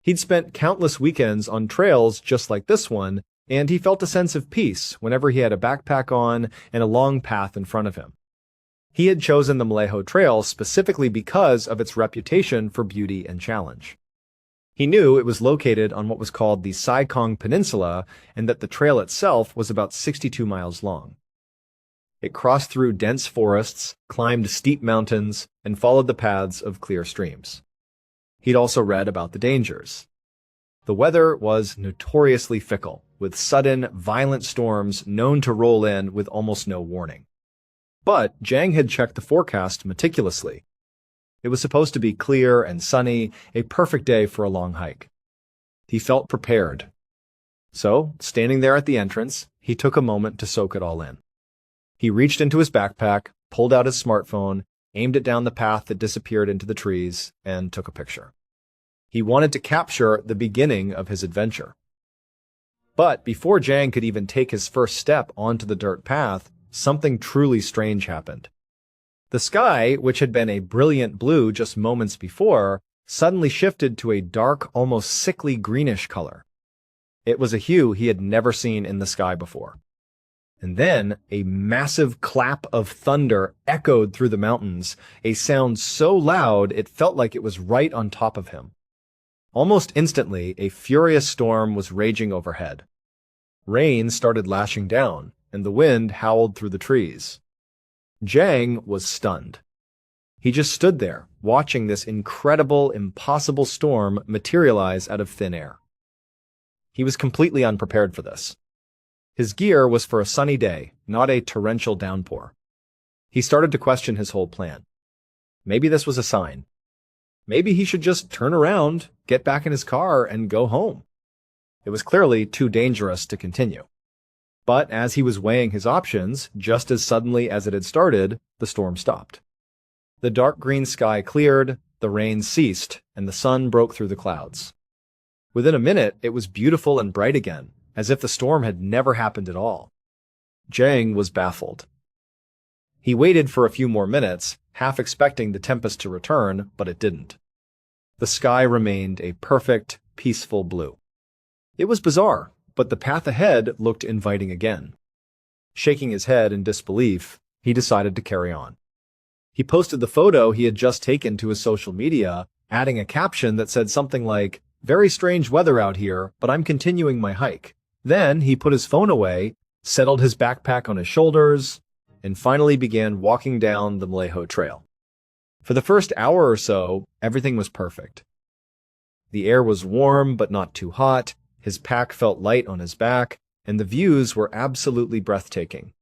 He'd spent countless weekends on trails just like this one, and he felt a sense of peace whenever he had a backpack on and a long path in front of him. He had chosen the Mleho Trail specifically because of its reputation for beauty and challenge. He knew it was located on what was called the Saikong Peninsula and that the trail itself was about 62 miles long. It crossed through dense forests, climbed steep mountains, and followed the paths of clear streams. He'd also read about the dangers. The weather was notoriously fickle, with sudden, violent storms known to roll in with almost no warning. But Jiang had checked the forecast meticulously. It was supposed to be clear and sunny, a perfect day for a long hike. He felt prepared. So, standing there at the entrance, he took a moment to soak it all in. He reached into his backpack, pulled out his smartphone, aimed it down the path that disappeared into the trees, and took a picture. He wanted to capture the beginning of his adventure. But before Jiang could even take his first step onto the dirt path, something truly strange happened. The sky, which had been a brilliant blue just moments before, suddenly shifted to a dark, almost sickly greenish color. It was a hue he had never seen in the sky before. And then a massive clap of thunder echoed through the mountains, a sound so loud it felt like it was right on top of him. Almost instantly, a furious storm was raging overhead. Rain started lashing down, and the wind howled through the trees. Jiang was stunned. He just stood there, watching this incredible, impossible storm materialize out of thin air. He was completely unprepared for this. His gear was for a sunny day, not a torrential downpour. He started to question his whole plan. Maybe this was a sign. Maybe he should just turn around, get back in his car, and go home. It was clearly too dangerous to continue. But as he was weighing his options, just as suddenly as it had started, the storm stopped. The dark green sky cleared, the rain ceased, and the sun broke through the clouds. Within a minute, it was beautiful and bright again, as if the storm had never happened at all. Jiang was baffled. He waited for a few more minutes, half expecting the tempest to return, but it didn't. The sky remained a perfect, peaceful blue. It was bizarre, but the path ahead looked inviting again. Shaking his head in disbelief, he decided to carry on. He posted the photo he had just taken to his social media, adding a caption that said something like, "Very strange weather out here, but I'm continuing my hike." Then he put his phone away, settled his backpack on his shoulders, and finally began walking down the Malejo Trail. For the first hour or so, everything was perfect. The air was warm but not too hot, his pack felt light on his back, and the views were absolutely breathtaking.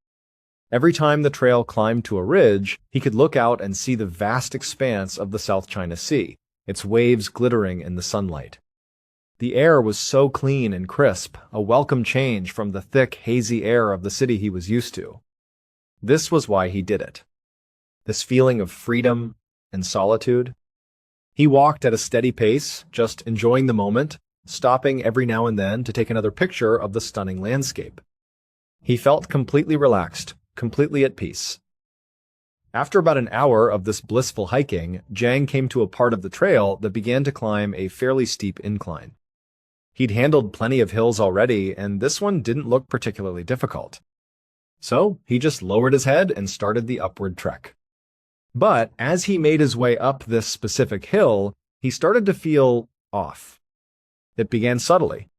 Every time the trail climbed to a ridge, he could look out and see the vast expanse of the South China Sea, its waves glittering in the sunlight. The air was so clean and crisp, a welcome change from the thick, hazy air of the city he was used to. This was why he did it. This feeling of freedom and solitude. He walked at a steady pace, just enjoying the moment, stopping every now and then to take another picture of the stunning landscape. He felt completely relaxed, completely at peace. After about an hour of this blissful hiking, Jiang came to a part of the trail that began to climb a fairly steep incline. He'd handled plenty of hills already, and this one didn't look particularly difficult. So he just lowered his head and started the upward trek. But as he made his way up this specific hill, he started to feel off. It began subtly.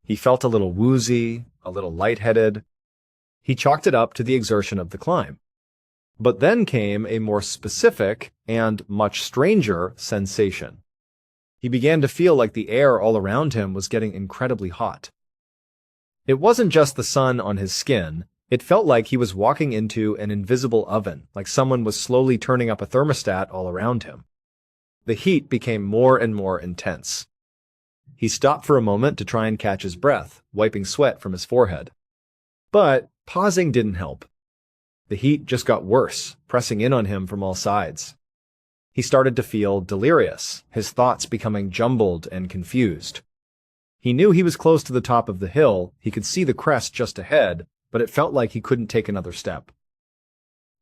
He felt a little woozy, a little lightheaded. He chalked it up to the exertion of the climb. But then came a more specific and much stranger sensation. He began to feel like the air all around him was getting incredibly hot. It wasn't just the sun on his skin. It felt like he was walking into an invisible oven, like someone was slowly turning up a thermostat all around him. The heat became more and more intense. He stopped for a moment to try and catch his breath, wiping sweat from his forehead. But pausing didn't help. The heat just got worse, pressing in on him from all sides. He started to feel delirious, his thoughts becoming jumbled and confused. He knew he was close to the top of the hill, he could see the crest just ahead, but it felt like he couldn't take another step.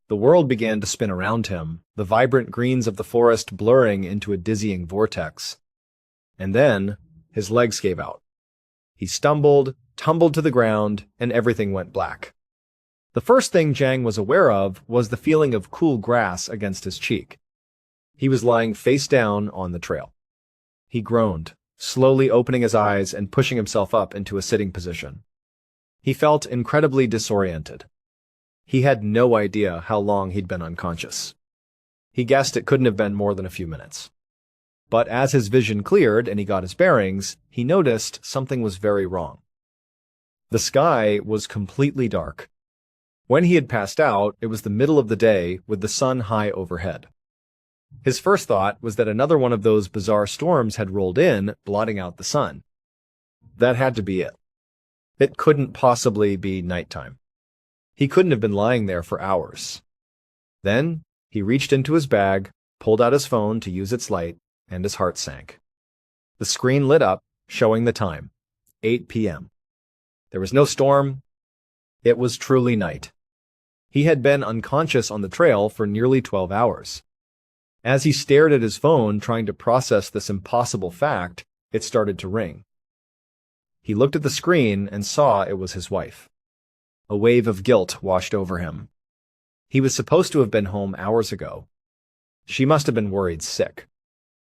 The world began to spin around him, the vibrant greens of the forest blurring into a dizzying vortex. And then, his legs gave out. He stumbled, tumbled to the ground, and everything went black. The first thing Jiang was aware of was the feeling of cool grass against his cheek. He was lying face down on the trail. He groaned, slowly opening his eyes and pushing himself up into a sitting position. He felt incredibly disoriented. He had no idea how long he'd been unconscious. He guessed it couldn't have been more than a few minutes. But as his vision cleared and he got his bearings, he noticed something was very wrong. The sky was completely dark. When he had passed out, it was the middle of the day with the sun high overhead. His first thought was that another one of those bizarre storms had rolled in, blotting out the sun. That had to be it. It couldn't possibly be nighttime. He couldn't have been lying there for hours. Then he reached into his bag, pulled out his phone to use its light, and his heart sank. The screen lit up, showing the time, 8 p.m. There was no storm. It was truly night. He had been unconscious on the trail for nearly 12 hours. As he stared at his phone, trying to process this impossible fact, it started to ring. He looked at the screen and saw it was his wife. A wave of guilt washed over him. He was supposed to have been home hours ago. She must have been worried sick.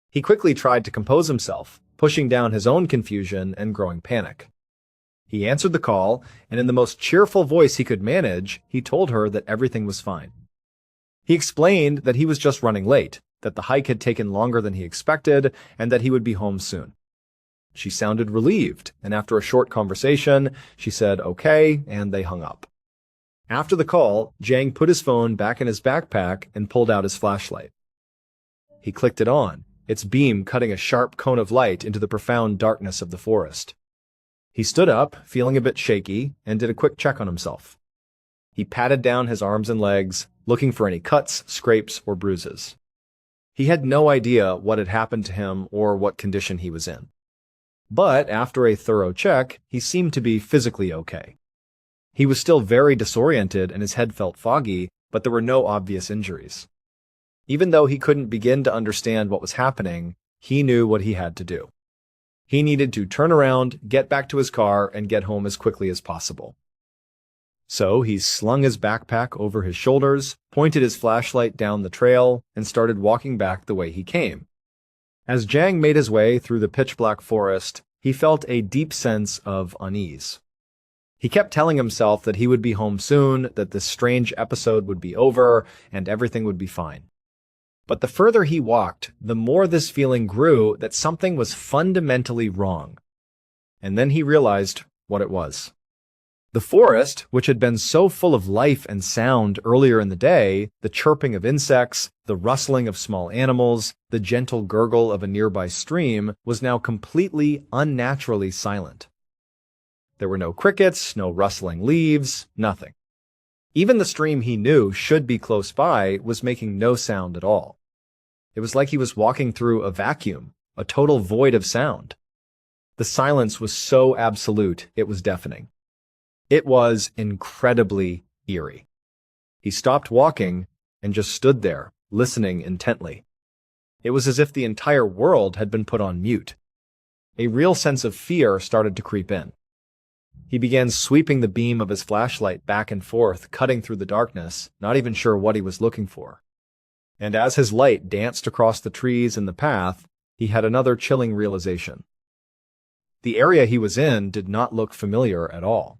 He quickly tried to compose himself, pushing down his own confusion and growing panic. He answered the call, and in the most cheerful voice he could manage, he told her that everything was fine. He explained that he was just running late, that the hike had taken longer than he expected, and that he would be home soon. She sounded relieved, and after a short conversation, she said okay, and they hung up. After the call, Jang put his phone back in his backpack and pulled out his flashlight. He clicked it on, its beam cutting a sharp cone of light into the profound darkness of the forest. He stood up, feeling a bit shaky, and did a quick check on himself. He patted down his arms and legs, looking for any cuts, scrapes, or bruises. He had no idea what had happened to him or what condition he was in. But after a thorough check, he seemed to be physically okay. He was still very disoriented and his head felt foggy, but there were no obvious injuries. Even though he couldn't begin to understand what was happening, he knew what he had to do. He needed to turn around, get back to his car, and get home as quickly as possible. So he slung his backpack over his shoulders, pointed his flashlight down the trail, and started walking back the way he came. As Jang made his way through the pitch-black forest, he felt a deep sense of unease. He kept telling himself that he would be home soon, that this strange episode would be over, and everything would be fine. But the further he walked, the more this feeling grew that something was fundamentally wrong. And then he realized what it was. The forest, which had been so full of life and sound earlier in the day, the chirping of insects, the rustling of small animals, the gentle gurgle of a nearby stream, was now completely unnaturally silent. There were no crickets, no rustling leaves, nothing. Even the stream he knew should be close by was making no sound at all. It was like he was walking through a vacuum, a total void of sound. The silence was so absolute, it was deafening. It was incredibly eerie. He stopped walking and just stood there, listening intently. It was as if the entire world had been put on mute. A real sense of fear started to creep in. He began sweeping the beam of his flashlight back and forth, cutting through the darkness, not even sure what he was looking for. And as his light danced across the trees in the path, he had another chilling realization. The area he was in did not look familiar at all.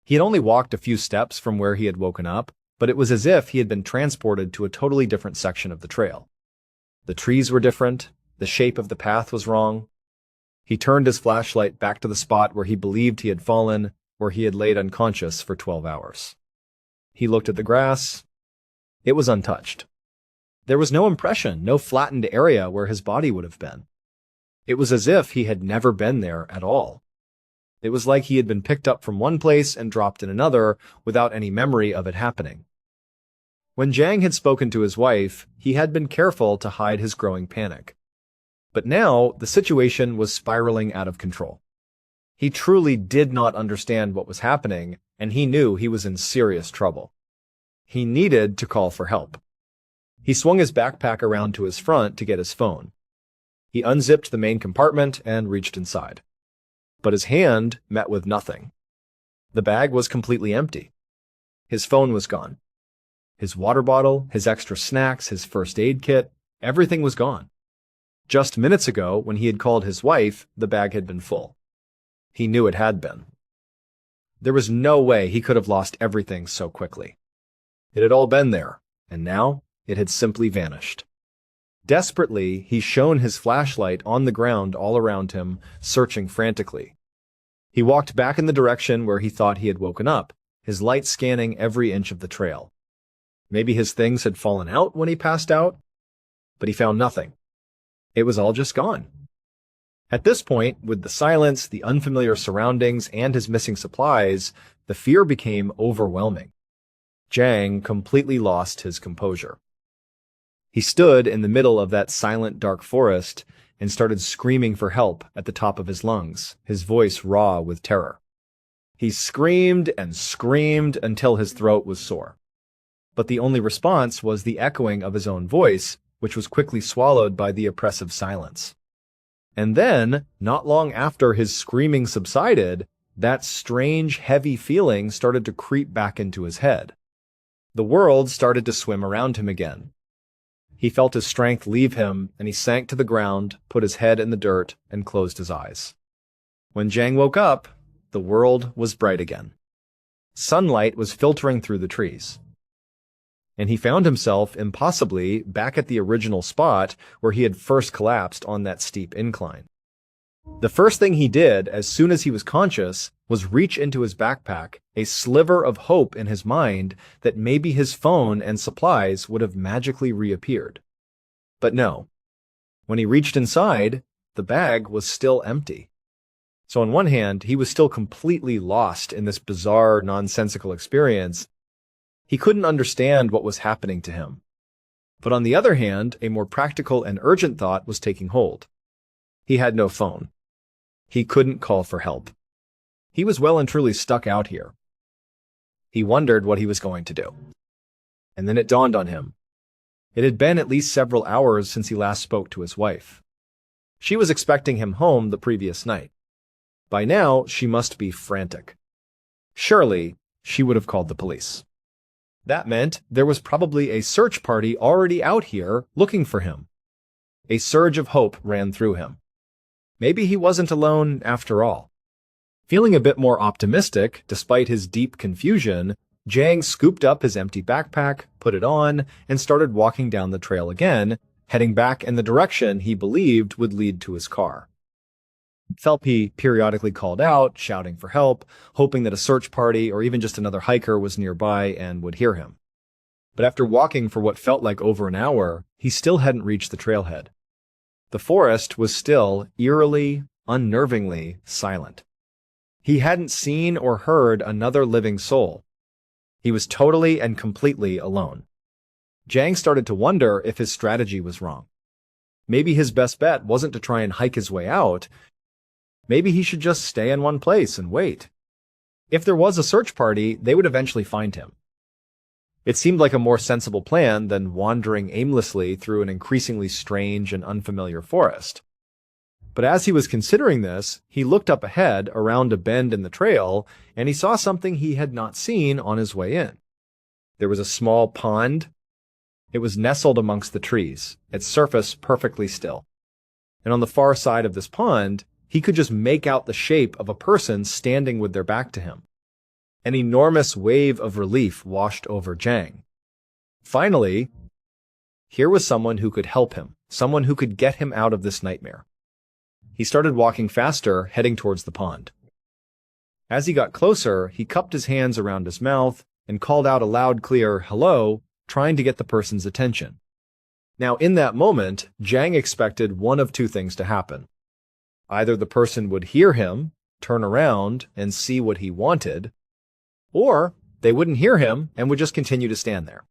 He had only walked a few steps from where he had woken up, but it was as if he had been transported to a totally different section of the trail. The trees were different, the shape of the path was wrong. He turned his flashlight back to the spot where he believed he had fallen, where he had laid unconscious for 12 hours. He looked at the grass. It was untouched. There was no impression, no flattened area where his body would have been. It was as if he had never been there at all. It was like he had been picked up from one place and dropped in another without any memory of it happening. When Jang had spoken to his wife, he had been careful to hide his growing panic. But now, the situation was spiraling out of control. He truly did not understand what was happening, and he knew he was in serious trouble. He needed to call for help. He swung his backpack around to his front to get his phone. He unzipped the main compartment and reached inside. But his hand met with nothing. The bag was completely empty. His phone was gone. His water bottle, his extra snacks, his first aid kit, everything was gone. Just minutes ago, when he had called his wife, the bag had been full. He knew it had been. There was no way he could have lost everything so quickly. It had all been there, and now it had simply vanished. Desperately, he shone his flashlight on the ground all around him, searching frantically. He walked back in the direction where he thought he had woken up, his light scanning every inch of the trail. Maybe his things had fallen out when he passed out, but he found nothing. It was all just gone. At this point, with the silence, the unfamiliar surroundings, and his missing supplies, the fear became overwhelming. Jang completely lost his composure. He stood in the middle of that silent, dark forest and started screaming for help at the top of his lungs, his voice raw with terror. He screamed and screamed until his throat was sore. But the only response was the echoing of his own voice, which was quickly swallowed by the oppressive silence. And then, not long after his screaming subsided, that strange, heavy feeling started to creep back into his head. The world started to swim around him again. He felt his strength leave him, and he sank to the ground, put his head in the dirt, and closed his eyes. When Jang woke up, the world was bright again. Sunlight was filtering through the trees. And he found himself, impossibly, back at the original spot where he had first collapsed on that steep incline. The first thing he did, as soon as he was conscious, was reach into his backpack, a sliver of hope in his mind that maybe his phone and supplies would have magically reappeared. But no. When he reached inside, the bag was still empty. So on one hand, he was still completely lost in this bizarre, nonsensical experience. He couldn't understand what was happening to him. But on the other hand, a more practical and urgent thought was taking hold. He had no phone. He couldn't call for help. He was well and truly stuck out here. He wondered what he was going to do. And then it dawned on him. It had been at least several hours since he last spoke to his wife. She was expecting him home the previous night. By now, she must be frantic. Surely, she would have called the police. That meant there was probably a search party already out here looking for him. A surge of hope ran through him. Maybe he wasn't alone after all. Feeling a bit more optimistic, despite his deep confusion, Jang scooped up his empty backpack, put it on, and started walking down the trail again, heading back in the direction he believed would lead to his car. Phelpy periodically called out, shouting for help, hoping that a search party or even just another hiker was nearby and would hear him. But after walking for what felt like over an hour, he still hadn't reached the trailhead. The forest was still eerily, unnervingly silent. He hadn't seen or heard another living soul. He was totally and completely alone. Jang started to wonder if his strategy was wrong. Maybe his best bet wasn't to try and hike his way out. Maybe he should just stay in one place and wait. If there was a search party, they would eventually find him. It seemed like a more sensible plan than wandering aimlessly through an increasingly strange and unfamiliar forest. But as he was considering this, he looked up ahead around a bend in the trail, and he saw something he had not seen on his way in. There was a small pond. It was nestled amongst the trees, its surface perfectly still. And on the far side of this pond, he could just make out the shape of a person standing with their back to him. An enormous wave of relief washed over Jang. Finally, here was someone who could help him, someone who could get him out of this nightmare. He started walking faster, heading towards the pond. As he got closer, he cupped his hands around his mouth and called out a loud, clear hello, trying to get the person's attention. Now, in that moment, Jang expected one of two things to happen. Either the person would hear him, turn around, and see what he wanted, or they wouldn't hear him and would just continue to stand there.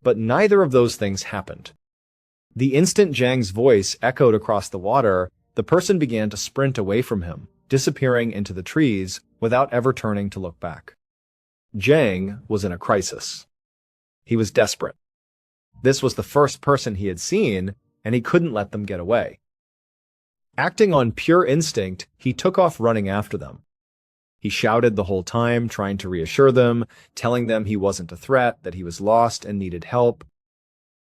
But neither of those things happened. The instant Jang's voice echoed across the water, the person began to sprint away from him, disappearing into the trees without ever turning to look back. Jang was in a crisis. He was desperate. This was the first person he had seen, and he couldn't let them get away. Acting on pure instinct, he took off running after them. He shouted the whole time, trying to reassure them, telling them he wasn't a threat, that he was lost and needed help.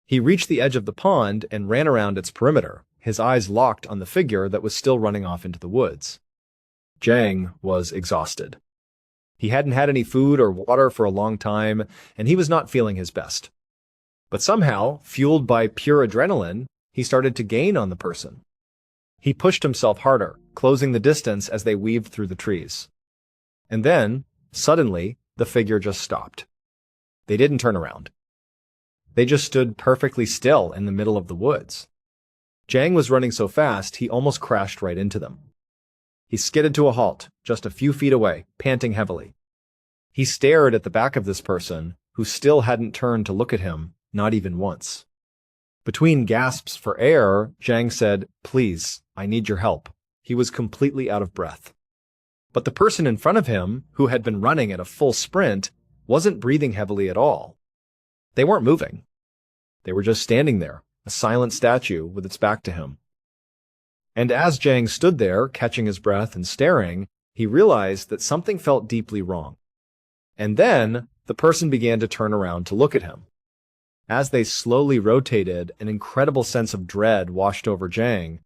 He reached the edge of the pond and ran around its perimeter, his eyes locked on the figure that was still running off into the woods. Jang was exhausted. He hadn't had any food or water for a long time, and he was not feeling his best. But somehow, fueled by pure adrenaline, he started to gain on the person. He pushed himself harder, closing the distance as they weaved through the trees. And then, suddenly, the figure just stopped. They didn't turn around. They just stood perfectly still in the middle of the woods. Jang was running so fast he almost crashed right into them. He skidded to a halt, just a few feet away, panting heavily. He stared at the back of this person, who still hadn't turned to look at him, not even once. Between gasps for air, Jang said, "Please, I need your help." He was completely out of breath. But the person in front of him, who had been running at a full sprint, wasn't breathing heavily at all. They weren't moving. They were just standing there, a silent statue with its back to him. And as Jang stood there, catching his breath and staring, he realized that something felt deeply wrong. And then, the person began to turn around to look at him. As they slowly rotated, an incredible sense of dread washed over Jang.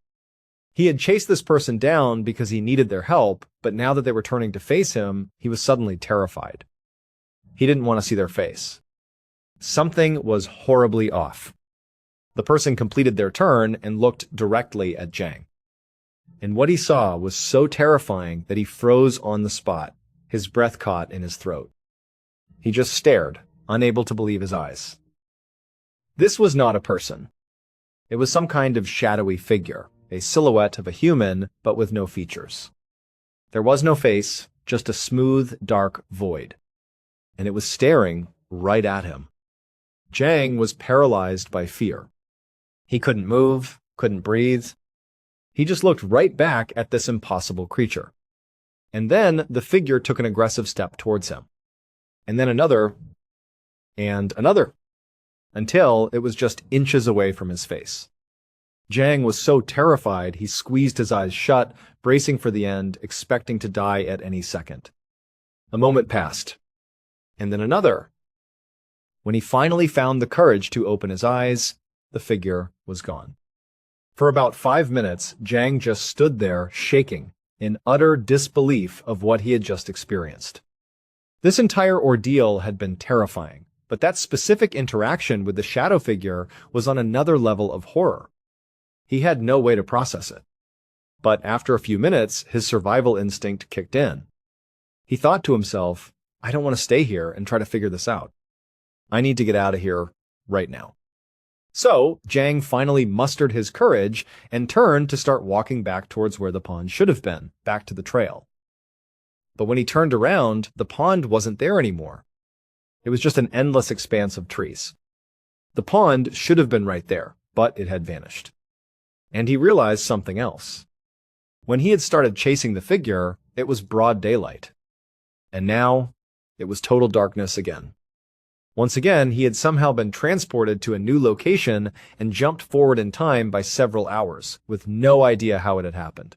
He had chased this person down because he needed their help, but now that they were turning to face him, he was suddenly terrified. He didn't want to see their face. Something was horribly off. The person completed their turn and looked directly at Jang. And what he saw was so terrifying that he froze on the spot, his breath caught in his throat. He just stared, unable to believe his eyes. This was not a person. It was some kind of shadowy figure, a silhouette of a human, but with no features. There was no face, just a smooth, dark void. And it was staring right at him. Jang was paralyzed by fear. He couldn't move, couldn't breathe. He just looked right back at this impossible creature. And then the figure took an aggressive step towards him. And then another, and another, until it was just inches away from his face. Jang was so terrified he squeezed his eyes shut, bracing for the end, expecting to die at any second. A moment passed, and then another. When he finally found the courage to open his eyes, the figure was gone. For about 5 minutes, Jang just stood there, shaking, in utter disbelief of what he had just experienced. This entire ordeal had been terrifying, but that specific interaction with the shadow figure was on another level of horror. He had no way to process it. But after a few minutes, his survival instinct kicked in. He thought to himself, "I don't want to stay here and try to figure this out. I need to get out of here right now." So, Jang finally mustered his courage and turned to start walking back towards where the pond should have been, back to the trail. But when he turned around, the pond wasn't there anymore. It was just an endless expanse of trees. The pond should have been right there, but it had vanished. And he realized something else. When he had started chasing the figure, it was broad daylight. And now, it was total darkness again. Once again, he had somehow been transported to a new location and jumped forward in time by several hours, with no idea how it had happened.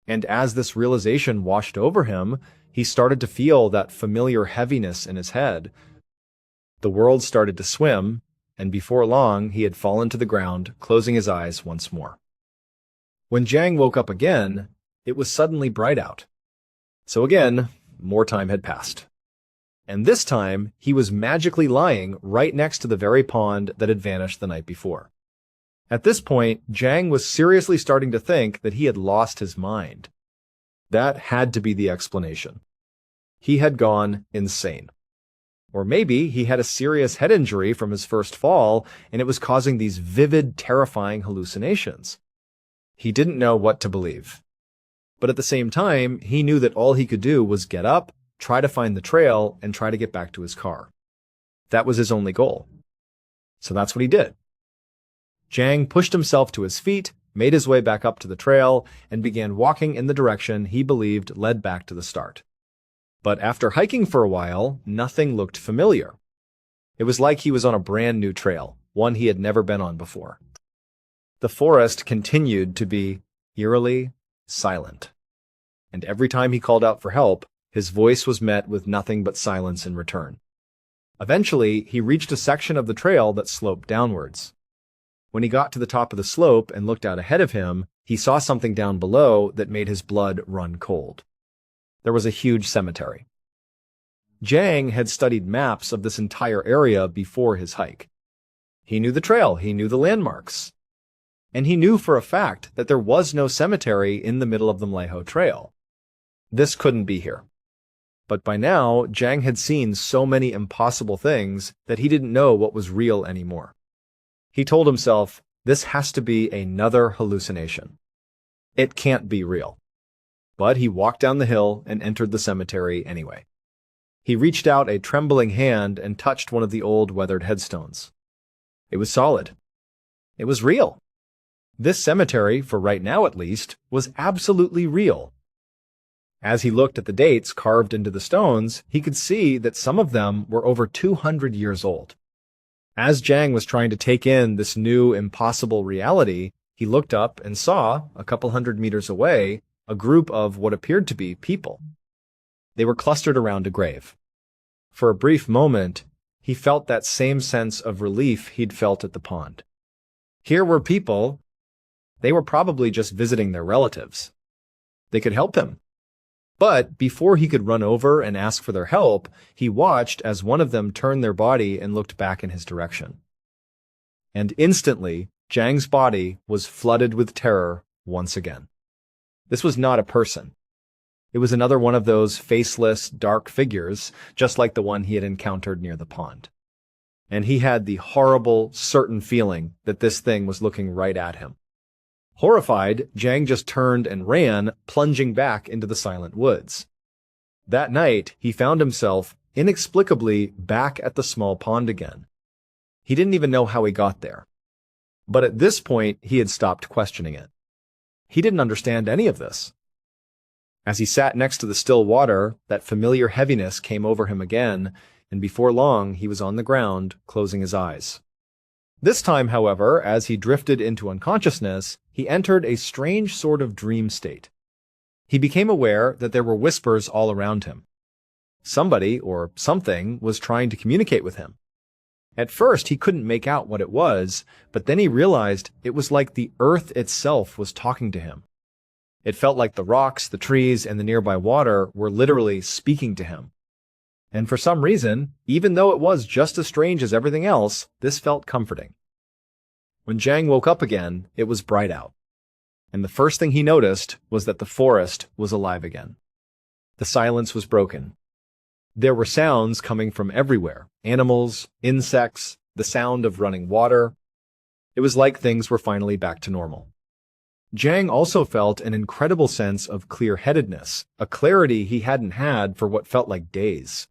And as this realization washed over him, he started to feel that familiar heaviness in his head. The world started to swim, and before long, he had fallen to the ground, closing his eyes once more. When Jang woke up again, it was suddenly bright out. So again, more time had passed. And this time, he was magically lying right next to the very pond that had vanished the night before. At this point, Jang was seriously starting to think that he had lost his mind. That had to be the explanation. He had gone insane. Or maybe he had a serious head injury from his first fall, and it was causing these vivid, terrifying hallucinations. He didn't know what to believe. But at the same time, he knew that all he could do was get up, try to find the trail, and try to get back to his car. That was his only goal. So that's what he did. Jang pushed himself to his feet, made his way back up to the trail, and began walking in the direction he believed led back to the start. But after hiking for a while, nothing looked familiar. It was like he was on a brand new trail, one he had never been on before. The forest continued to be eerily silent. And every time he called out for help, his voice was met with nothing but silence in return. Eventually, he reached a section of the trail that sloped downwards. When he got to the top of the slope and looked out ahead of him, he saw something down below that made his blood run cold. There was a huge cemetery. Jang had studied maps of this entire area before his hike. He knew the trail, he knew the landmarks. and he knew for a fact that there was no cemetery in the middle of the Mleho Trail. This couldn't be here. But by now, Jang had seen so many impossible things that he didn't know what was real anymore. He told himself, this has to be another hallucination. It can't be real. But he walked down the hill and entered the cemetery anyway. He reached out a trembling hand and touched one of the old weathered headstones. It was solid. It was real. This cemetery, for right now at least, was absolutely real. As he looked at the dates carved into the stones, he could see that some of them were over 200 years old. As Jang was trying to take in this new, impossible reality, he looked up and saw, a couple hundred meters away, a group of what appeared to be people. They were clustered around a grave. For a brief moment, he felt that same sense of relief he'd felt at the pond. Here were people. They were probably just visiting their relatives. They could help him. But before he could run over and ask for their help, he watched as one of them turned their body and looked back in his direction. And instantly, Jang's body was flooded with terror once again. This was not a person. It was another one of those faceless, dark figures, just like the one he had encountered near the pond. And he had the horrible, certain feeling that this thing was looking right at him. Horrified, Jang just turned and ran, plunging back into the silent woods. That night, he found himself, inexplicably, back at the small pond again. He didn't even know how he got there. But at this point, he had stopped questioning it. He didn't understand any of this. As he sat next to the still water, that familiar heaviness came over him again, and before long, he was on the ground, closing his eyes. This time, however, as he drifted into unconsciousness, he entered a strange sort of dream state. He became aware that there were whispers all around him. Somebody, or something, was trying to communicate with him. At first, he couldn't make out what it was, but then he realized it was like the earth itself was talking to him. It felt like the rocks, the trees, and the nearby water were literally speaking to him. And for some reason, even though it was just as strange as everything else, this felt comforting. When Jang woke up again, it was bright out. And the first thing he noticed was that the forest was alive again. The silence was broken. There were sounds coming from everywhere. Animals, insects, the sound of running water. It was like things were finally back to normal. Jang also felt an incredible sense of clear-headedness, a clarity he hadn't had for what felt like days.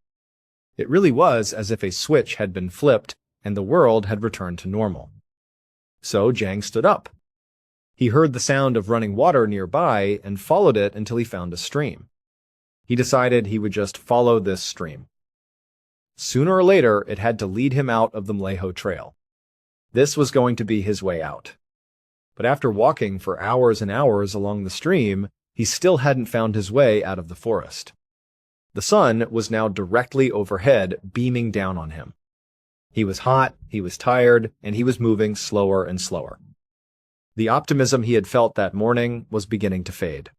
It really was as if a switch had been flipped and the world had returned to normal. So Jang stood up. He heard the sound of running water nearby and followed it until he found a stream. He decided he would just follow this stream. Sooner or later, it had to lead him out of the Mleho Trail. This was going to be his way out. But after walking for hours and hours along the stream, he still hadn't found his way out of the forest. The sun was now directly overhead, beaming down on him. He was hot, he was tired, and he was moving slower and slower. The optimism he had felt that morning was beginning to fade.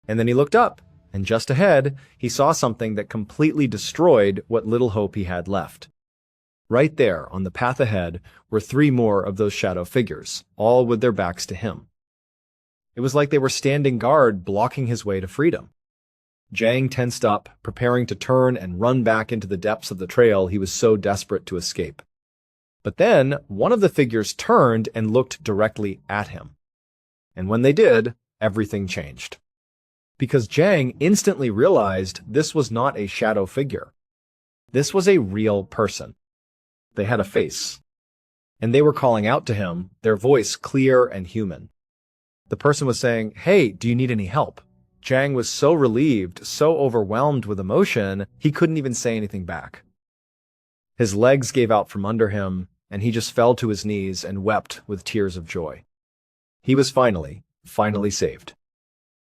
And then he looked up, and just ahead, he saw something that completely destroyed what little hope he had left. Right there, on the path ahead, were 3 more of those shadow figures, all with their backs to him. It was like they were standing guard, blocking his way to freedom. Jang tensed up, preparing to turn and run back into the depths of the trail he was so desperate to escape. But then, one of the figures turned and looked directly at him. And when they did, everything changed. Because Jang instantly realized this was not a shadow figure. This was a real person. They had a face. And they were calling out to him, their voice clear and human. The person was saying, "Hey, do you need any help?" Jang was so relieved, so overwhelmed with emotion, he couldn't even say anything back. His legs gave out from under him, and he just fell to his knees and wept with tears of joy. He was finally saved.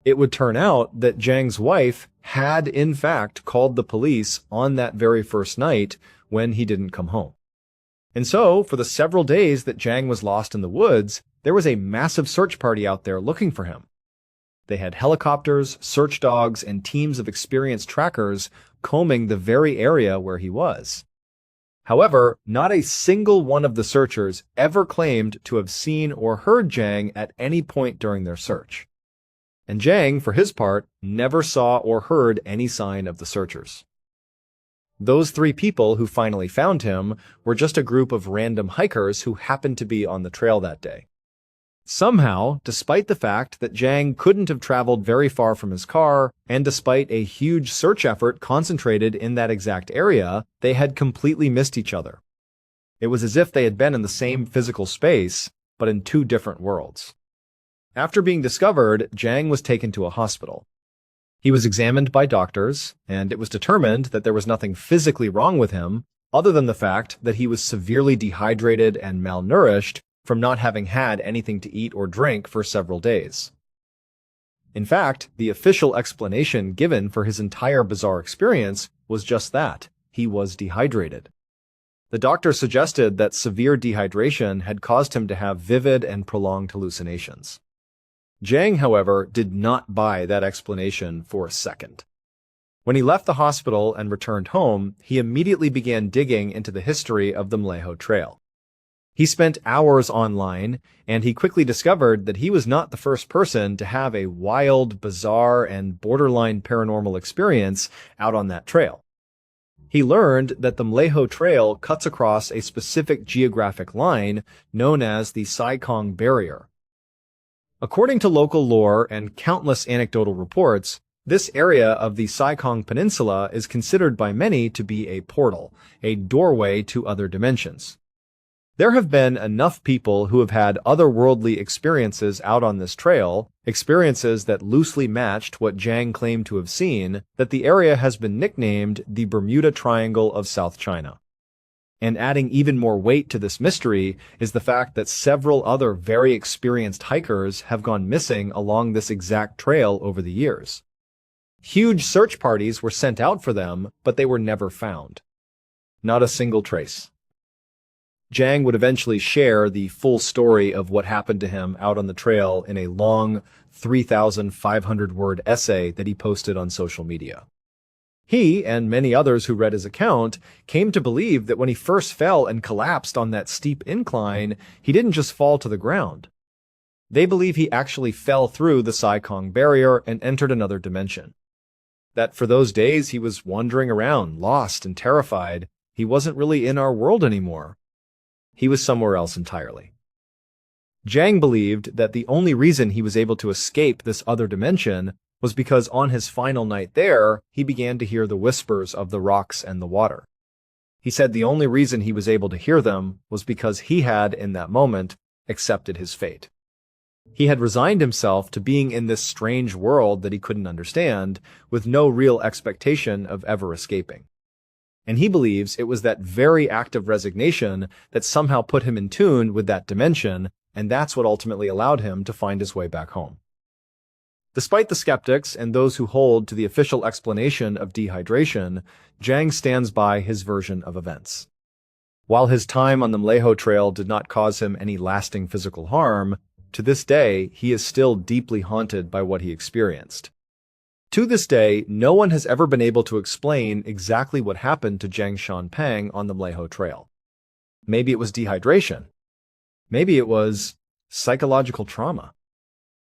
It would turn out that Jang's wife had, in fact, called the police on that very first night when he didn't come home. And so, for the several days that Jang was lost in the woods, there was a massive search party out there looking for him. They had helicopters, search dogs, and teams of experienced trackers combing the very area where he was. However, not a single one of the searchers ever claimed to have seen or heard Jiang at any point during their search. And Jiang, for his part, never saw or heard any sign of the searchers. Those three people who finally found him were just a group of random hikers who happened to be on the trail that day. Somehow, despite the fact that Jiang couldn't have traveled very far from his car, and despite a huge search effort concentrated in that exact area, they had completely missed each other. It was as if they had been in the same physical space, but in two different worlds. After being discovered, Jiang was taken to a hospital. He was examined by doctors, and it was determined that there was nothing physically wrong with him, other than the fact that he was severely dehydrated and malnourished from not having had anything to eat or drink for several days. In fact, the official explanation given for his entire bizarre experience was just that: he was dehydrated. The doctor suggested that severe dehydration had caused him to have vivid and prolonged hallucinations. Jiang, however, did not buy that explanation for a second. When he left the hospital and returned home, he immediately began digging into the history of the Mleho Trail. He spent hours online, and he quickly discovered that he was not the first person to have a wild, bizarre, and borderline paranormal experience out on that trail. He learned that the Mleho Trail cuts across a specific geographic line known as the Sai-Kong Barrier. According to local lore and countless anecdotal reports, this area of the Sai-Kong Peninsula is considered by many to be a portal, a doorway to other dimensions. There have been enough people who have had otherworldly experiences out on this trail, experiences that loosely matched what Jiang claimed to have seen, that the area has been nicknamed the Bermuda Triangle of South China. And adding even more weight to this mystery is the fact that several other very experienced hikers have gone missing along this exact trail over the years. Huge search parties were sent out for them, but they were never found. Not a single trace. Jiang would eventually share the full story of what happened to him out on the trail in a long 3,500-word essay that he posted on social media. He, and many others who read his account, came to believe that when he first fell and collapsed on that steep incline, he didn't just fall to the ground. They believe he actually fell through the Sai-Kong Barrier and entered another dimension. That for those days he was wandering around, lost and terrified. He wasn't really in our world anymore. He was somewhere else entirely. Jiang believed that the only reason he was able to escape this other dimension was because on his final night there, he began to hear the whispers of the rocks and the water. He said the only reason he was able to hear them was because he had, in that moment, accepted his fate. He had resigned himself to being in this strange world that he couldn't understand, with no real expectation of ever escaping. And he believes it was that very act of resignation that somehow put him in tune with that dimension, and that's what ultimately allowed him to find his way back home. Despite the skeptics and those who hold to the official explanation of dehydration, Jiang stands by his version of events. While his time on the Mleho Trail did not cause him any lasting physical harm, to this day he is still deeply haunted by what he experienced. To this day, no one has ever been able to explain exactly what happened to Jiang Shanpeng on the Mleho Trail. Maybe it was dehydration. Maybe it was psychological trauma.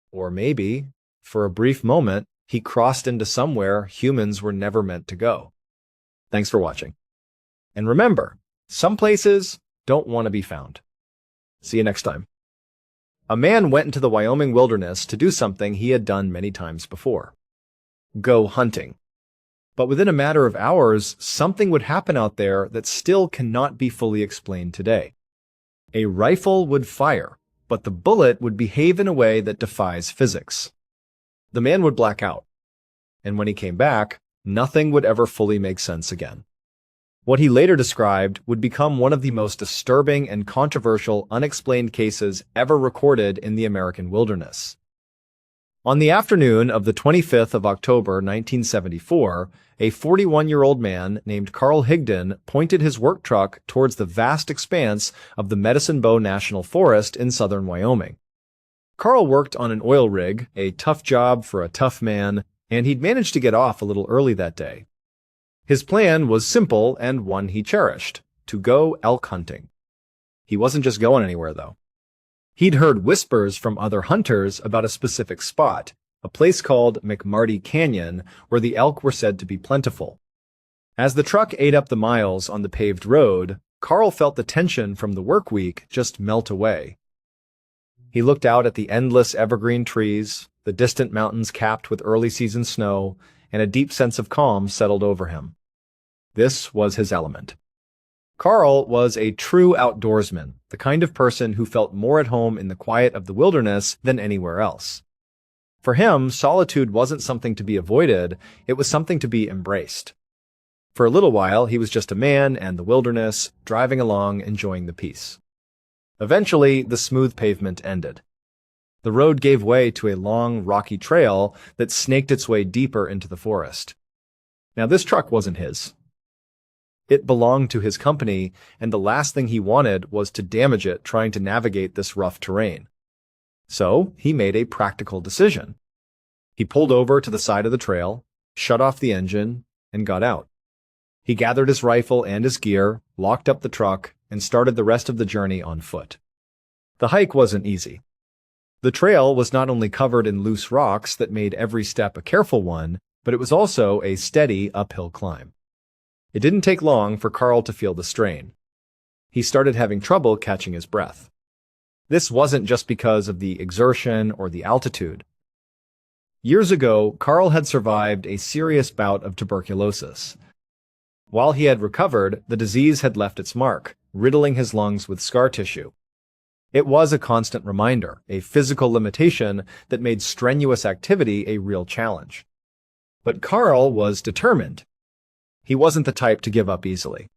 Or maybe, for a brief moment, he crossed into somewhere humans were never meant to go. Thanks for watching. And remember, some places don't want to be found. See you next time. A man went into the Wyoming wilderness to do something he had done many times before. Go hunting. But within a matter of hours, something would happen out there that still cannot be fully explained today. A rifle would fire, but the bullet would behave in a way that defies physics. The man would black out, and when he came back, nothing would ever fully make sense again. What he later described would become one of the most disturbing and controversial unexplained cases ever recorded in the American wilderness. On the afternoon of the 25th of October 1974, a 41-year-old man named Carl Higdon pointed his work truck towards the vast expanse of the Medicine Bow National Forest in southern Wyoming. Carl worked on an oil rig, a tough job for a tough man, and he'd managed to get off a little early that day. His plan was simple and one he cherished: to go elk hunting. He wasn't just going anywhere, though. He'd heard whispers from other hunters about a specific spot, a place called McMarty Canyon, where the elk were said to be plentiful. As the truck ate up the miles on the paved road, Carl felt the tension from the work week just melt away. He looked out at the endless evergreen trees, the distant mountains capped with early-season snow, and a deep sense of calm settled over him. This was his element. Carl was a true outdoorsman, the kind of person who felt more at home in the quiet of the wilderness than anywhere else. For him, solitude wasn't something to be avoided, it was something to be embraced. For a little while, he was just a man and the wilderness, driving along, enjoying the peace. Eventually, the smooth pavement ended. The road gave way to a long, rocky trail that snaked its way deeper into the forest. Now, this truck wasn't his. It belonged to his company, and the last thing he wanted was to damage it trying to navigate this rough terrain. So, he made a practical decision. He pulled over to the side of the trail, shut off the engine, and got out. He gathered his rifle and his gear, locked up the truck, and started the rest of the journey on foot. The hike wasn't easy. The trail was not only covered in loose rocks that made every step a careful one, but it was also a steady uphill climb. It didn't take long for Carl to feel the strain. He started having trouble catching his breath. This wasn't just because of the exertion or the altitude. Years ago, Carl had survived a serious bout of tuberculosis. While he had recovered, the disease had left its mark, riddling his lungs with scar tissue. It was a constant reminder, a physical limitation that made strenuous activity a real challenge. But Carl was determined. He wasn't the type to give up easily.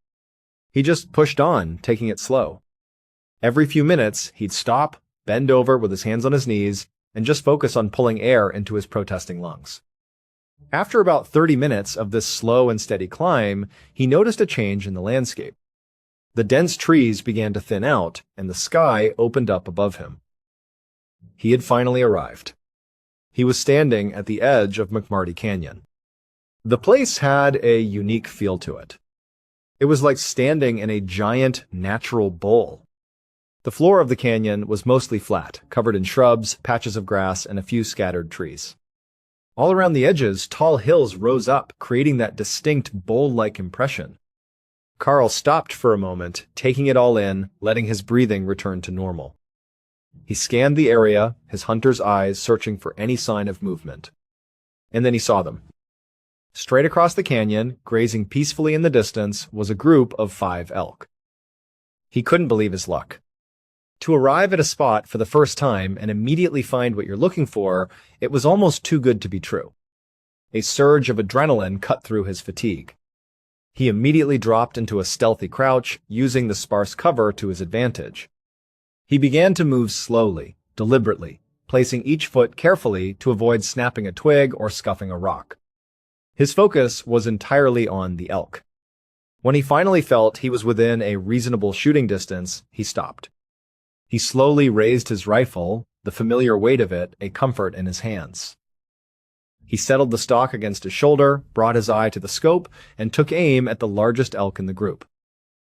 He just pushed on, taking it slow. Every few minutes, he'd stop, bend over with his hands on his knees, and just focus on pulling air into his protesting lungs. After about 30 minutes of this slow and steady climb, he noticed a change in the landscape. The dense trees began to thin out, and the sky opened up above him. He had finally arrived. He was standing at the edge of McMarty Canyon. The place had a unique feel to it. It was like standing in a giant, natural bowl. The floor of the canyon was mostly flat, covered in shrubs, patches of grass, and a few scattered trees. All around the edges, tall hills rose up, creating that distinct bowl-like impression. Carl stopped for a moment, taking it all in, letting his breathing return to normal. He scanned the area, his hunter's eyes searching for any sign of movement. And then he saw them. Straight across the canyon, grazing peacefully in the distance, was a group of 5 elk. He couldn't believe his luck. To arrive at a spot for the first time and immediately find what you're looking for, it was almost too good to be true. A surge of adrenaline cut through his fatigue. He immediately dropped into a stealthy crouch, using the sparse cover to his advantage. He began to move slowly, deliberately, placing each foot carefully to avoid snapping a twig or scuffing a rock. His focus was entirely on the elk. When he finally felt he was within a reasonable shooting distance, he stopped. He slowly raised his rifle, the familiar weight of it a comfort in his hands. He settled the stock against his shoulder, brought his eye to the scope, and took aim at the largest elk in the group.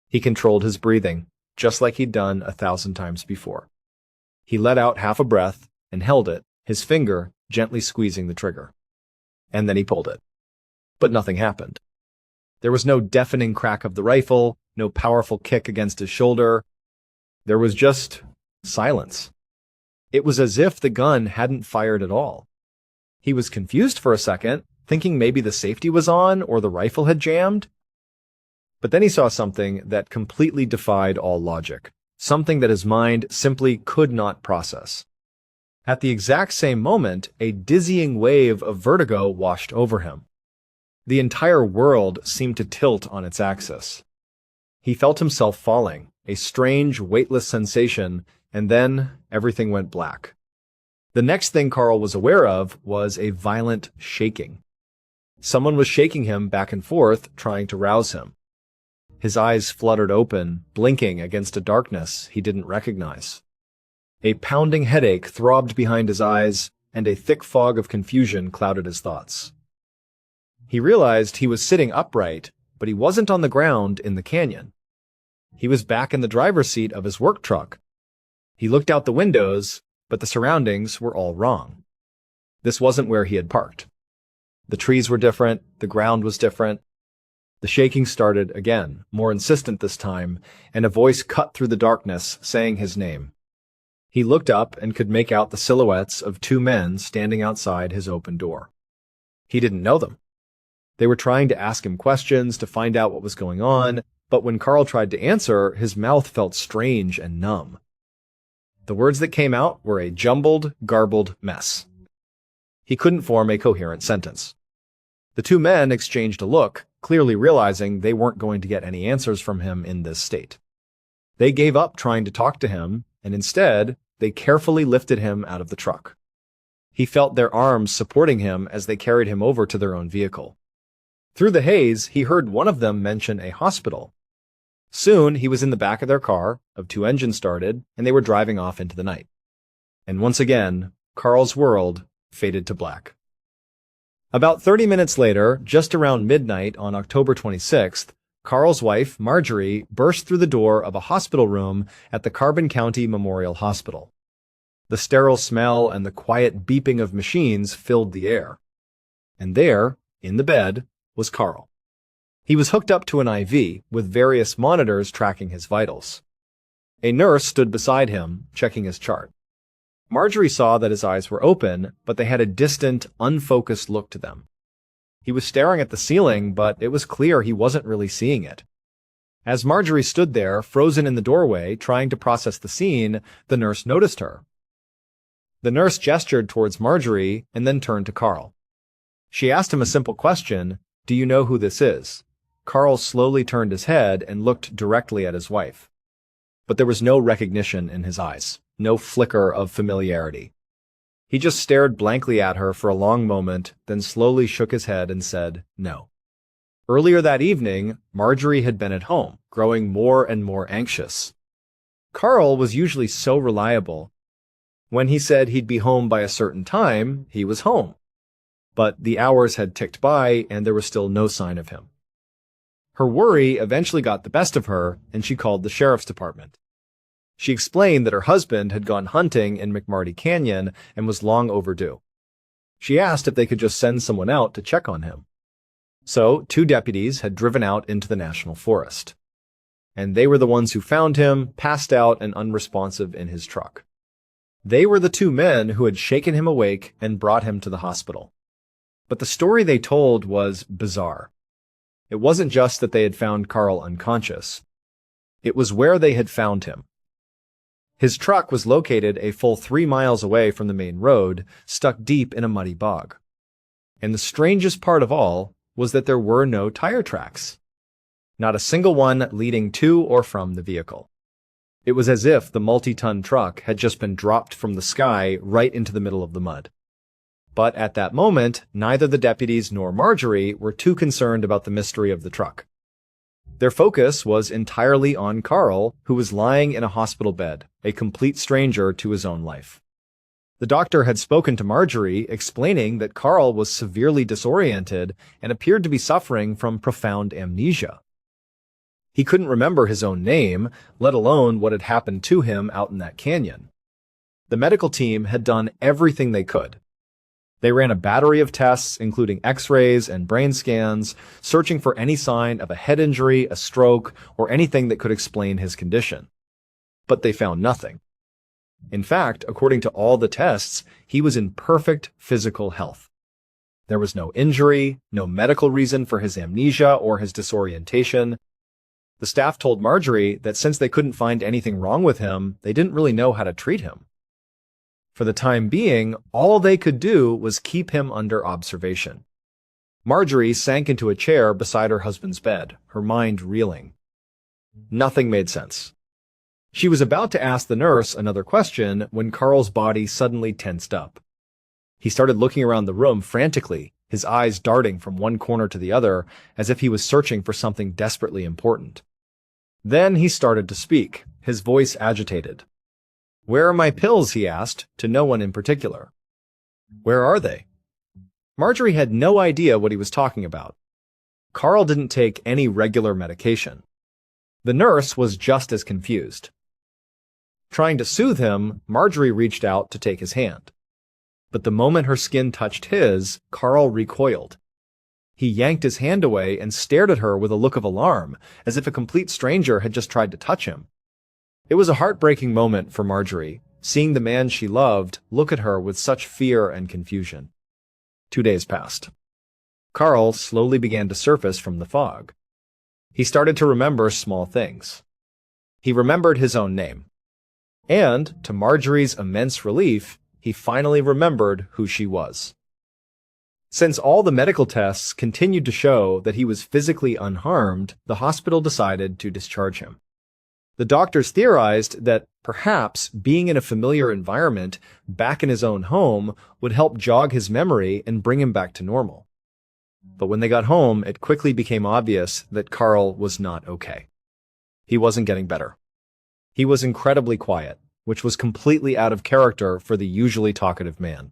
He controlled his breathing, just like he'd done 1,000 times before. He let out half a breath and held it, his finger gently squeezing the trigger. And then he pulled it. But nothing happened. There was no deafening crack of the rifle, no powerful kick against his shoulder. There was just silence. It was as if the gun hadn't fired at all. He was confused for a second, thinking maybe the safety was on or the rifle had jammed. But then he saw something that completely defied all logic, something that his mind simply could not process. At the exact same moment, a dizzying wave of vertigo washed over him. The entire world seemed to tilt on its axis. He felt himself falling, a strange, weightless sensation, and then everything went black. The next thing Carl was aware of was a violent shaking. Someone was shaking him back and forth, trying to rouse him. His eyes fluttered open, blinking against a darkness he didn't recognize. A pounding headache throbbed behind his eyes, and a thick fog of confusion clouded his thoughts. He realized he was sitting upright, but he wasn't on the ground in the canyon. He was back in the driver's seat of his work truck. He looked out the windows, but the surroundings were all wrong. This wasn't where he had parked. The trees were different, the ground was different. The shaking started again, more insistent this time, and a voice cut through the darkness, saying his name. He looked up and could make out the silhouettes of two men standing outside his open door. He didn't know them. They were trying to ask him questions to find out what was going on, but when Carl tried to answer, his mouth felt strange and numb. The words that came out were a jumbled, garbled mess. He couldn't form a coherent sentence. The two men exchanged a look, clearly realizing they weren't going to get any answers from him in this state. They gave up trying to talk to him, and instead, they carefully lifted him out of the truck. He felt their arms supporting him as they carried him over to their own vehicle. Through the haze, he heard one of them mention a hospital. Soon, he was in the back of their car, of two engines started, and they were driving off into the night. And once again, Carl's world faded to black. About 30 minutes later, just around midnight on October 26th, Carl's wife, Marjorie, burst through the door of a hospital room at the Carbon County Memorial Hospital. The sterile smell and the quiet beeping of machines filled the air. And there, in the bed, was Carl. He was hooked up to an IV, with various monitors tracking his vitals. A nurse stood beside him, checking his chart. Marjorie saw that his eyes were open, but they had a distant, unfocused look to them. He was staring at the ceiling, but it was clear he wasn't really seeing it. As Marjorie stood there, frozen in the doorway, trying to process the scene, the nurse noticed her. The nurse gestured towards Marjorie and then turned to Carl. She asked him a simple question, "Do you know who this is?" Carl slowly turned his head and looked directly at his wife. But there was no recognition in his eyes, no flicker of familiarity. He just stared blankly at her for a long moment, then slowly shook his head and said, "No." Earlier that evening, Marjorie had been at home, growing more and more anxious. Carl was usually so reliable. When he said he'd be home by a certain time, he was home. But the hours had ticked by, and there was still no sign of him. Her worry eventually got the best of her, and she called the sheriff's department. She explained that her husband had gone hunting in McMarty Canyon and was long overdue. She asked if they could just send someone out to check on him. So, 2 deputies had driven out into the national forest. And they were the ones who found him, passed out and unresponsive in his truck. They were the 2 men who had shaken him awake and brought him to the hospital. But the story they told was bizarre. It wasn't just that they had found Carl unconscious. It was where they had found him. His truck was located a full 3 miles away from the main road, stuck deep in a muddy bog. And the strangest part of all was that there were no tire tracks. Not a single one leading to or from the vehicle. It was as if the multi-ton truck had just been dropped from the sky right into the middle of the mud. But at that moment, neither the deputies nor Marjorie were too concerned about the mystery of the truck. Their focus was entirely on Carl, who was lying in a hospital bed, a complete stranger to his own life. The doctor had spoken to Marjorie, explaining that Carl was severely disoriented and appeared to be suffering from profound amnesia. He couldn't remember his own name, let alone what had happened to him out in that canyon. The medical team had done everything they could. They ran a battery of tests, including x-rays and brain scans, searching for any sign of a head injury, a stroke, or anything that could explain his condition. But they found nothing. In fact, according to all the tests, he was in perfect physical health. There was no injury, no medical reason for his amnesia or his disorientation. The staff told Marjorie that since they couldn't find anything wrong with him, they didn't really know how to treat him. For the time being, all they could do was keep him under observation. Marjorie sank into a chair beside her husband's bed, her mind reeling. Nothing made sense. She was about to ask the nurse another question when Carl's body suddenly tensed up. He started looking around the room frantically, his eyes darting from one corner to the other, as if he was searching for something desperately important. Then he started to speak, his voice agitated. "Where are my pills?" he asked, to no one in particular. "Where are they?" Marjorie had no idea what he was talking about. Carl didn't take any regular medication. The nurse was just as confused. Trying to soothe him, Marjorie reached out to take his hand. But the moment her skin touched his, Carl recoiled. He yanked his hand away and stared at her with a look of alarm, as if a complete stranger had just tried to touch him. It was a heartbreaking moment for Marjorie, seeing the man she loved look at her with such fear and confusion. 2 days passed. Carl slowly began to surface from the fog. He started to remember small things. He remembered his own name. And, to Marjorie's immense relief, he finally remembered who she was. Since all the medical tests continued to show that he was physically unharmed, the hospital decided to discharge him. The doctors theorized that perhaps being in a familiar environment back in his own home would help jog his memory and bring him back to normal. But when they got home, it quickly became obvious that Carl was not okay. He wasn't getting better. He was incredibly quiet, which was completely out of character for the usually talkative man.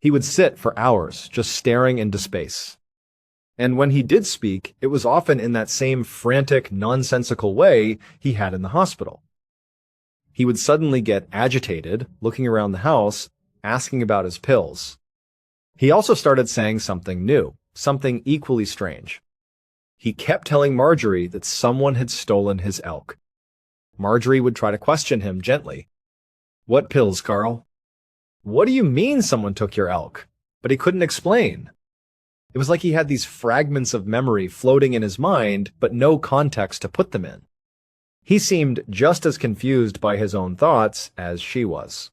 He would sit for hours just staring into space. And when he did speak, it was often in that same frantic, nonsensical way he had in the hospital. He would suddenly get agitated, looking around the house, asking about his pills. He also started saying something new, something equally strange. He kept telling Marjorie that someone had stolen his elk. Marjorie would try to question him gently. "What pills, Carl?" "What do you mean someone took your elk?" But he couldn't explain. It was like he had these fragments of memory floating in his mind, but no context to put them in. He seemed just as confused by his own thoughts as she was.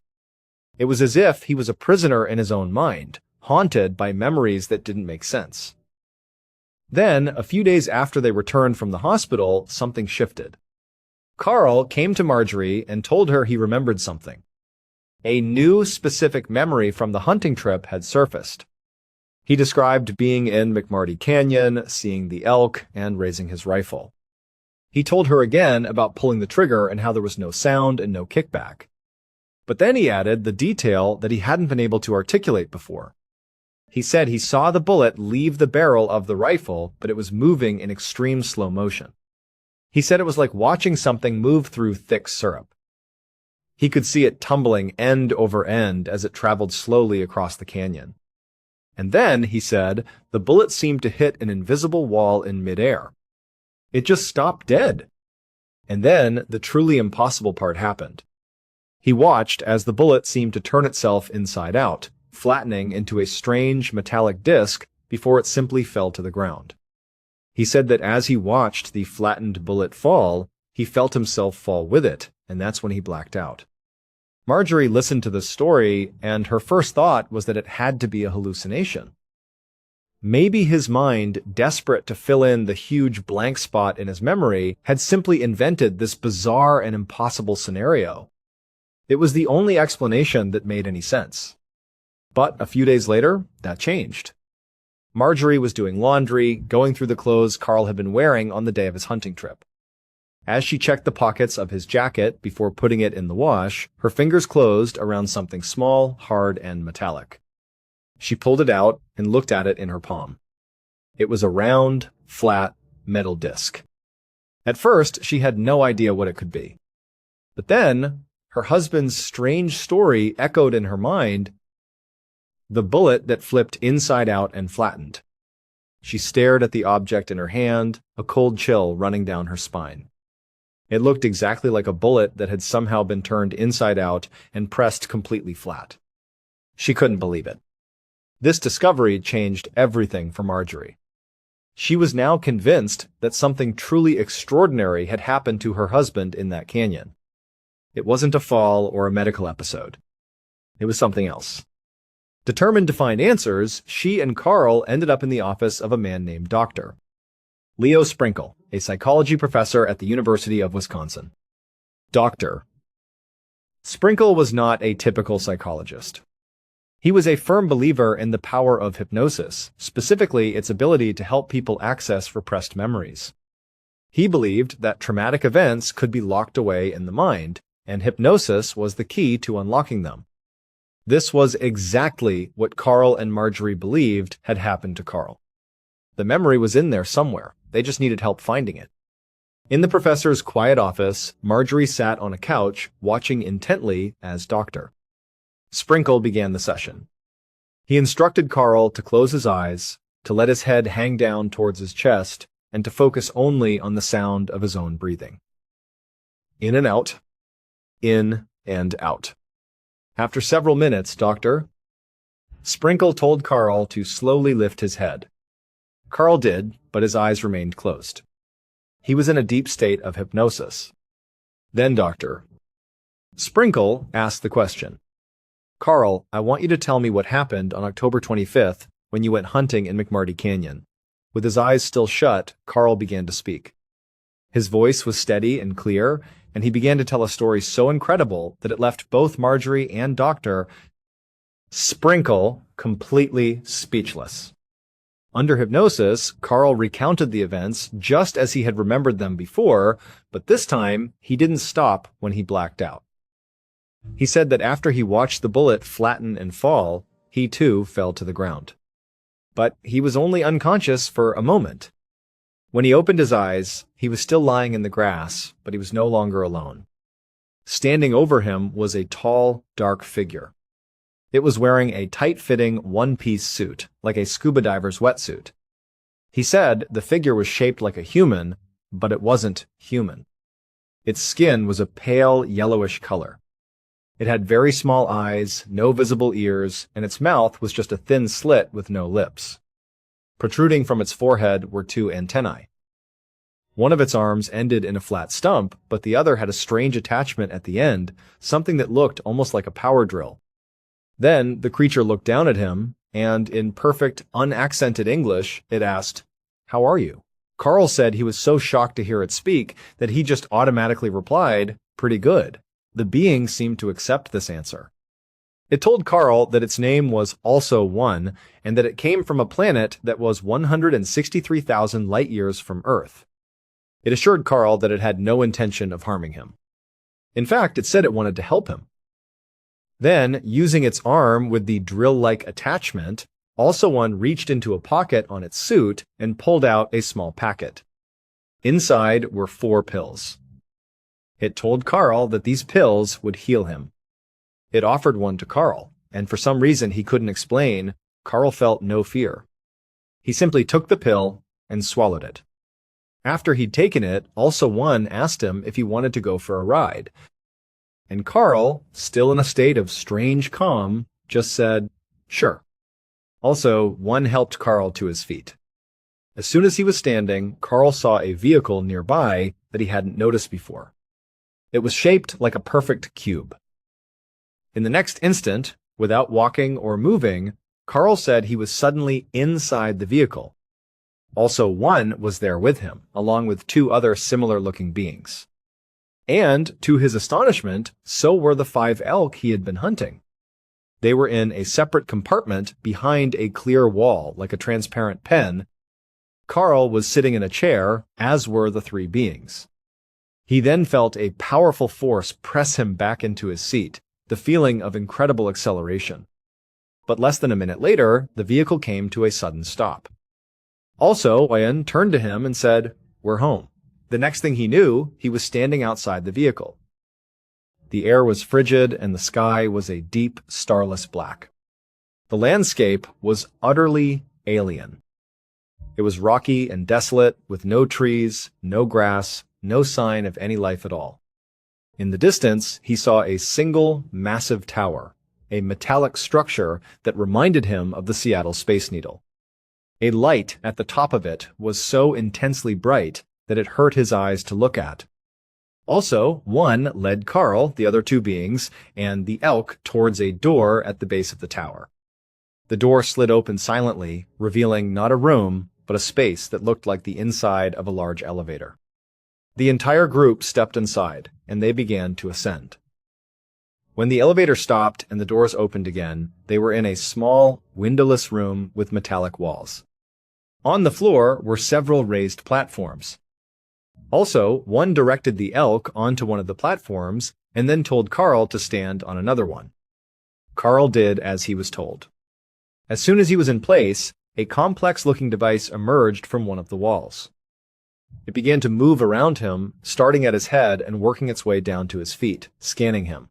It was as if he was a prisoner in his own mind, haunted by memories that didn't make sense. Then, a few days after they returned from the hospital, something shifted. Carl came to Marjorie and told her he remembered something. A new specific memory from the hunting trip had surfaced. He described being in McMarty Canyon, seeing the elk, and raising his rifle. He told her again about pulling the trigger and how there was no sound and no kickback. But then he added the detail that he hadn't been able to articulate before. He said he saw the bullet leave the barrel of the rifle, but it was moving in extreme slow motion. He said it was like watching something move through thick syrup. He could see it tumbling end over end as it traveled slowly across the canyon. And then, he said, the bullet seemed to hit an invisible wall in midair. It just stopped dead. And then, the truly impossible part happened. He watched as the bullet seemed to turn itself inside out, flattening into a strange metallic disc before it simply fell to the ground. He said that as he watched the flattened bullet fall, he felt himself fall with it, and that's when he blacked out. Marjorie listened to this story, and her first thought was that it had to be a hallucination. Maybe his mind, desperate to fill in the huge blank spot in his memory, had simply invented this bizarre and impossible scenario. It was the only explanation that made any sense. But a few days later, that changed. Marjorie was doing laundry, going through the clothes Carl had been wearing on the day of his hunting trip. As she checked the pockets of his jacket before putting it in the wash, her fingers closed around something small, hard, and metallic. She pulled it out and looked at it in her palm. It was a round, flat, metal disc. At first, she had no idea what it could be. But then, her husband's strange story echoed in her mind, the bullet that flipped inside out and flattened. She stared at the object in her hand, a cold chill running down her spine. It looked exactly like a bullet that had somehow been turned inside out and pressed completely flat. She couldn't believe it. This discovery changed everything for Marjorie. She was now convinced that something truly extraordinary had happened to her husband in that canyon. It wasn't a fall or a medical episode. It was something else. Determined to find answers, she and Carl ended up in the office of a man named Dr. Leo Sprinkle, a psychology professor at the University of Wisconsin. Dr. Sprinkle was not a typical psychologist. He was a firm believer in the power of hypnosis, specifically its ability to help people access repressed memories. He believed that traumatic events could be locked away in the mind, and hypnosis was the key to unlocking them. This was exactly what Carl and Marjorie believed had happened to Carl. The memory was in there somewhere. They just needed help finding it. In the professor's quiet office, Marjorie sat on a couch, watching intently as Dr. Sprinkle began the session. He instructed Carl to close his eyes, to let his head hang down towards his chest, and to focus only on the sound of his own breathing. In and out, in and out. After several minutes, Dr. Sprinkle told Carl to slowly lift his head. Carl did, but his eyes remained closed. He was in a deep state of hypnosis. Then Dr. Sprinkle asked the question. Carl, I want you to tell me what happened on October 25th when you went hunting in McMarty Canyon. With his eyes still shut, Carl began to speak. His voice was steady and clear, and he began to tell a story so incredible that it left both Marjorie and Dr. Sprinkle completely speechless. Under hypnosis, Carl recounted the events just as he had remembered them before, but this time he didn't stop when he blacked out. He said that after he watched the bullet flatten and fall, he too fell to the ground. But he was only unconscious for a moment. When he opened his eyes, he was still lying in the grass, but he was no longer alone. Standing over him was a tall, dark figure. It was wearing a tight-fitting one-piece suit, like a scuba diver's wetsuit. He said the figure was shaped like a human, but it wasn't human. Its skin was a pale yellowish color. It had very small eyes, no visible ears, and its mouth was just a thin slit with no lips. Protruding from its forehead were two antennae. One of its arms ended in a flat stump, but the other had a strange attachment at the end, something that looked almost like a power drill. Then the creature looked down at him, and in perfect, unaccented English, it asked, "How are you?" Carl said he was so shocked to hear it speak that he just automatically replied, "Pretty good." The being seemed to accept this answer. It told Carl that its name was also One, and that it came from a planet that was 163,000 light-years from Earth. It assured Carl that it had no intention of harming him. In fact, it said it wanted to help him. Then, using its arm with the drill-like attachment, Also One reached into a pocket on its suit and pulled out a small packet. Inside were 4 pills. It told Carl that these pills would heal him. It offered one to Carl, and for some reason he couldn't explain, Carl felt no fear. He simply took the pill and swallowed it. After he'd taken it, Also One asked him if he wanted to go for a ride. And Carl, still in a state of strange calm, just said, "Sure." Also One helped Carl to his feet. As soon as he was standing, Carl saw a vehicle nearby that he hadn't noticed before. It was shaped like a perfect cube. In the next instant, without walking or moving, Carl said he was suddenly inside the vehicle. Also One was there with him, along with 2 other similar-looking beings. And, to his astonishment, so were the 5 elk he had been hunting. They were in a separate compartment behind a clear wall, like a transparent pen. Carl was sitting in a chair, as were the 3 beings. He then felt a powerful force press him back into his seat, the feeling of incredible acceleration. But less than a minute later, the vehicle came to a sudden stop. Also, Oyen turned to him and said, "We're home." The next thing he knew, he was standing outside the vehicle. The air was frigid and the sky was a deep, starless black. The landscape was utterly alien. It was rocky and desolate, with no trees, no grass, no sign of any life at all. In the distance, he saw a single, massive tower, a metallic structure that reminded him of the Seattle Space Needle. A light at the top of it was so intensely bright that it hurt his eyes to look at. Also, One led Carl, the other 2 beings, and the elk towards a door at the base of the tower. The door slid open silently, revealing not a room, but a space that looked like the inside of a large elevator. The entire group stepped inside, and they began to ascend. When the elevator stopped and the doors opened again, they were in a small, windowless room with metallic walls. On the floor were several raised platforms. Also, One directed the elk onto one of the platforms and then told Carl to stand on another one. Carl did as he was told. As soon as he was in place, a complex-looking device emerged from one of the walls. It began to move around him, starting at his head and working its way down to his feet, scanning him.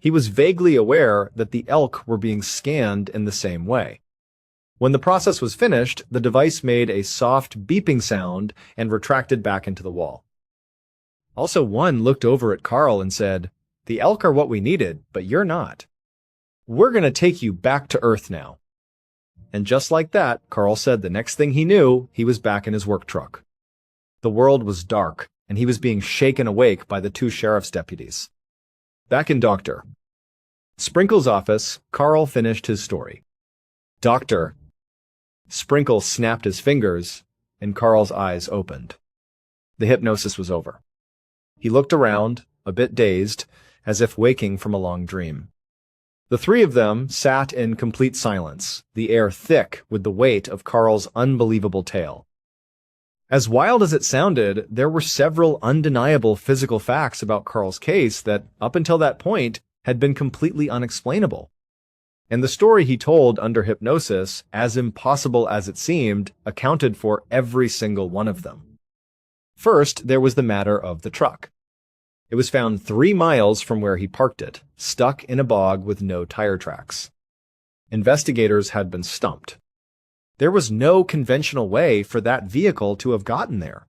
He was vaguely aware that the elk were being scanned in the same way. When the process was finished, the device made a soft beeping sound and retracted back into the wall. Also, one looked over at Carl and said, "The elk are what we needed, but you're not. We're going to take you back to Earth now." And just like that, Carl said the next thing he knew, he was back in his work truck. The world was dark, and he was being shaken awake by the two sheriff's deputies. Back in Dr. Sprinkle's office, Carl finished his story. "Doctor." Sprinkle snapped his fingers, and Carl's eyes opened. The hypnosis was over. He looked around, a bit dazed, as if waking from a long dream. The three of them sat in complete silence, the air thick with the weight of Carl's unbelievable tale. As wild as it sounded, there were several undeniable physical facts about Carl's case that, up until that point, had been completely unexplainable. And the story he told under hypnosis, as impossible as it seemed, accounted for every single one of them. First, there was the matter of the truck. It was found 3 miles from where he parked it, stuck in a bog with no tire tracks. Investigators had been stumped. There was no conventional way for that vehicle to have gotten there.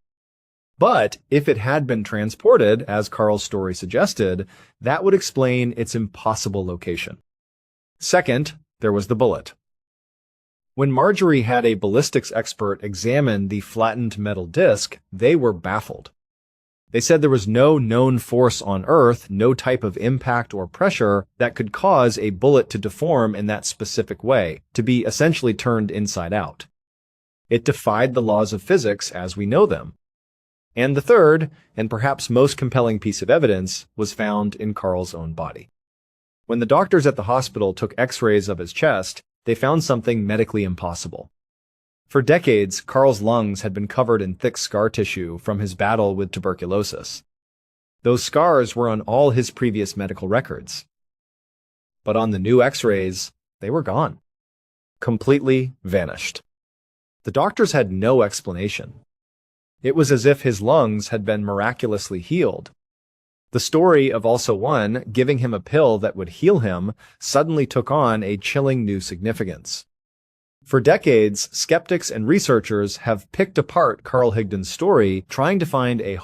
But if it had been transported, as Carl's story suggested, that would explain its impossible location. Second, there was the bullet. When Marjorie had a ballistics expert examine the flattened metal disc, they were baffled. They said there was no known force on Earth, no type of impact or pressure that could cause a bullet to deform in that specific way, to be essentially turned inside out. It defied the laws of physics as we know them. And the third, and perhaps most compelling piece of evidence, was found in Carl's own body. When the doctors at the hospital took x-rays of his chest, they found something medically impossible. For decades, Carl's lungs had been covered in thick scar tissue from his battle with tuberculosis. Those scars were on all his previous medical records. But on the new x-rays, they were gone. Completely vanished. The doctors had no explanation. It was as if his lungs had been miraculously healed. The story of Also One giving him a pill that would heal him suddenly took on a chilling new significance. For decades, skeptics and researchers have picked apart Carl Higdon's story, trying to find a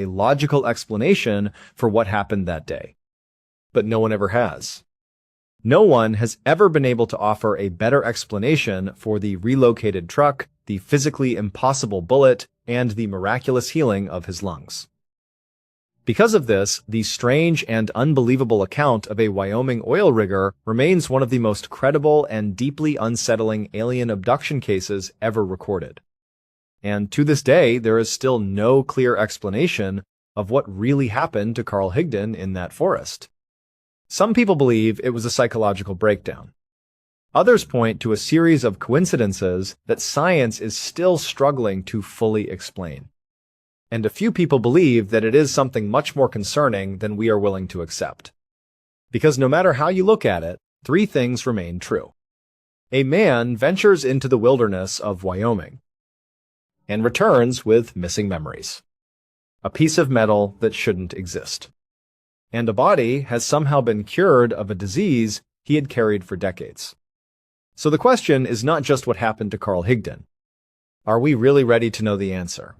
logical explanation for what happened that day. But no one ever has. No one has ever been able to offer a better explanation for the relocated truck, the physically impossible bullet, and the miraculous healing of his lungs. Because of this, the strange and unbelievable account of a Wyoming oil rigger remains one of the most credible and deeply unsettling alien abduction cases ever recorded. And to this day, there is still no clear explanation of what really happened to Carl Higdon in that forest. Some people believe it was a psychological breakdown. Others point to a series of coincidences that science is still struggling to fully explain. And a few people believe that it is something much more concerning than we are willing to accept. Because no matter how you look at it, 3 things remain true. A man ventures into the wilderness of Wyoming and returns with missing memories. A piece of metal that shouldn't exist. And a body has somehow been cured of a disease he had carried for decades. So the question is not just what happened to Carl Higdon. Are we really ready to know the answer?